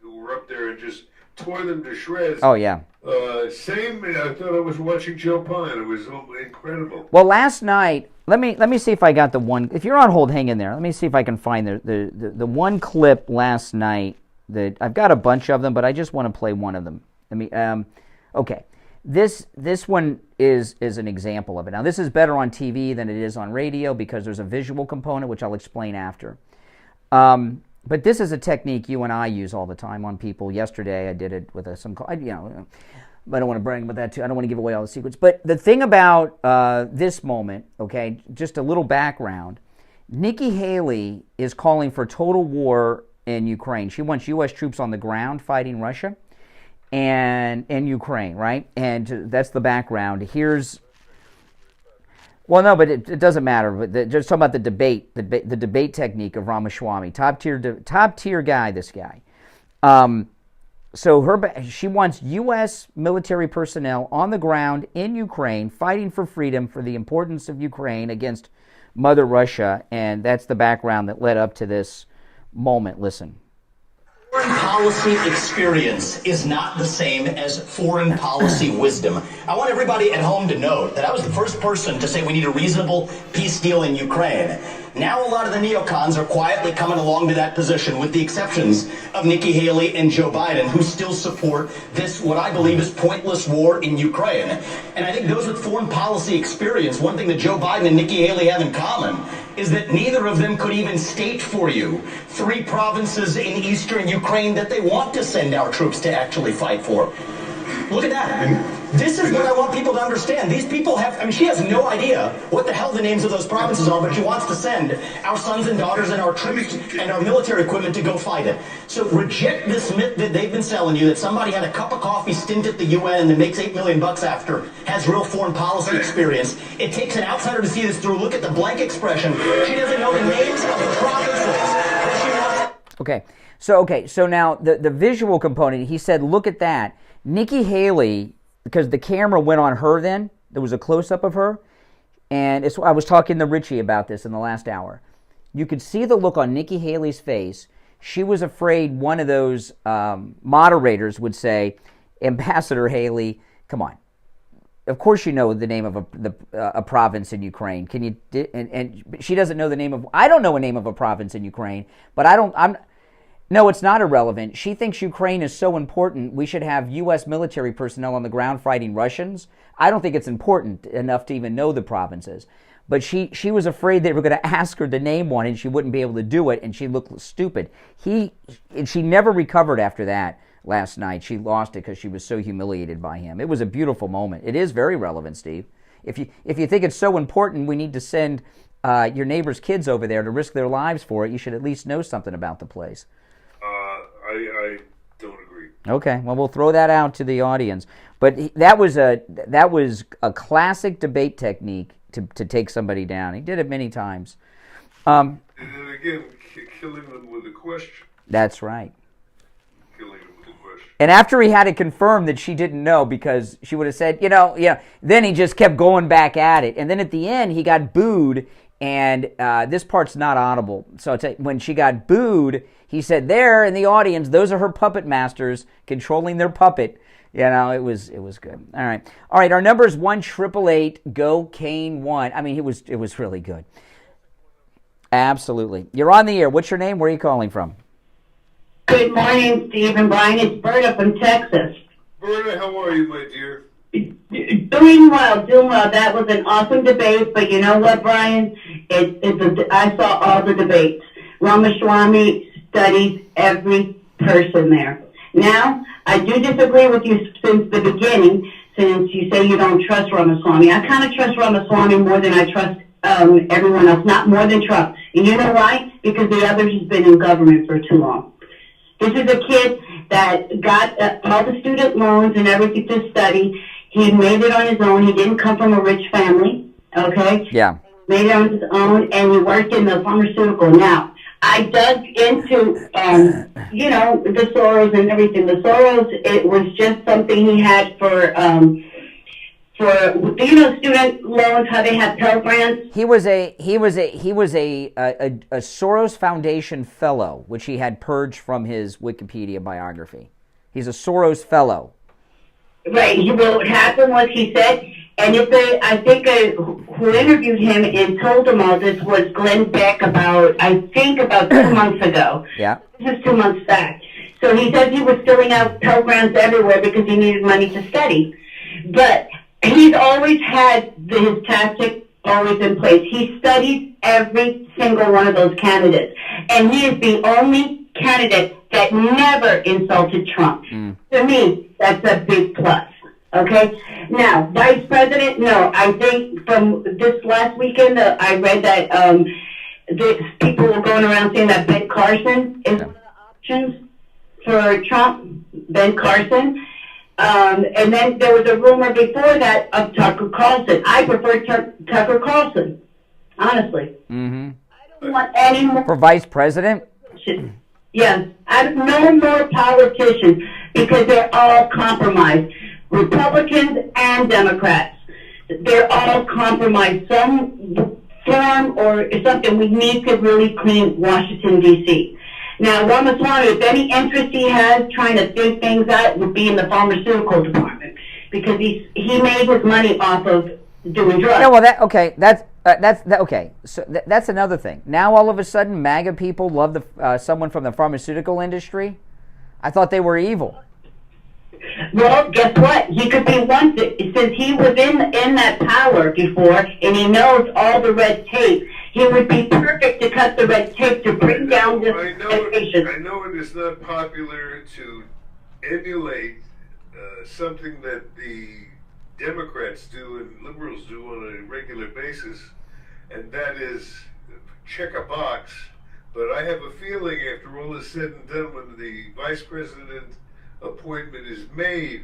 Who were up there and just tore them to shreds. Oh, yeah. Same. I thought I was watching Joe Biden. It was incredible. Well, last night, let me see if I got the one. If you're on hold, hang in there. Let me see if I can find the one clip last night. That I've got a bunch of them, but I just want to play one of them. Okay. This one is an example of it. Now, this is better on TV than it is on radio because there's a visual component, which I'll explain after. But this is a technique you and I use all the time on people. Yesterday, I did it with some. I don't want to brag about that too. I don't want to give away all the secrets. But the thing about this moment, okay, just a little background. Nikki Haley is calling for total war in Ukraine. She wants U.S. troops on the ground fighting Russia and in Ukraine, right? And that's the background. Well, no, but it doesn't matter. But just talking about the debate technique of Ramaswamy, top tier guy. This guy. So she wants U.S. military personnel on the ground in Ukraine, fighting for freedom, for the importance of Ukraine against Mother Russia, and that's the background that led up to this moment. Listen. Foreign policy experience is not the same as foreign policy wisdom. I want everybody at home to note that I was the first person to say we need a reasonable peace deal in Ukraine. Now a lot of the neocons are quietly coming along to that position, with the exceptions of Nikki Haley and Joe Biden, who still support this, what I believe is pointless war in Ukraine. And I think those with foreign policy experience, one thing that Joe Biden and Nikki Haley have in common is that neither of them could even state for you 3 provinces in eastern Ukraine that they want to send our troops to actually fight for. Look at that. This is what I want people to understand. These people she has no idea what the hell the names of those provinces are, but she wants to send our sons and daughters and our troops and our military equipment to go fight it. So reject this myth that they've been selling you, that somebody had a cup of coffee stint at the UN and makes $8 million after, has real foreign policy experience. It takes an outsider to see this through. Look at the blank expression. She doesn't know the names of the provinces. Okay, so now the visual component, he said, look at that. Nikki Haley, because the camera went on her then, there was a close-up of her, and I was talking to Richie about this in the last hour. You could see the look on Nikki Haley's face. She was afraid one of those moderators would say, Ambassador Haley, come on. Of course you know the name of a province in Ukraine. Can you? And she doesn't know the name of. I don't know a name of a province in Ukraine, but No, it's not irrelevant. She thinks Ukraine is so important, we should have U.S. military personnel on the ground fighting Russians. I don't think it's important enough to even know the provinces. But she was afraid they were going to ask her to name one and she wouldn't be able to do it, and she looked stupid. She never recovered after that last night. She lost it because she was so humiliated by him. It was a beautiful moment. It is very relevant, Steve. If you think it's so important we need to send your neighbor's kids over there to risk their lives for it, you should at least know something about the place. I don't agree. Okay, well, we'll throw that out to the audience. But that was a classic debate technique to take somebody down. He did it many times. And then again, killing them with a question. That's right. Killing them with a question. And after he had it confirmed that she didn't know, because she would have said, then he just kept going back at it. And then at the end, he got booed, and this part's not audible. So when she got booed, he said, there in the audience, those are her puppet masters controlling their puppet. It was good. All right. Our number is 1-888-GO-CANE-1. I mean, it was really good. Absolutely. You're on the air. What's your name? Where are you calling from? Good morning, Steve and Brian. It's Berta from Texas. Berta, how are you, my dear? Doing well. That was an awesome debate, but you know what, Brian? I saw all the debates. Ramaswamy studies every person there. Now, I do disagree with you since the beginning, since you say you don't trust Ramaswamy. I kind of trust Ramaswamy more than I trust everyone else, not more than Trump. And you know why? Because the others has been in government for too long. This is a kid that got all the student loans and everything to study. He made it on his own. He didn't come from a rich family, okay? Yeah. Made it on his own, and he worked in the pharmaceutical. Now, I dug into, the Soros and everything. The Soros, it was just something he had for for, do you know student loans, how they have Pell Grants? He was a Soros Foundation fellow, which he had purged from his Wikipedia biography. He's a Soros fellow. Right. What happened was he said, and I think who interviewed him and told him all this was Glenn Beck about 2 months ago. Yeah. This is 2 months back. So he said he was filling out Pell Grants everywhere because he needed money to study. But he's always had his tactic always in place. He studies every single one of those candidates. And he is the only candidate that never insulted Trump. To me, that's a big plus. Okay? Now, Vice President, no. I think from this last weekend, I read that people were going around saying that Ben Carson is one of the options for Trump, Ben Carson. And then there was a rumor before that of Tucker Carlson. I prefer Tucker Carlson, honestly. Mm-hmm. I don't want any more. For vice president? Yes. No more politicians because they're all compromised. Republicans and Democrats. They're all compromised. Some form or something. We need to really clean Washington, D.C. Now, Ramaswamy, if any interest he has trying to think things out, would be in the pharmaceutical department because he made his money off of doing drugs. Yeah, well, okay. So that's another thing. Now, all of a sudden, MAGA people love someone from the pharmaceutical industry. I thought they were evil. Well, guess what? He could be one since he was in that power before, and he knows all the red tape. He would be perfect to cut the red tape to bring down this education. I know it is not popular to emulate something that the Democrats do and liberals do on a regular basis, and that is check a box. But I have a feeling after all is said and done, when the vice president appointment is made,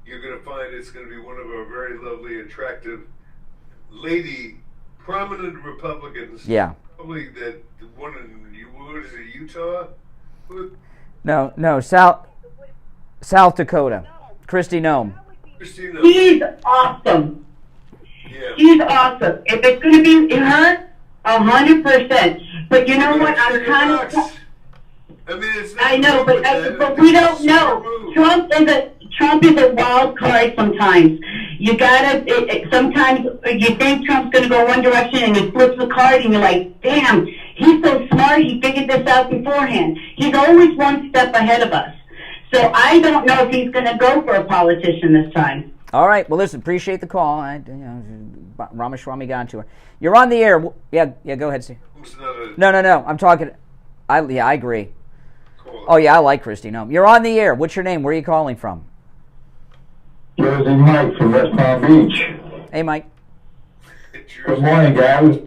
you're going to find it's going to be one of our very lovely, attractive lady prominent Republicans. Yeah. Probably that one in, what is it, Utah? No, South Dakota. Christie Nome. She's awesome. Yeah. She's awesome. If it's going to be her, 100%. But you know what? I'm kind of. I know, but we don't know. Trump is a wild card sometimes. You gotta. Sometimes you think Trump's gonna go one direction, and he flips the card, and you're like, "Damn, he's so smart. He figured this out beforehand." He's always one step ahead of us. So I don't know if he's gonna go for a politician this time. All right. Well, listen. Appreciate the call. Ramaswamy got to her. You're on the air. Yeah. Go ahead, Steve. No. I'm talking. I agree. Oh, yeah, I like Christie. No, you're on the air. What's your name? Where are you calling from? Jersey Mike from West Palm Beach. Hey, Mike. Good morning, guys.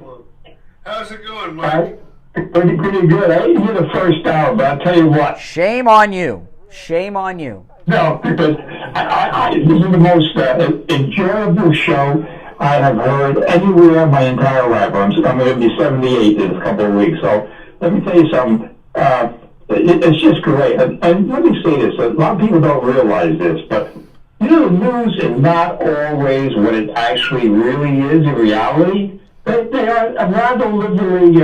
How's it going, Mike? Pretty good. I didn't hear the first hour, but I'll tell you what. Shame on you. Shame on you. No, because this is the most enjoyable show I have heard anywhere my entire life. I'm going to be 78 in a couple of weeks, so let me tell you something. It's just great. And let me say this. A lot of people don't realize this, but you know, the news is not always what it actually really is in reality. They are rather liberally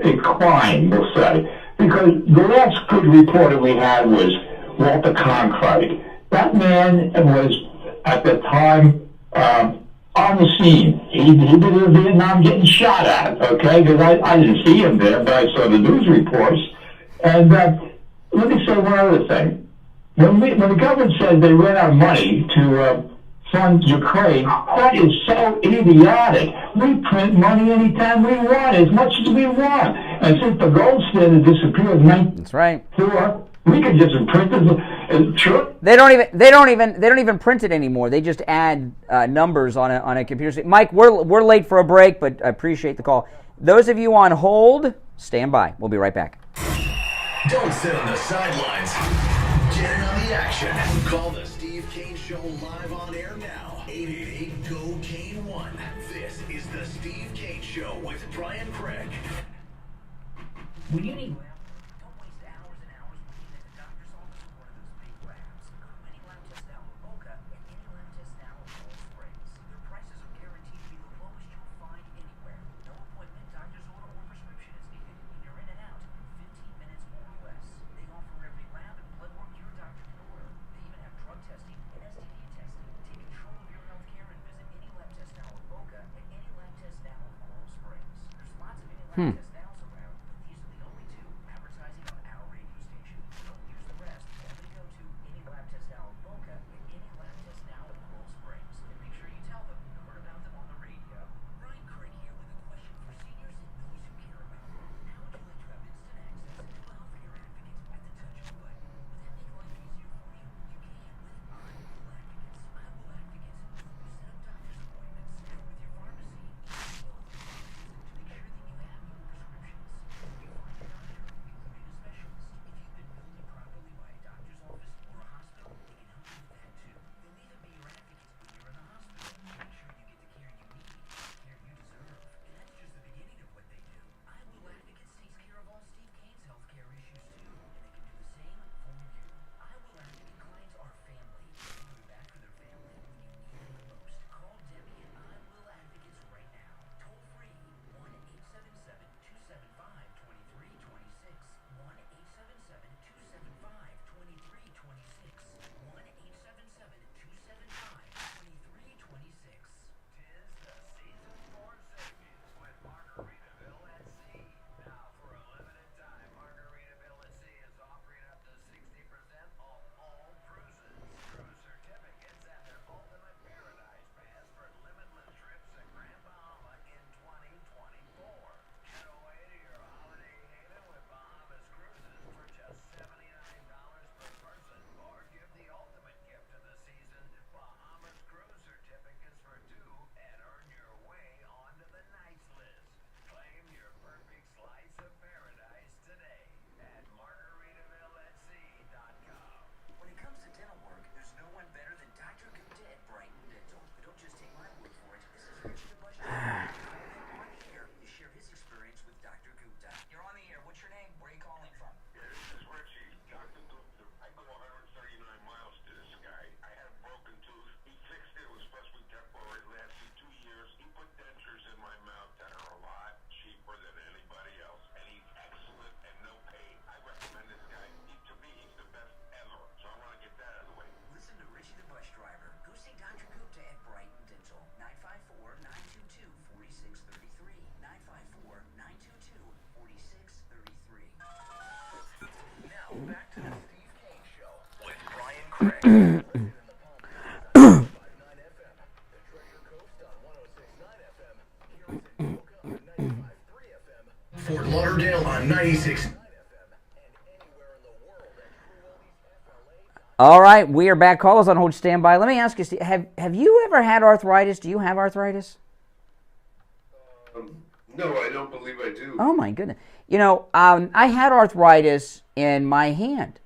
inclined, we'll say. Because the last good reporter we had was Walter Cronkite. That man was, at the time, on the scene. He'd been in Vietnam getting shot at, okay? Because I didn't see him there, but I saw the news reports. And let me say one other thing. When the government said they ran out of money to fund Ukraine, that is so idiotic. We print money anytime we want, as much as we want. And since the gold standard disappeared in 1994, that's right. We could just print it. Sure. They don't even print it anymore. They just add numbers on a computer. Mike, we're late for a break, but I appreciate the call. Those of you on hold, stand by. We'll be right back. Don't sit on the sidelines. Get in on the action. Call the Steve Kane Show live on air now. 888-GO-KANE-1. This is the Steve Kane Show with Brian Craig. When you need don't waste hours and hours waiting at the doctor's office for one of those big labs. Any lab test now with Mocha and any lab test now with Hmm. Fort Lauderdale on 96. All right, we are back. Call us on hold, standby. Let me ask you, Steve, have you ever had arthritis? Do you have arthritis? No, I don't believe I do. Oh, my goodness. You know, I had arthritis in my hand.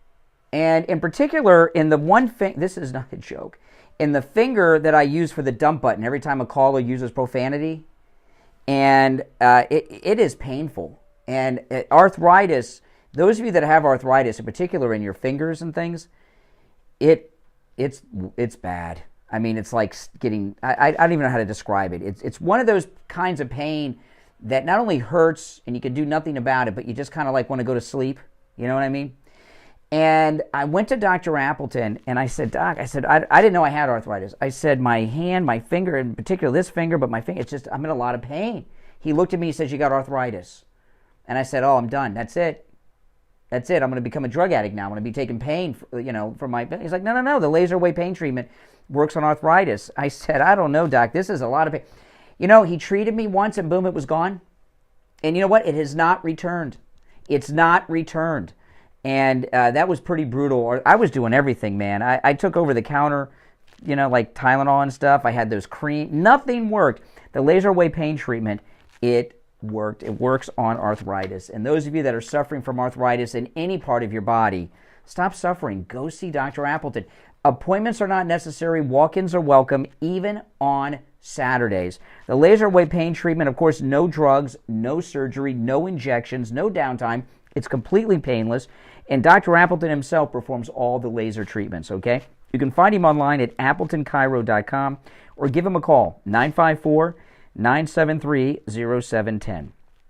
And in particular, in the one finger, this is not a joke, in the finger that I use for the dump button every time a caller uses profanity. And it is painful. And arthritis, those of you that have arthritis, in particular in your fingers and things, it's bad. I mean, it's like getting, I don't even know how to describe it. It's one of those kinds of pain that not only hurts and you can do nothing about it, but you just kind of like want to go to sleep. You know what I mean? And I went to Dr. Appleton and I said, Doc, I didn't know I had arthritis. I said, my hand, my finger, in particular this finger, but my finger, it's just, I'm in a lot of pain. He looked at me, he says, you got arthritis. And I said, oh, I'm done. That's it. That's it. I'm going to become a drug addict now. I'm going to be taking pain, for my, he's like, no. The laser wave pain treatment works on arthritis. I said, I don't know, Doc. This is a lot of pain. You know, he treated me once and boom, it was gone. And you know what? It has not returned. It's not returned. And that was pretty brutal. I was doing everything, man. I took over the counter, like Tylenol and stuff. I had those cream. Nothing worked. The laser wave pain treatment, it worked. It works on arthritis. And those of you that are suffering from arthritis in any part of your body, stop suffering. Go see Dr. Appleton. Appointments are not necessary. Walk-ins are welcome, even on Saturdays. The laser wave pain treatment, of course, no drugs, no surgery, no injections, no downtime. It's completely painless. And Dr. Appleton himself performs all the laser treatments, okay? You can find him online at AppletonChiro.com or give him a call, 954-973-0710.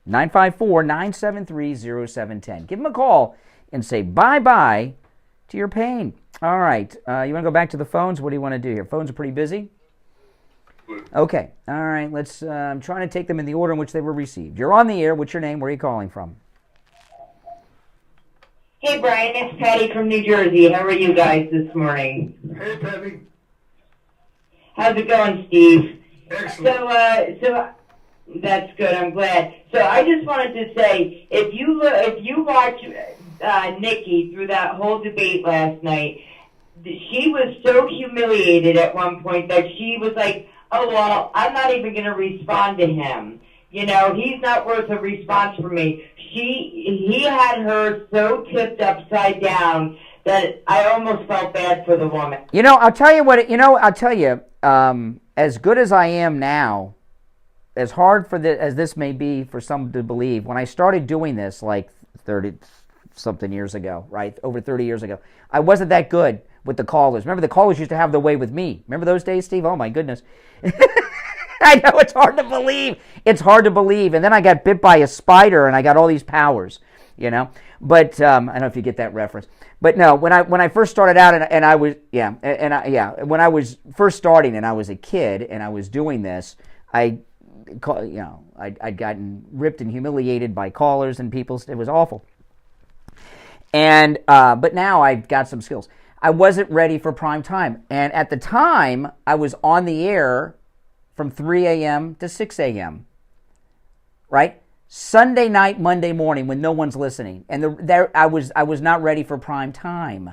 954-973-0710. Give him a call and say bye-bye to your pain. All right. You want to go back to the phones? What do you want to do here? Phones are pretty busy. Okay. All right. Let's. I'm trying to take them in the order in which they were received. You're on the air. What's your name? Where are you calling from? Hey, Brian, it's Patty from New Jersey. How are you guys this morning? Hey, Patty. How's it going, Steve? Excellent. So that's good. I'm glad. So I just wanted to say, if you watch Nikki through that whole debate last night, she was so humiliated at one point that she was like, "Oh well, I'm not even going to respond to him. You know, he's not worth a response from me." He had her so tipped upside down that I almost felt bad for the woman. You know, I'll tell you what. You know, I'll tell you. As good as I am now, as hard as this may be for some to believe, when I started doing this like 30-something years ago, right, over 30 years ago, I wasn't that good with the callers. Remember, the callers used to have their way with me. Remember those days, Steve? Oh, my goodness. I know, it's hard to believe. It's hard to believe. And then I got bit by a spider, and I got all these powers, you know. But I don't know if you get that reference. But no, when I first started out, and I was, when I was first starting and I was a kid and I was doing this, I'd gotten ripped and humiliated by callers and people. It was awful. And but now I've got some skills. I wasn't ready for prime time. And at the time, I was on the air from 3 a.m. to 6 a.m., right? Sunday night, Monday morning when no one's listening. And I was not ready for prime time.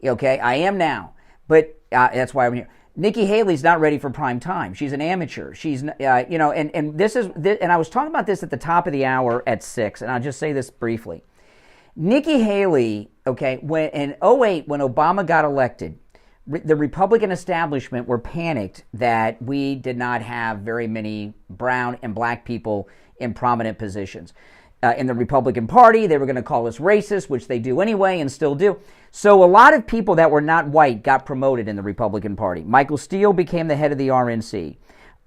Okay, I am now. But that's why I'm here. Nikki Haley's not ready for prime time. She's an amateur. She's, and this is, and I was talking about this at the top of the hour at 6, and I'll just say this briefly. Nikki Haley, okay, in 2008, when Obama got elected, the Republican establishment were panicked that we did not have very many brown and black people in prominent positions. In the Republican Party, they were going to call us racist, which they do anyway and still do. So a lot of people that were not white got promoted in the Republican Party. Michael Steele became the head of the RNC.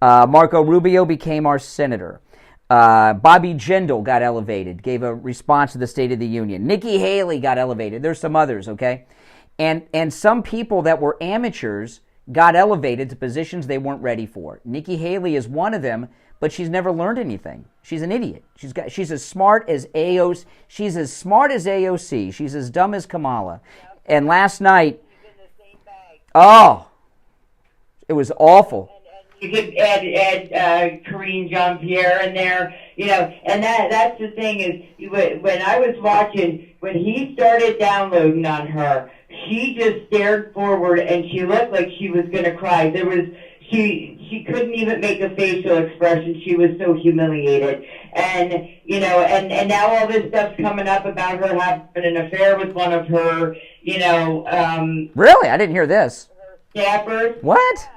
Marco Rubio became our senator. Bobby Jindal got elevated, gave a response to the State of the Union. Nikki Haley got elevated. There's some others, okay? And some people that were amateurs got elevated to positions they weren't ready for. Nikki Haley is one of them, but she's never learned anything. She's an idiot. She's as smart as AOC. She's as smart as AOC. She's as dumb as Kamala. And last night, oh, it was awful. You could add Karine Jean-Pierre in there, you know, and that's the thing is, when I was watching, when he started downloading on her, she just stared forward and she looked like she was going to cry. She couldn't even make a facial expression. She was so humiliated. And, you know, and now all this stuff's coming up about her having an affair with one of her, you know. Really? I didn't hear this. Staffers. What?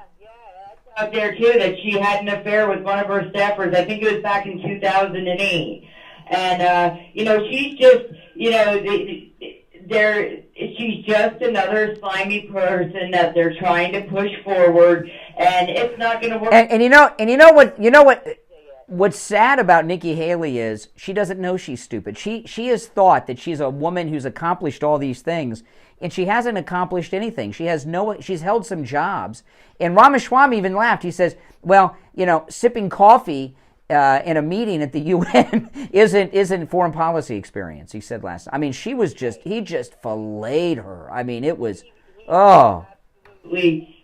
Out there too, that she had an affair with one of her staffers. I think it was back in 2008. And, you know, she's just, you know, she's just another slimy person that they're trying to push forward, and it's not going to work. And you know what? What's sad about Nikki Haley is she doesn't know she's stupid. She has thought that she's a woman who's accomplished all these things, and she hasn't accomplished anything. She's held some jobs. And Ramaswamy even laughed. He says, "Well, you know, sipping coffee in a meeting at the UN isn't foreign policy experience," he said last time. I mean, he just filleted her. I mean, it was, oh.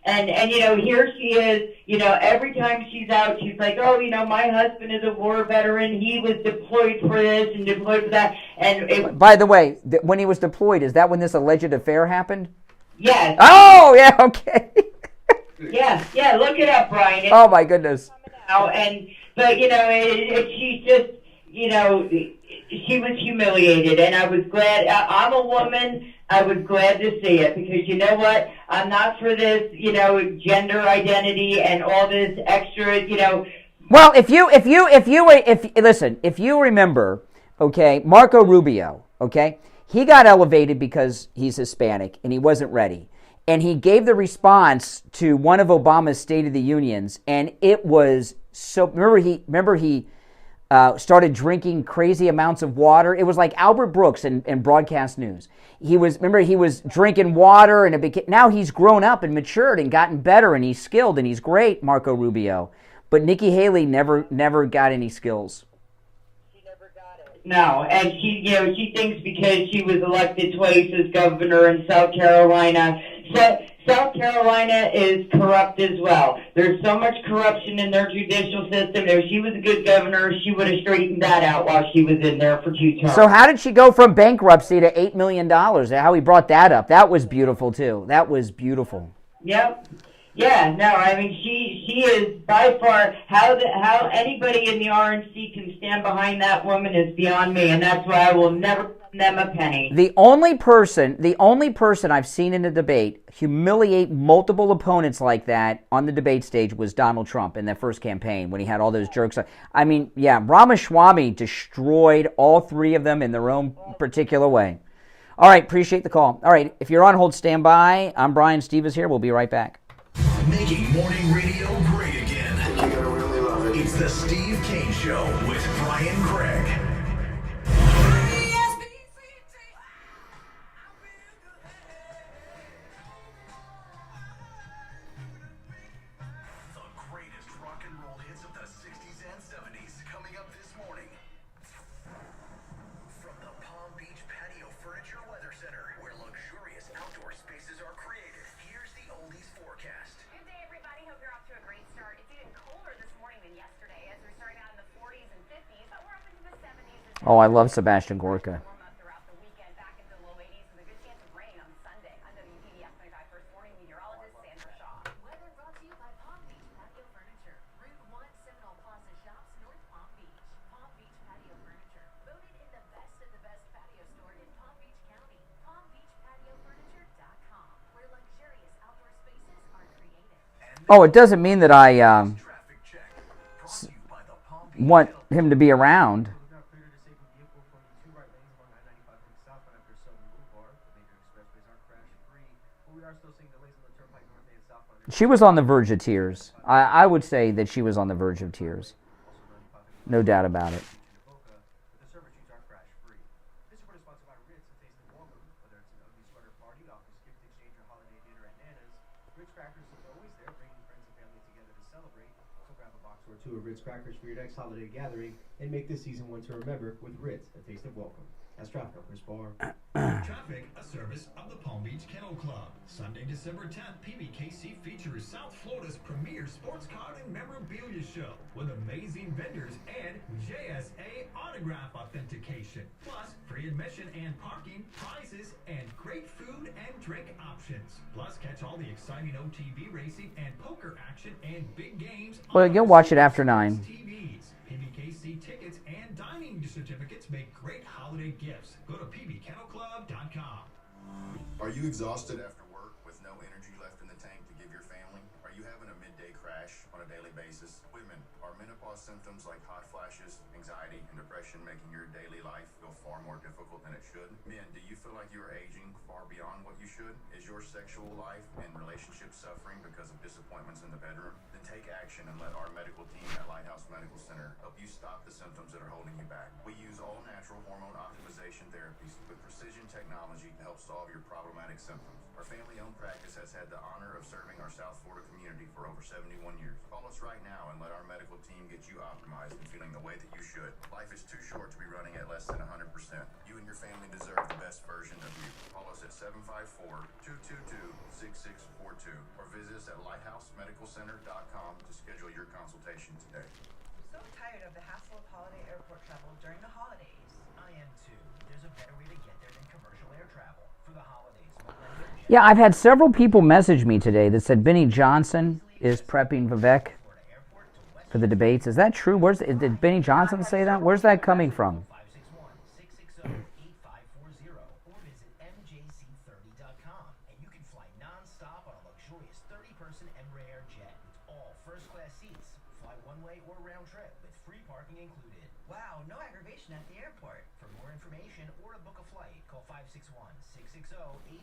And you know, here she is, you know, every time she's out, she's like, oh, you know, my husband is a war veteran. He was deployed for this and deployed for that. And by the way, when he was deployed, is that when this alleged affair happened? Yes. Oh, yeah, okay. Yeah, look it up, Brian. Oh, my goodness. But, you know, she's just, you know, she was humiliated, and I was glad. I'm a woman. I was glad to see it, because you know what? I'm not for this, you know, gender identity and all this extra, you know. Well, if you remember, okay, Marco Rubio, okay, he got elevated because he's Hispanic and he wasn't ready. And he gave the response to one of Obama's State of the Unions, and it was so. Remember he started drinking crazy amounts of water. It was like Albert Brooks in broadcast news. He was drinking water, and now he's grown up and matured and gotten better, and he's skilled and he's great, Marco Rubio. But Nikki Haley never got any skills. No, and she thinks because she was elected twice as governor in South Carolina. South Carolina is corrupt as well. There's so much corruption in their judicial system. If she was a good governor, she would have straightened that out while she was in there for 2 terms. So how did she go from bankruptcy to $8 million? How he brought that up. That was beautiful, too. That was beautiful. Yep. Yeah, no, I mean, she is by far, how anybody in the RNC can stand behind that woman is beyond me, and that's why I will never send them a penny. The only person I've seen in a debate humiliate multiple opponents like that on the debate stage was Donald Trump in that first campaign when he had all those jerks. I mean, yeah, Ramaswamy destroyed all 3 of them in their own particular way. All right, appreciate the call. All right, if you're on hold, stand by. I'm Brian. Steve is here. We'll be right back. Making morning radio great again. You're gonna really love it. It's the Steve Kane Show with Brian Craig. The greatest rock and roll hits of the 60s and 70s coming up this morning. From the Palm Beach Patio Furniture Weather Center, where luxurious outdoor spaces are created, here's the oldies forecast. Good day, everybody. Hope you're off to a great start. It's even colder this morning than yesterday, as we're starting out in the 40s and 50s, but we're up into the 70s. Oh, I love Sebastian Gorka. Warm up throughout the weekend, back into the low 80s, with a good chance of rain on Sunday. I'm WPBS 25 First Morning Meteorologist Sandra Shaw. Weather brought to you by Palm Beach Patio Furniture. Route 1 Seminole Plaza Shops, North Palm Beach. Palm Beach Patio Furniture. Voted in the best patio store in Palm Beach County. PalmBeachPatioFurniture.com, where luxurious outdoor spaces are created. Oh, it doesn't mean that I want him to be around. She was on the verge of tears. I would say that she was on the verge of tears. No doubt about it. To a Ritz crackers for your next holiday gathering and make this season one to remember with Ritz, a taste of welcome. That's traffic on Chris Barr. Traffic, a service of the Palm Beach Kennel Club. Sunday, December 10th, PBKC features South Florida's premier sports card and memorabilia show with amazing vendors and JSA autograph authentication. Plus, free admission and parking, prizes, and great food and drink options. Plus, catch all the exciting OTV racing and poker action and big games. Well, you'll watch it after 9. TVs. PBKC tickets and dining certificates make great holiday gifts. Go to pbkennelclub.com. Are you exhausted after work with no energy left in the tank to give your family? Are you having a midday crash on a daily basis? Women, are menopause symptoms like hot flashes, anxiety, and depression making your daily life feel far more difficult than it should? Men, do you feel like you are aging far beyond what you should? Is your sexual life and relationship suffering because of disappointments in the bedroom? Then take action and let our medical team at Lighthouse Medical Center help you stop the symptoms that are holding you back. We use all natural hormone optimization therapies with precision technology to help solve your problematic symptoms. Our family-owned practice has had the honor of serving our South Florida community for over 71 years. Call us right now and let our medical team get you optimized and feeling the way that you should. Life is too short to be running at less than 100%. You and your family deserve the best version of you. Call us at 754-222-6642 or visit us at lighthousemedicalcenter.com to schedule your consultation today. So tired of the hassle of holiday airport travel during the holidays. I am too. There's a better way to get there than commercial air travel. For the holidays, Yeah, I've had several people message me today that said Benny Johnson is prepping Vivek for the debates. Is that true? Did Benny Johnson say that? Where's that coming from? 561-660-8540 or visit mjc30.com and you can fly non-stop on a luxurious 30-person Embraer jet with all first-class seats. Fly one-way or round trip with free parking included. Wow, no aggravation at the airport. For more information or to book a flight, call 561-660-8540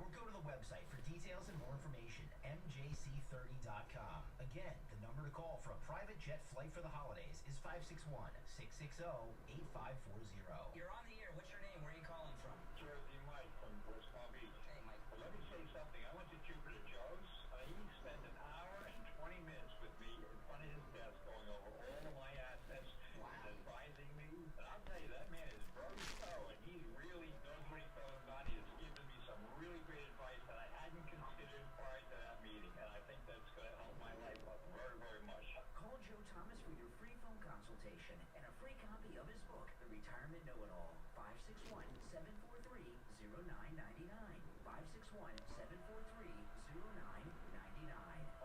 or go to the website for details and more information, mjc30.com. Again, the number to call for a private jet flight for the holidays is 561-660-8540. You're on the air. What's your name? Where are you calling from? Jersey Mike from West Palm Beach. Hey, Mike. Well, let me say something. I went to Jupiter Joe's. He spent an hour and 20 minutes with me in front of his desk going over all of my assets and advising me. And I'll tell you, that man is very thorough, and he really knows what he's talking about. He has given me some really great advice that I hadn't considered prior to that meeting, and I think that's going to help my life out very, very much. Call Joe Thomas for your free phone consultation and a free copy of his book, The Retirement Know-It-All. 561-743-0999. 561-743-0999.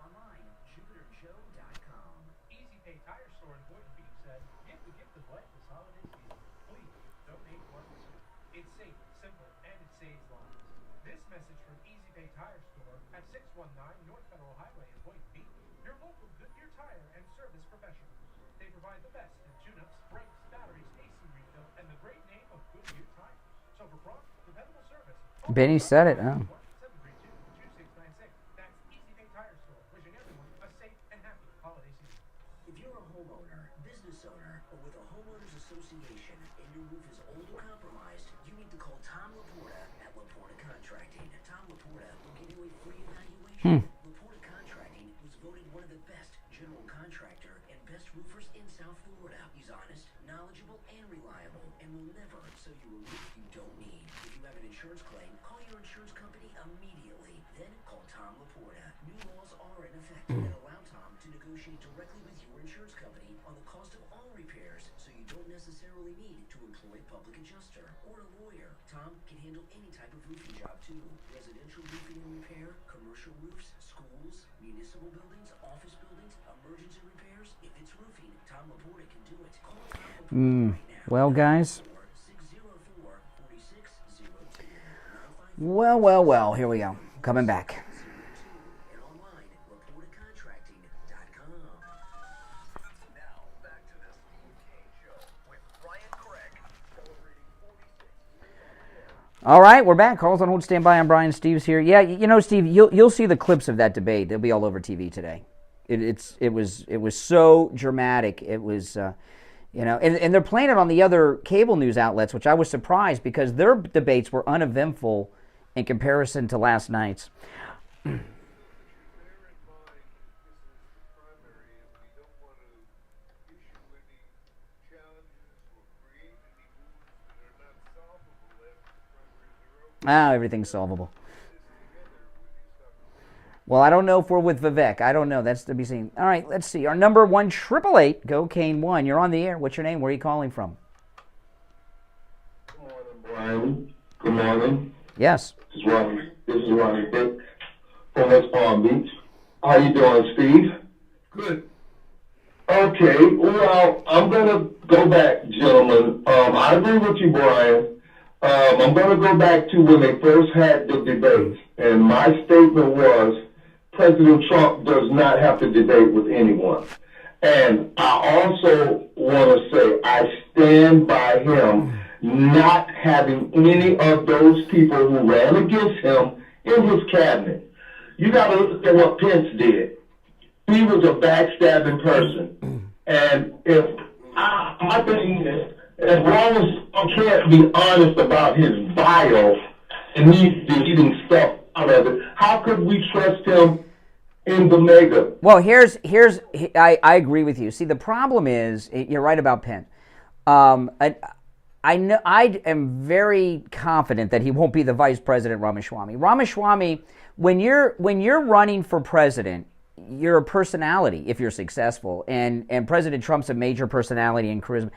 Online, JupiterJoe.com. Easy Pay Tire Store in Boynton Beach says, give the gift of life this holiday season. Please donate 1%. It's safe, simple, and it saves lives. This message from Easy Pay Tire Store at 619 North Federal Highway in Boynton Beach. Your local Goodyear tire and service professionals. They provide the best in tune-ups, brakes, batteries, AC refill, and the great name of Goodyear tires. So for prompt, dependable service, Benny said it. Oh. 732-2696. That's Easy Pay Tire Store. Wishing everyone a safe and happy holiday season. If you're a homeowner, business owner, or with a homeowners association and your roof is old or compromised, you need to call Tom Laporta at Laporta Contracting. Tom Laporta will give you a free evaluation. Laporta Contracting was voted one of the best general contractor and best roofers in South Florida. He's honest, knowledgeable, and reliable, and will never sell you a roof you don't need. If you have an insurance claim, call your insurance company immediately. Then call Tom Laporta. New laws are in effect that allow Tom to negotiate directly with your insurance company on the cost of all repairs, so you don't necessarily need to employ a public adjuster or a lawyer. Tom can handle any type of roofing job too. Residential roofing and repair, commercial roofs, schools, municipal buildings, office buildings, emergency repairs. If it's roofing, Tom Laporta can do it. Call Tom Laporta right now. Well, guys. 604-4602. Well. Here we go. Coming back. And online, LaportaContracting.com. Now, back to the Steve Kane Show with Brian Craig, celebrating 46. All right, we're back. Calls on hold. Stand by. I'm Brian. Steve's here. Yeah, you know, Steve, you'll see the clips of that debate. They'll be all over TV today. It was so dramatic. It was, and they're playing it on the other cable news outlets, which I was surprised because their debates were uneventful in comparison to last night's. Everything's solvable. Well, I don't know if we're with Vivek. I don't know. That's to be seen. All right, let's see. Our number 1-888 go Kane 1. You're on the air. What's your name? Where are you calling from? Good morning, Brian. Good morning. Yes. This is Ronnie Dick from West Palm Beach. How you doing, Steve? Good. Okay, well, I'm going to go back, gentlemen. I agree with you, Brian. I'm going to go back to when they first had the debate. And my statement was, President Trump does not have to debate with anyone. And I also want to say I stand by him not having any of those people who ran against him in his cabinet. You got to look at what Pence did. He was a backstabbing person. And if my thing is, as long as I can't be honest about his bio and he's deleting stuff out of it, how could we trust him in the mega? Well, I agree with you. See, the problem is, you're right about Penn. I know I am very confident that he won't be the Vice President Ramaswamy. Ramaswamy, when you're running for president, you're a personality if you're successful, and President Trump's a major personality and charisma.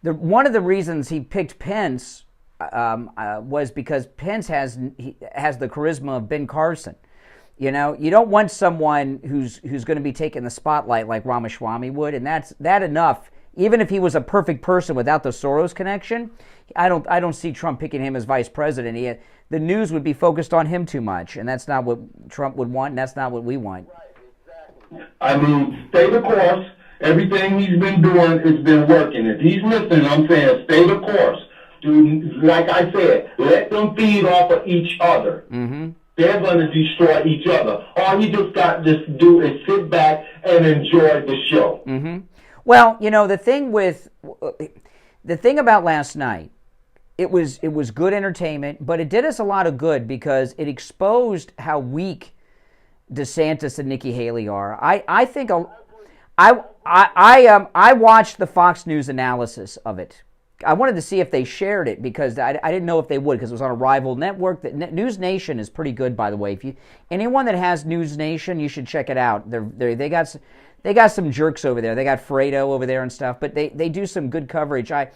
One of the reasons he picked Pence was because Pence has the charisma of Ben Carson. You know, you don't want someone who's going to be taking the spotlight like Ramaswamy would, and that's enough. Even if he was a perfect person without the Soros connection, I don't see Trump picking him as vice president. The news would be focused on him too much, and that's not what Trump would want, and that's not what we want. I mean, stay the course. Everything he's been doing has been working. If he's listening, I'm saying stay the course. Dude, like I said, let them feed off of each other. Mm-hmm. They're going to destroy each other. All he just got to do is sit back and enjoy the show. Mm-hmm. Well, you know, the thing about last night, it was good entertainment, but it did us a lot of good because it exposed how weak DeSantis and Nikki Haley are. I think I watched the Fox News analysis of it. I wanted to see if they shared it because I didn't know if they would because it was on a rival network. News Nation is pretty good, by the way. Anyone that has News Nation, you should check it out. They got some jerks over there. They got Fredo over there and stuff, but they do some good coverage. I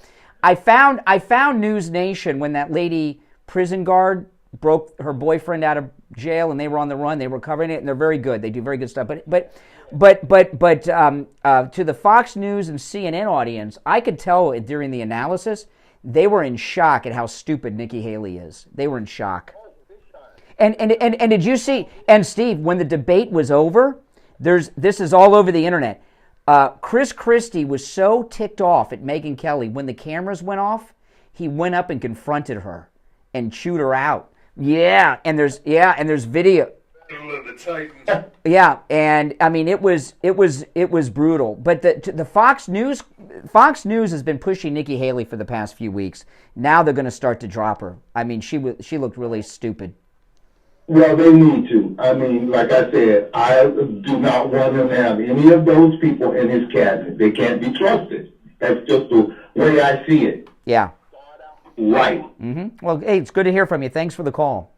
found News Nation when that lady prison guard broke her boyfriend out of jail and they were on the run. They were covering it and they're very good. They do very good stuff. But to the Fox News and CNN audience, I could tell during the analysis they were in shock at how stupid Nikki Haley is. They were in shock. And did you see? And Steve, when the debate was over, this is all over the internet. Christie was so ticked off at Megyn Kelly when the cameras went off, he went up and confronted her and chewed her out. Yeah, and there's video. Yeah, and I mean it was brutal. But the Fox News has been pushing Nikki Haley for the past few weeks. Now they're going to start to drop her. I mean she looked really stupid. Well, they need to. I mean, like I said, I do not want him to have any of those people in his cabinet. They can't be trusted. That's just the way I see it. Yeah. Right. Mm-hmm. Well, hey, it's good to hear from you. Thanks for the call.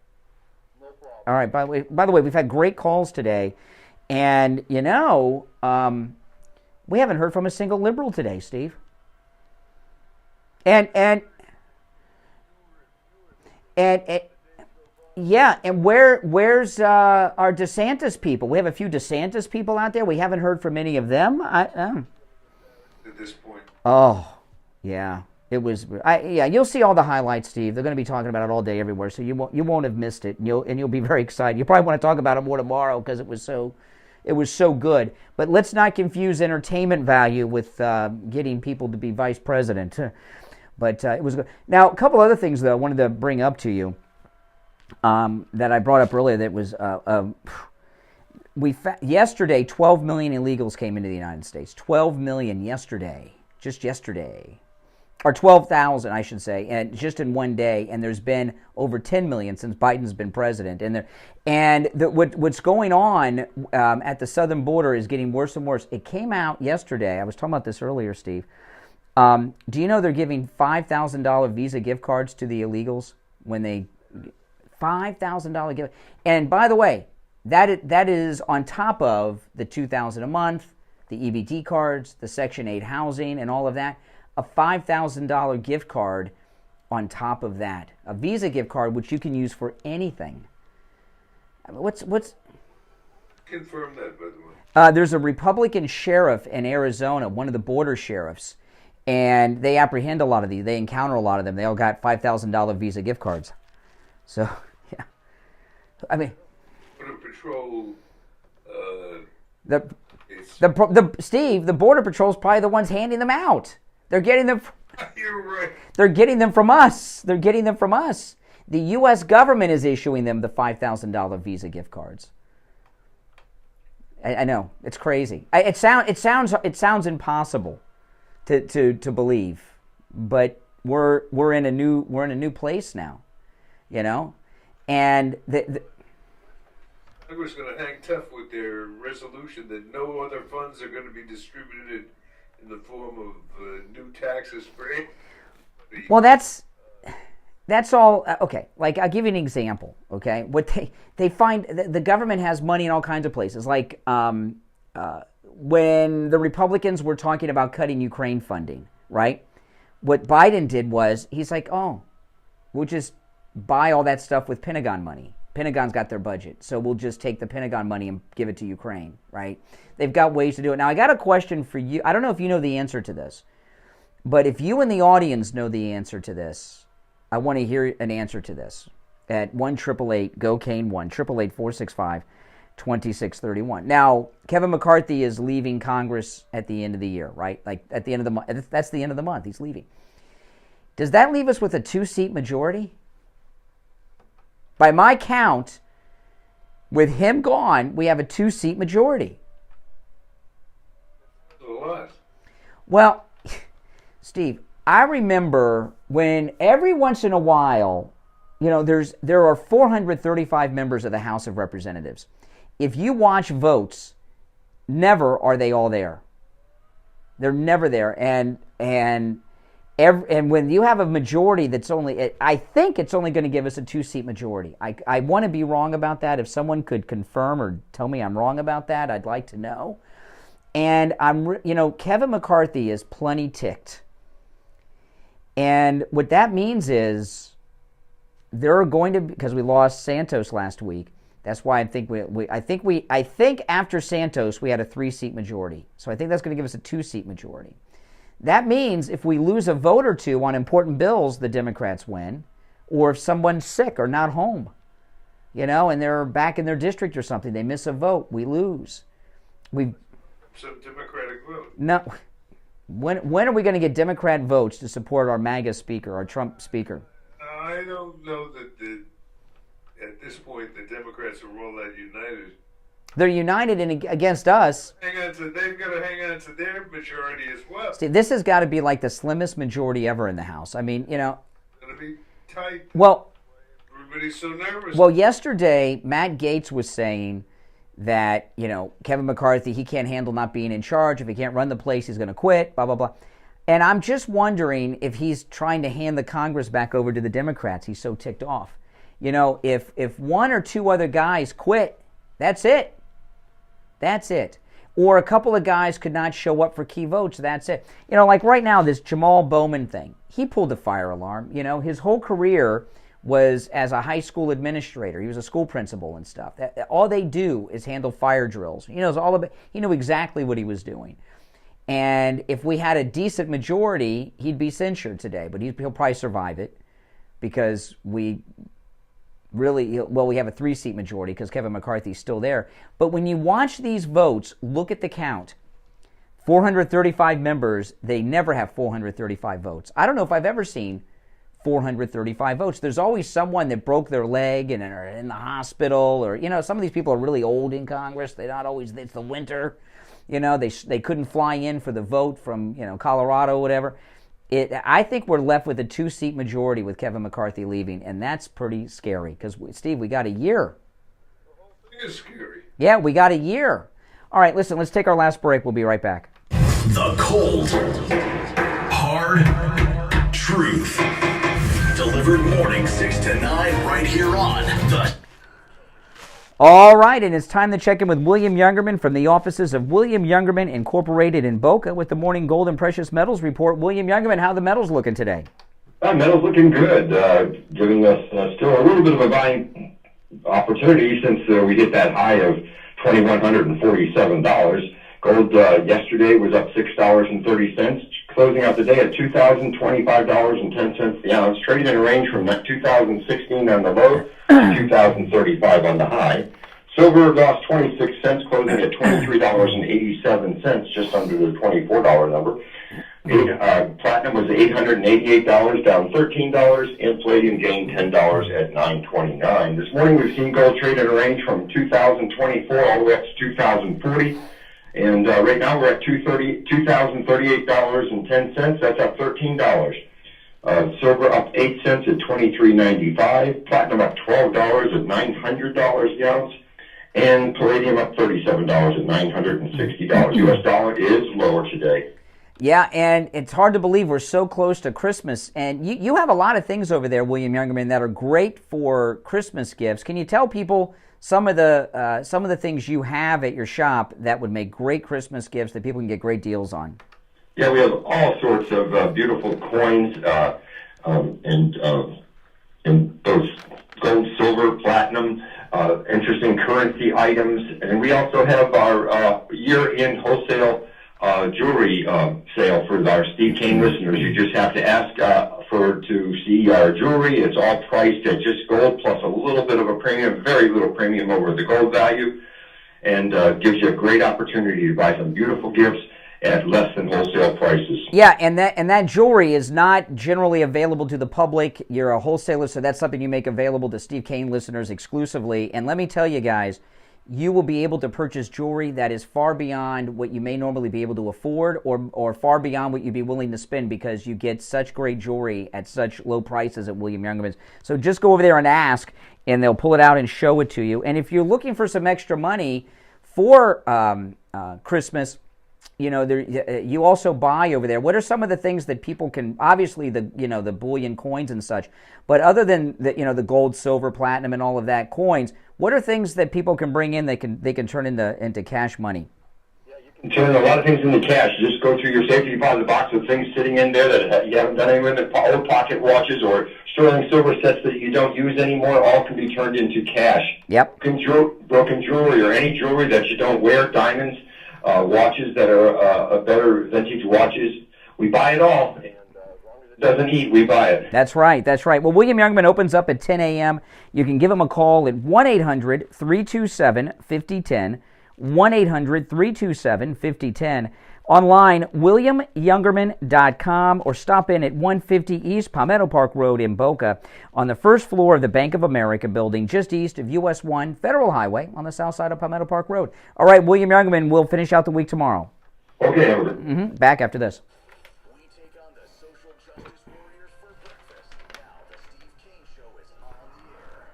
All right. By the way, we've had great calls today, and you know, we haven't heard from a single liberal today, Steve. And yeah, and where's our DeSantis people? We have a few DeSantis people out there. We haven't heard from any of them. At this point. Oh, yeah. It was. You'll see all the highlights, Steve. They're going to be talking about it all day everywhere, so you won't have missed it, and you'll be very excited. You probably want to talk about it more tomorrow because it was so good. But let's not confuse entertainment value with getting people to be vice president. But it was good. Now, a couple other things though I wanted to bring up to you. That I brought up earlier that was yesterday 12 million illegals came into the United States. 12 million just yesterday. Or 12,000, I should say, and just in one day, and there's been over 10 million since Biden's been president. What's going on at the southern border is getting worse and worse. It came out yesterday. I was talking about this earlier, Steve. Do you know they're giving $5,000 Visa gift cards to the illegals when they $5,000 gift? And by the way, that is on top of the $2,000 a month, the EBT cards, the Section 8 housing, and all of that. A $5,000 gift card on top of that. A Visa gift card, which you can use for anything. I mean, what's... Confirm that, by the way. There's a Republican sheriff in Arizona, one of the border sheriffs, and they apprehend a lot of these. They encounter a lot of them. They all got $5,000 Visa gift cards. So, yeah. I mean... Border Patrol... Steve, the Border Patrol's probably the ones handing them out. They're getting them. You're right. They're getting them from us. The U.S. government is issuing them the $5,000 Visa gift cards. I know it's crazy. It sounds impossible to believe, but we're in a new place now, you know, and Congress is going to hang tough with their resolution that no other funds are going to be distributed in the form of new taxes for it. Well, that's all okay. Like, I'll give you an example. Okay, what they find the government has money in all kinds of places. Like when the Republicans were talking about cutting Ukraine funding, right? What Biden did was he's like, oh, we'll just buy all that stuff with Pentagon money. Pentagon's got their budget, so we'll just take the Pentagon money and give it to Ukraine, right? They've got ways to do it. Now, I got a question for you. I don't know if you know the answer to this, but if you in the audience know the answer to this, I want to hear an answer to this at 1-888-GO-CANE 1-888-465-2631. Now, Kevin McCarthy is leaving Congress at the end of the year, right? Like at the end of the month. That's the end of the month. He's leaving. Does that leave us with a 2-seat majority? By my count, with him gone, we have a 2-seat majority. A lot. Well, Steve, I remember when every once in a while, there are 435 members of the House of Representatives. If you watch votes, never are they all there. They're never there, and when you have a majority that's I think it's only going to give us a 2-seat majority. I want to be wrong about that. If someone could confirm or tell me I'm wrong about that, I'd like to know. And Kevin McCarthy is plenty ticked. And what that means is there are going to be, because we lost Santos last week. That's why I think after Santos we had a 3-seat majority. So I think that's going to give us a 2-seat majority. That means if we lose a vote or two on important bills, the Democrats win. Or if someone's sick or not home, and they're back in their district or something, they miss a vote, we lose. Some Democratic vote. No. When are we going to get Democrat votes to support our MAGA speaker, our Trump speaker? I don't know that at this point the Democrats are all that united. They're united against us. They've got to hang on to their majority as well. See, this has got to be like the slimmest majority ever in the House. I mean, It's going to be tight. Well, everybody's so nervous. Well, yesterday Matt Gaetz was saying that, Kevin McCarthy, he can't handle not being in charge. If he can't run the place, he's going to quit, blah, blah, blah. And I'm just wondering if he's trying to hand the Congress back over to the Democrats. He's so ticked off. If one or two other guys quit, that's it. That's it. Or a couple of guys could not show up for key votes, that's it. Like right now, this Jamal Bowman thing, he pulled the fire alarm. His whole career was as a high school administrator. He was a school principal and stuff. All they do is handle fire drills. He knew exactly what he was doing. And if we had a decent majority, he'd be censured today. But he'll probably survive it because we have a 3-seat majority because Kevin McCarthy's still there. But when you watch these votes, look at the count. 435 members, they never have 435 votes. I don't know if I've ever seen 435 votes. There's always someone that broke their leg and are in the hospital, or some of these people are really old in Congress. They're not always. It's the winter, they couldn't fly in for the vote from Colorado or whatever. I think we're left with a 2-seat majority with Kevin McCarthy leaving, and that's pretty scary because Steve, we got a year. The whole thing is scary. Yeah, we got a year. All right, listen. Let's take our last break. We'll be right back. The cold, hard truth. Delivered morning 6 to 9 right here on the... All right, and it's time to check in with William Youngerman from the offices of William Youngerman Incorporated in Boca with the morning gold and precious metals report. William Youngerman, how are the metals looking today? Metals looking good, giving us still a little bit of a buying opportunity since we hit that high of $2,147. Gold yesterday was up $6.30, closing out the day at $2,025.10 the ounce, trading in a range from that 2016 on the low to 2035 on the high. Silver lost 26 cents, closing at $23.87, just under the $24 number. Platinum was $888, down $13, and palladium gained $10 at $9.29. This morning we've seen gold trade in a range from 2024 all the way up to 2040. And right now we're at $2,038.10. That's up $13. Silver up 8 cents at $23.95. Platinum up $12 at $900 the ounce. And palladium up $37 at $960. U.S. dollar is lower today. Yeah, and it's hard to believe we're so close to Christmas. And you have a lot of things over there, William Youngerman, that are great for Christmas gifts. Can you tell people some of the things you have at your shop that would make great Christmas gifts that people can get great deals on? Yeah, we have all sorts of beautiful coins and those gold, silver, platinum, interesting currency items. And we also have our year-end wholesale jewelry sale for our Steve Kane listeners. You just have to ask to see our jewelry. It's all priced at just gold plus a little bit of a premium, very little premium over the gold value, and gives you a great opportunity to buy some beautiful gifts at less than wholesale prices. Yeah, and that jewelry is not generally available to the public. You're a wholesaler, so that's something you make available to Steve Kane listeners exclusively. And let me tell you guys, you will be able to purchase jewelry that is far beyond what you may normally be able to afford, or far beyond what you'd be willing to spend, because you get such great jewelry at such low prices at William Youngerman's. So just go over there and ask, and they'll pull it out and show it to you. And if you're looking for some extra money for Christmas, you know, you also buy over there. What are some of the things that people can, obviously the bullion coins and such, but other than the gold, silver, platinum, and all of that coins, what are things that people can bring in they can turn into cash money? You can turn a lot of things into cash. Just go through your safety deposit box with things sitting in there that you haven't done anything with, old pocket watches or sterling silver sets that you don't use anymore, all can be turned into cash. Yep. Broken jewelry or any jewelry that you don't wear, diamonds, watches that are better vintage watches. We buy it all. And as long as it doesn't eat, we buy it. That's right. That's right. Well, William Youngerman opens up at 10 a.m. You can give him a call at 1-800-327-5010, 1-800-327-5010. Online, WilliamYoungerman.com, or stop in at 150 East Palmetto Park Road in Boca on the first floor of the Bank of America building just east of US 1 Federal Highway on the south side of Palmetto Park Road. All right, William Youngerman, we'll finish out the week tomorrow. Okay. Back after this. We take on the social justice warriors for breakfast. Now the Steve Kane Show is on the air.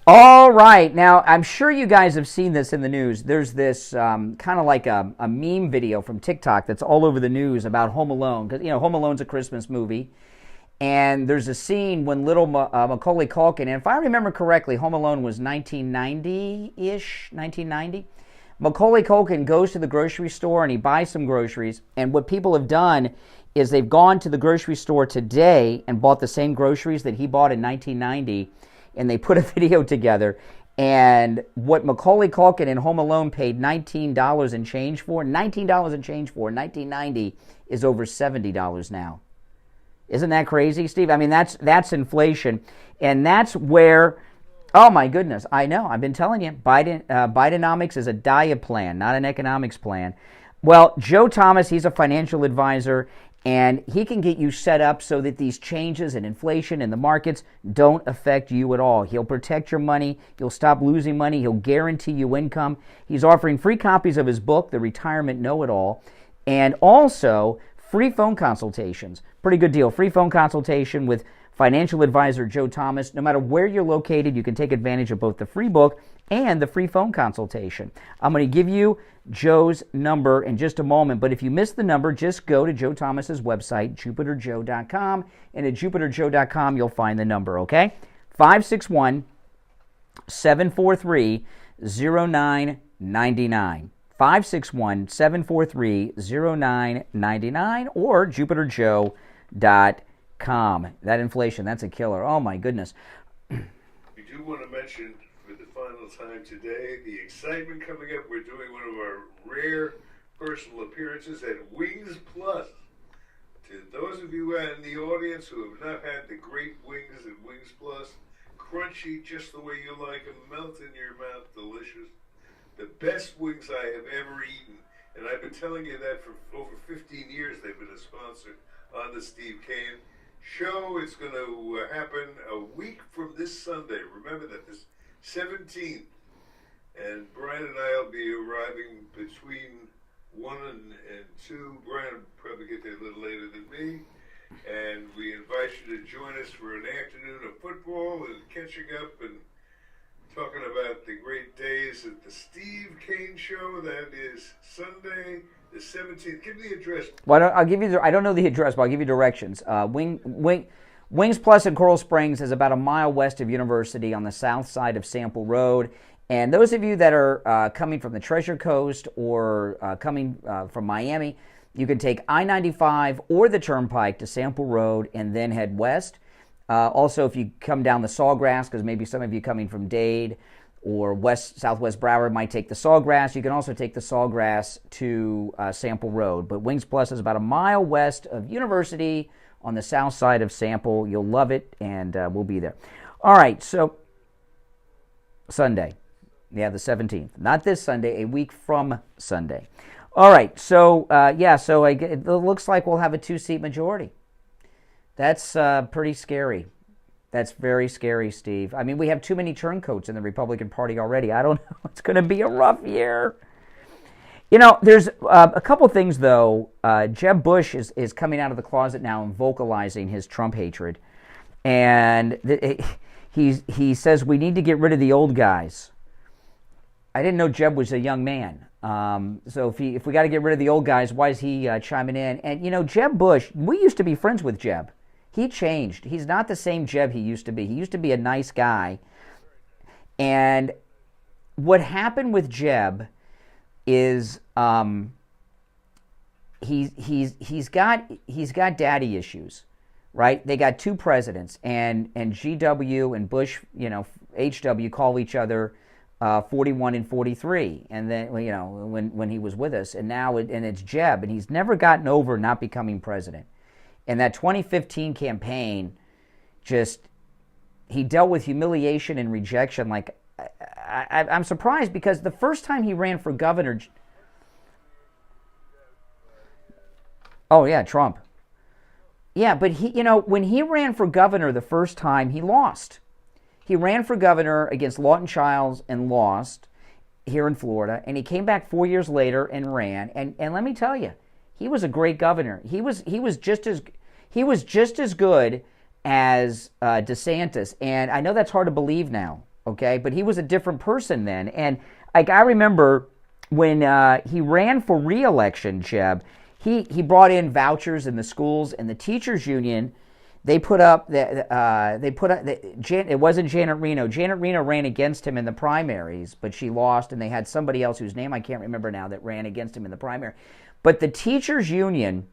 All right. Now, I'm sure you guys have seen this in the news. There's this kind of like a meme video from TikTok that's all over the news about Home Alone. Because, Home Alone's a Christmas movie. And there's a scene when little Macaulay Culkin, and if I remember correctly, Home Alone was 1990-ish, 1990. Macaulay Culkin goes to the grocery store and he buys some groceries. And what people have done is they've gone to the grocery store today and bought the same groceries that he bought in 1990. And they put a video together, and what Macaulay Culkin in Home Alone paid $19 and change for, in 1990 is over $70 now. Isn't that crazy, Steve? I mean, that's inflation, and that's where, oh my goodness, I know, I've been telling you, Bidenomics is a diet plan, not an economics plan. Well, Joe Thomas, he's a financial advisor, and he can get you set up so that these changes in inflation in the markets don't affect you at all. He'll protect your money. You'll stop losing money. He'll guarantee you income. He's offering free copies of his book, The Retirement Know-It-All, and also free phone consultations. Pretty good deal. Free phone consultation with financial advisor Joe Thomas. No matter where you're located, you can take advantage of both the free book and the free phone consultation. I'm going to give you Joe's number in just a moment, but if you missed the number, just go to Joe Thomas's website, JupiterJoe.com, and at JupiterJoe.com you'll find the number, okay? 561-743-0999. 561-743-0999 or JupiterJoe.com. That inflation, that's a killer. Oh my goodness. We do want to mention for the final time today, the excitement coming up. We're doing one of our rare personal appearances at Wings Plus. To those of you in the audience who have not had the great wings at Wings Plus, crunchy just the way you like them, melt in your mouth, delicious. The best wings I have ever eaten. And I've been telling you that for over 15 years. They've been a sponsor on the Steve Kane Show. It's going to happen a week from this Sunday. Remember that, this 17th. And Brian and I will be arriving between 1 and 2. Brian will probably get there a little later than me. And we invite you to join us for an afternoon of football and catching up and talking about the great days at the Steve Kane Show. That is Sunday, the 17th. Give me the address. Well, I'll give you. I don't know the address, but I'll give you directions. Wings Plus in Coral Springs is about a mile west of University on the south side of Sample Road. And those of you that are coming from the Treasure Coast or coming from Miami, you can take I-95 or the Turnpike to Sample Road and then head west. Also, if you come down the Sawgrass, because maybe some of you coming from Dade or Southwest Broward might take the Sawgrass, you can also take the Sawgrass to Sample Road. But Wings Plus is about a mile west of University on the south side of Sample. You'll love it, and we'll be there. All right, so Sunday. Yeah, the 17th. Not this Sunday, a week from Sunday. All right, so, it looks like we'll have a two-seat majority. That's pretty scary. That's very scary, Steve. I mean, we have too many turncoats in the Republican Party already. I don't know. It's going to be a rough year. You know, there's a couple things, though. Jeb Bush is coming out of the closet now and vocalizing his Trump hatred. And he says we need to get rid of the old guys. I didn't know Jeb was a young man. So if we got to get rid of the old guys, why is he chiming in? And, you know, Jeb Bush, we used to be friends with Jeb. He changed. He's not the same Jeb he used to be. He used to be a nice guy. And what happened with Jeb is he's got daddy issues, right? They got two presidents, and GW and Bush, you know, HW call each other 41 and 43, and then, you know, when he was with us, and now it's Jeb, and he's never gotten over not becoming president. And that 2015 campaign, he dealt with humiliation and rejection. Like, I'm surprised because the first time he ran for governor, oh yeah, Trump. Yeah, but when he ran for governor the first time, he lost. He ran for governor against Lawton Childs and lost here in Florida, and he came back 4 years later and ran. And let me tell you, he was a great governor. He was just as good as DeSantis, and I know that's hard to believe now, okay? But he was a different person then. And like I remember when he ran for re-election, Jeb, he brought in vouchers in the schools, and the teachers union. It wasn't Janet Reno. Janet Reno ran against him in the primaries, but she lost, and they had somebody else whose name I can't remember now that ran against him in the primary. But the teachers union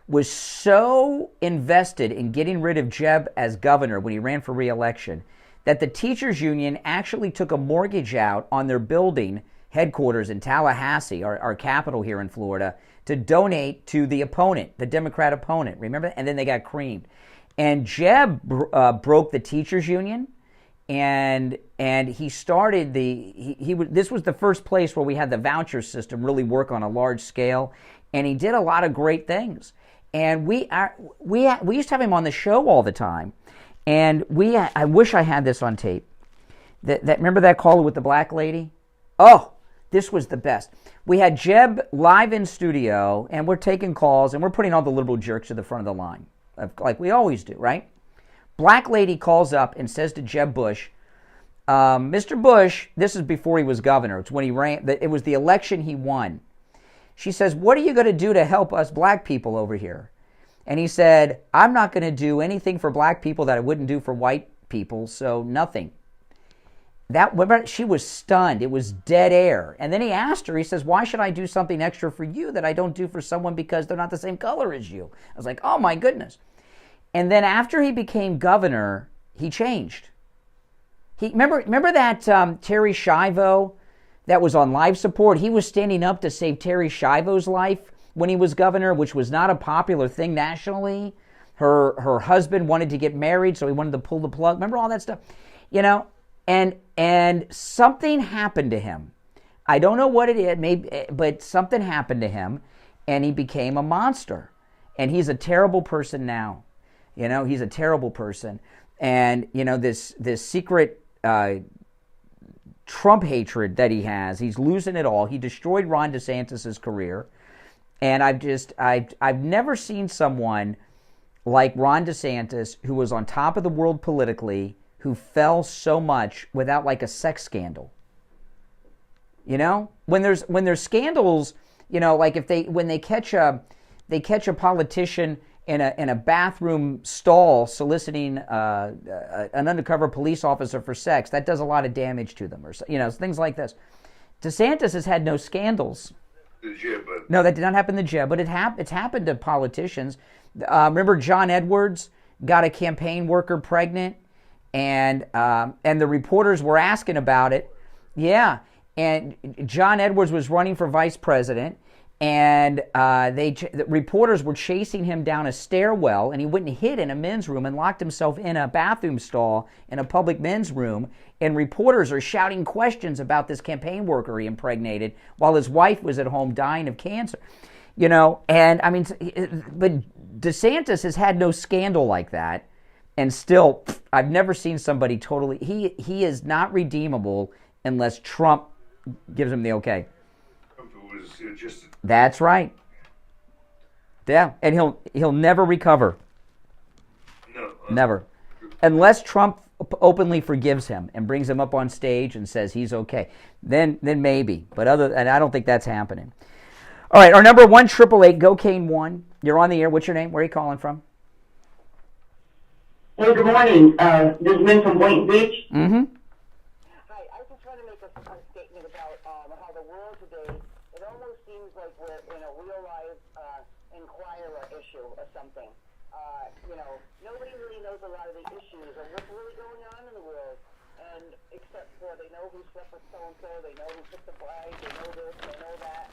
was so invested in getting rid of Jeb as governor when he ran for re-election that the teachers union actually took a mortgage out on their building headquarters in Tallahassee, our capital here in Florida, to donate to the opponent, the Democrat opponent. Remember? And then they got creamed. And Jeb broke the teachers union, and he started this was the first place where we had the voucher system really work on a large scale, and he did a lot of great things. And we used to have him on the show all the time, and I wish I had this on tape. Remember that call with the black lady? Oh, this was the best. We had Jeb live in studio, and we're taking calls, and we're putting all the liberal jerks to the front of the line, like we always do, right? Black lady calls up and says to Jeb Bush, Mr. Bush, this is before he was governor. It's when he ran. It was the election he won. She says, what are you going to do to help us black people over here? And he said, I'm not going to do anything for black people that I wouldn't do for white people, so nothing. She was stunned. It was dead air. And then he asked her, he says, why should I do something extra for you that I don't do for someone because they're not the same color as you? I was like, oh my goodness. And then after he became governor, he changed. Remember that Terry Schiavo that was on life support? He was standing up to save Terry Schiavo's life when he was governor, which was not a popular thing nationally. Her husband wanted to get married, so he wanted to pull the plug. Remember all that stuff? You know, and something happened to him. I don't know what it is, but something happened to him, and he became a monster. And he's a terrible person now. You know, he's a terrible person. And, you know, this secret Trump hatred that he has, he's losing it all. He destroyed Ron DeSantis' career. And I've never seen someone like Ron DeSantis, who was on top of the world politically, who fell so much without like a sex scandal. You know, when there's scandals, you know, like when they catch a politician in a bathroom stall soliciting an undercover police officer for sex, that does a lot of damage to them, or, you know, things like this. DeSantis has had no scandals. No, that did not happen to Jeb, but it's happened to politicians. Remember John Edwards got a campaign worker pregnant, and the reporters were asking about it. Yeah, and John Edwards was running for vice president, and the reporters were chasing him down a stairwell, and he went and hid in a men's room and locked himself in a bathroom stall in a public men's room, and reporters are shouting questions about this campaign worker he impregnated while his wife was at home dying of cancer. You know, and I mean, but DeSantis has had no scandal like that. And still, I've never seen somebody totally... He is not redeemable unless Trump gives him the okay. That's right. Yeah, and he'll never recover. No. Never. Unless Trump openly forgives him and brings him up on stage and says he's okay. Then maybe. But and I don't think that's happening. All right, our number 1-888-GO-CANE-1. You're on the air. What's your name? Where are you calling from? Hey, good morning. This is Lynn from Boynton Beach. Mm-hmm. Hi, I just want to make a statement about how the world today, it almost seems like we're in a real life Inquirer issue or something. Nobody really knows a lot of the issues or what's really going on in the world, and except for they know who slept with so-and-so, they know who took the bride, they know this, they know that,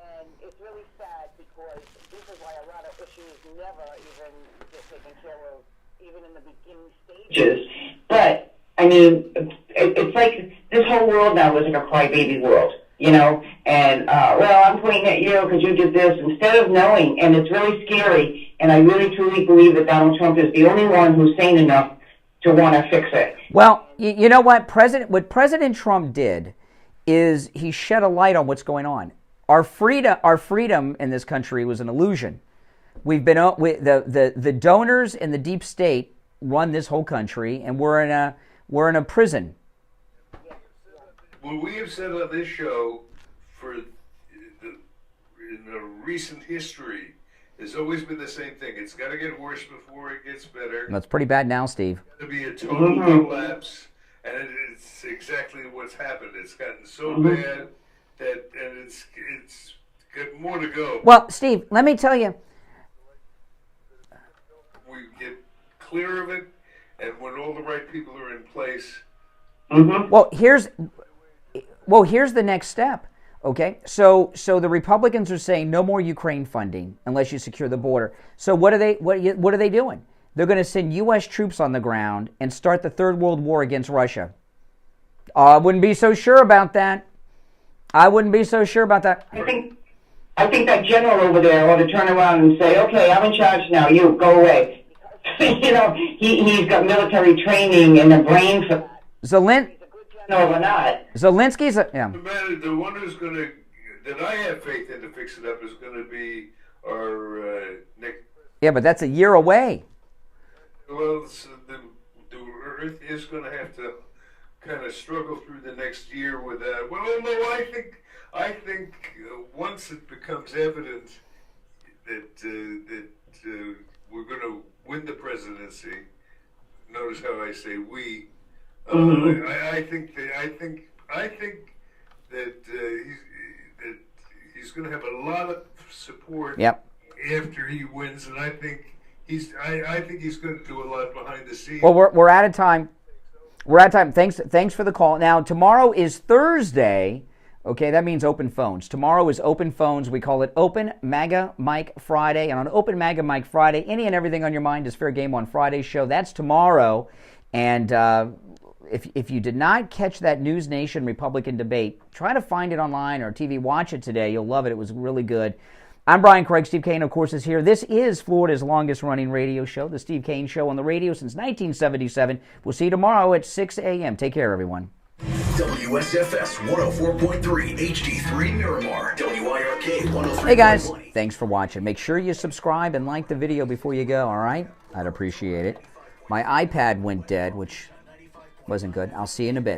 and it's really sad because this is why a lot of issues never even get taken care of, even in the beginning stages. But, I mean, it's like this whole world now is like a crybaby world, and, well, I'm pointing at you because you did this, instead of knowing, and it's really scary, and I really truly believe that Donald Trump is the only one who's sane enough to want to fix it. Well, you know what? What President Trump did is he shed a light on what's going on. Our freedom in this country was an illusion. We've been the donors and the deep state run this whole country, and we're in a prison. What we have said on this show in the recent history has always been the same thing. It's got to get worse before it gets better. That's pretty bad now, Steve. It's got to be a total collapse, and it's exactly what's happened. It's gotten so bad and it's got more to go. Well, Steve, let me tell you. We get clear of it, and when all the right people are in place. Well, here's the next step. Okay, so the Republicans are saying no more Ukraine funding unless you secure the border. So what are they doing? They're going to send U.S. troops on the ground and start the Third World War against Russia. I wouldn't be so sure about that. I think that general over there ought to turn around and say, okay, I'm in charge now, you, go away. He's got military training and a brain for Zelensky's The one who's going to, that I have faith in to fix it up is going to be our Nick. Yeah, but that's a year away. Well, so the Earth is going to have to kind of struggle through the next year with that. Well, no, I think once it becomes evident that we're going to win the presidency, notice how I say we. I think that he's going to have a lot of support after he wins, and I think he's going to do a lot behind the scenes. Well, we're out of time. Thanks for the call. Now, tomorrow is Thursday. Okay, that means open phones. Tomorrow is open phones. We call it Open MAGA Mike Friday. And on Open MAGA Mike Friday, any and everything on your mind is fair game on Friday's show. That's tomorrow. And if you did not catch that News Nation Republican debate, try to find it online or TV. Watch it today. You'll love it. It was really good. I'm Brian Craig. Steve Kane, of course, is here. This is Florida's longest-running radio show, The Steve Kane Show, on the radio since 1977. We'll see you tomorrow at 6 a.m. Take care, everyone. WSFS 104.3 HD3 Miramar. WIRK 103. Hey, guys. Thanks for watching. Make sure you subscribe and like the video before you go, all right? I'd appreciate it. My iPad went dead, which wasn't good. I'll see you in a bit.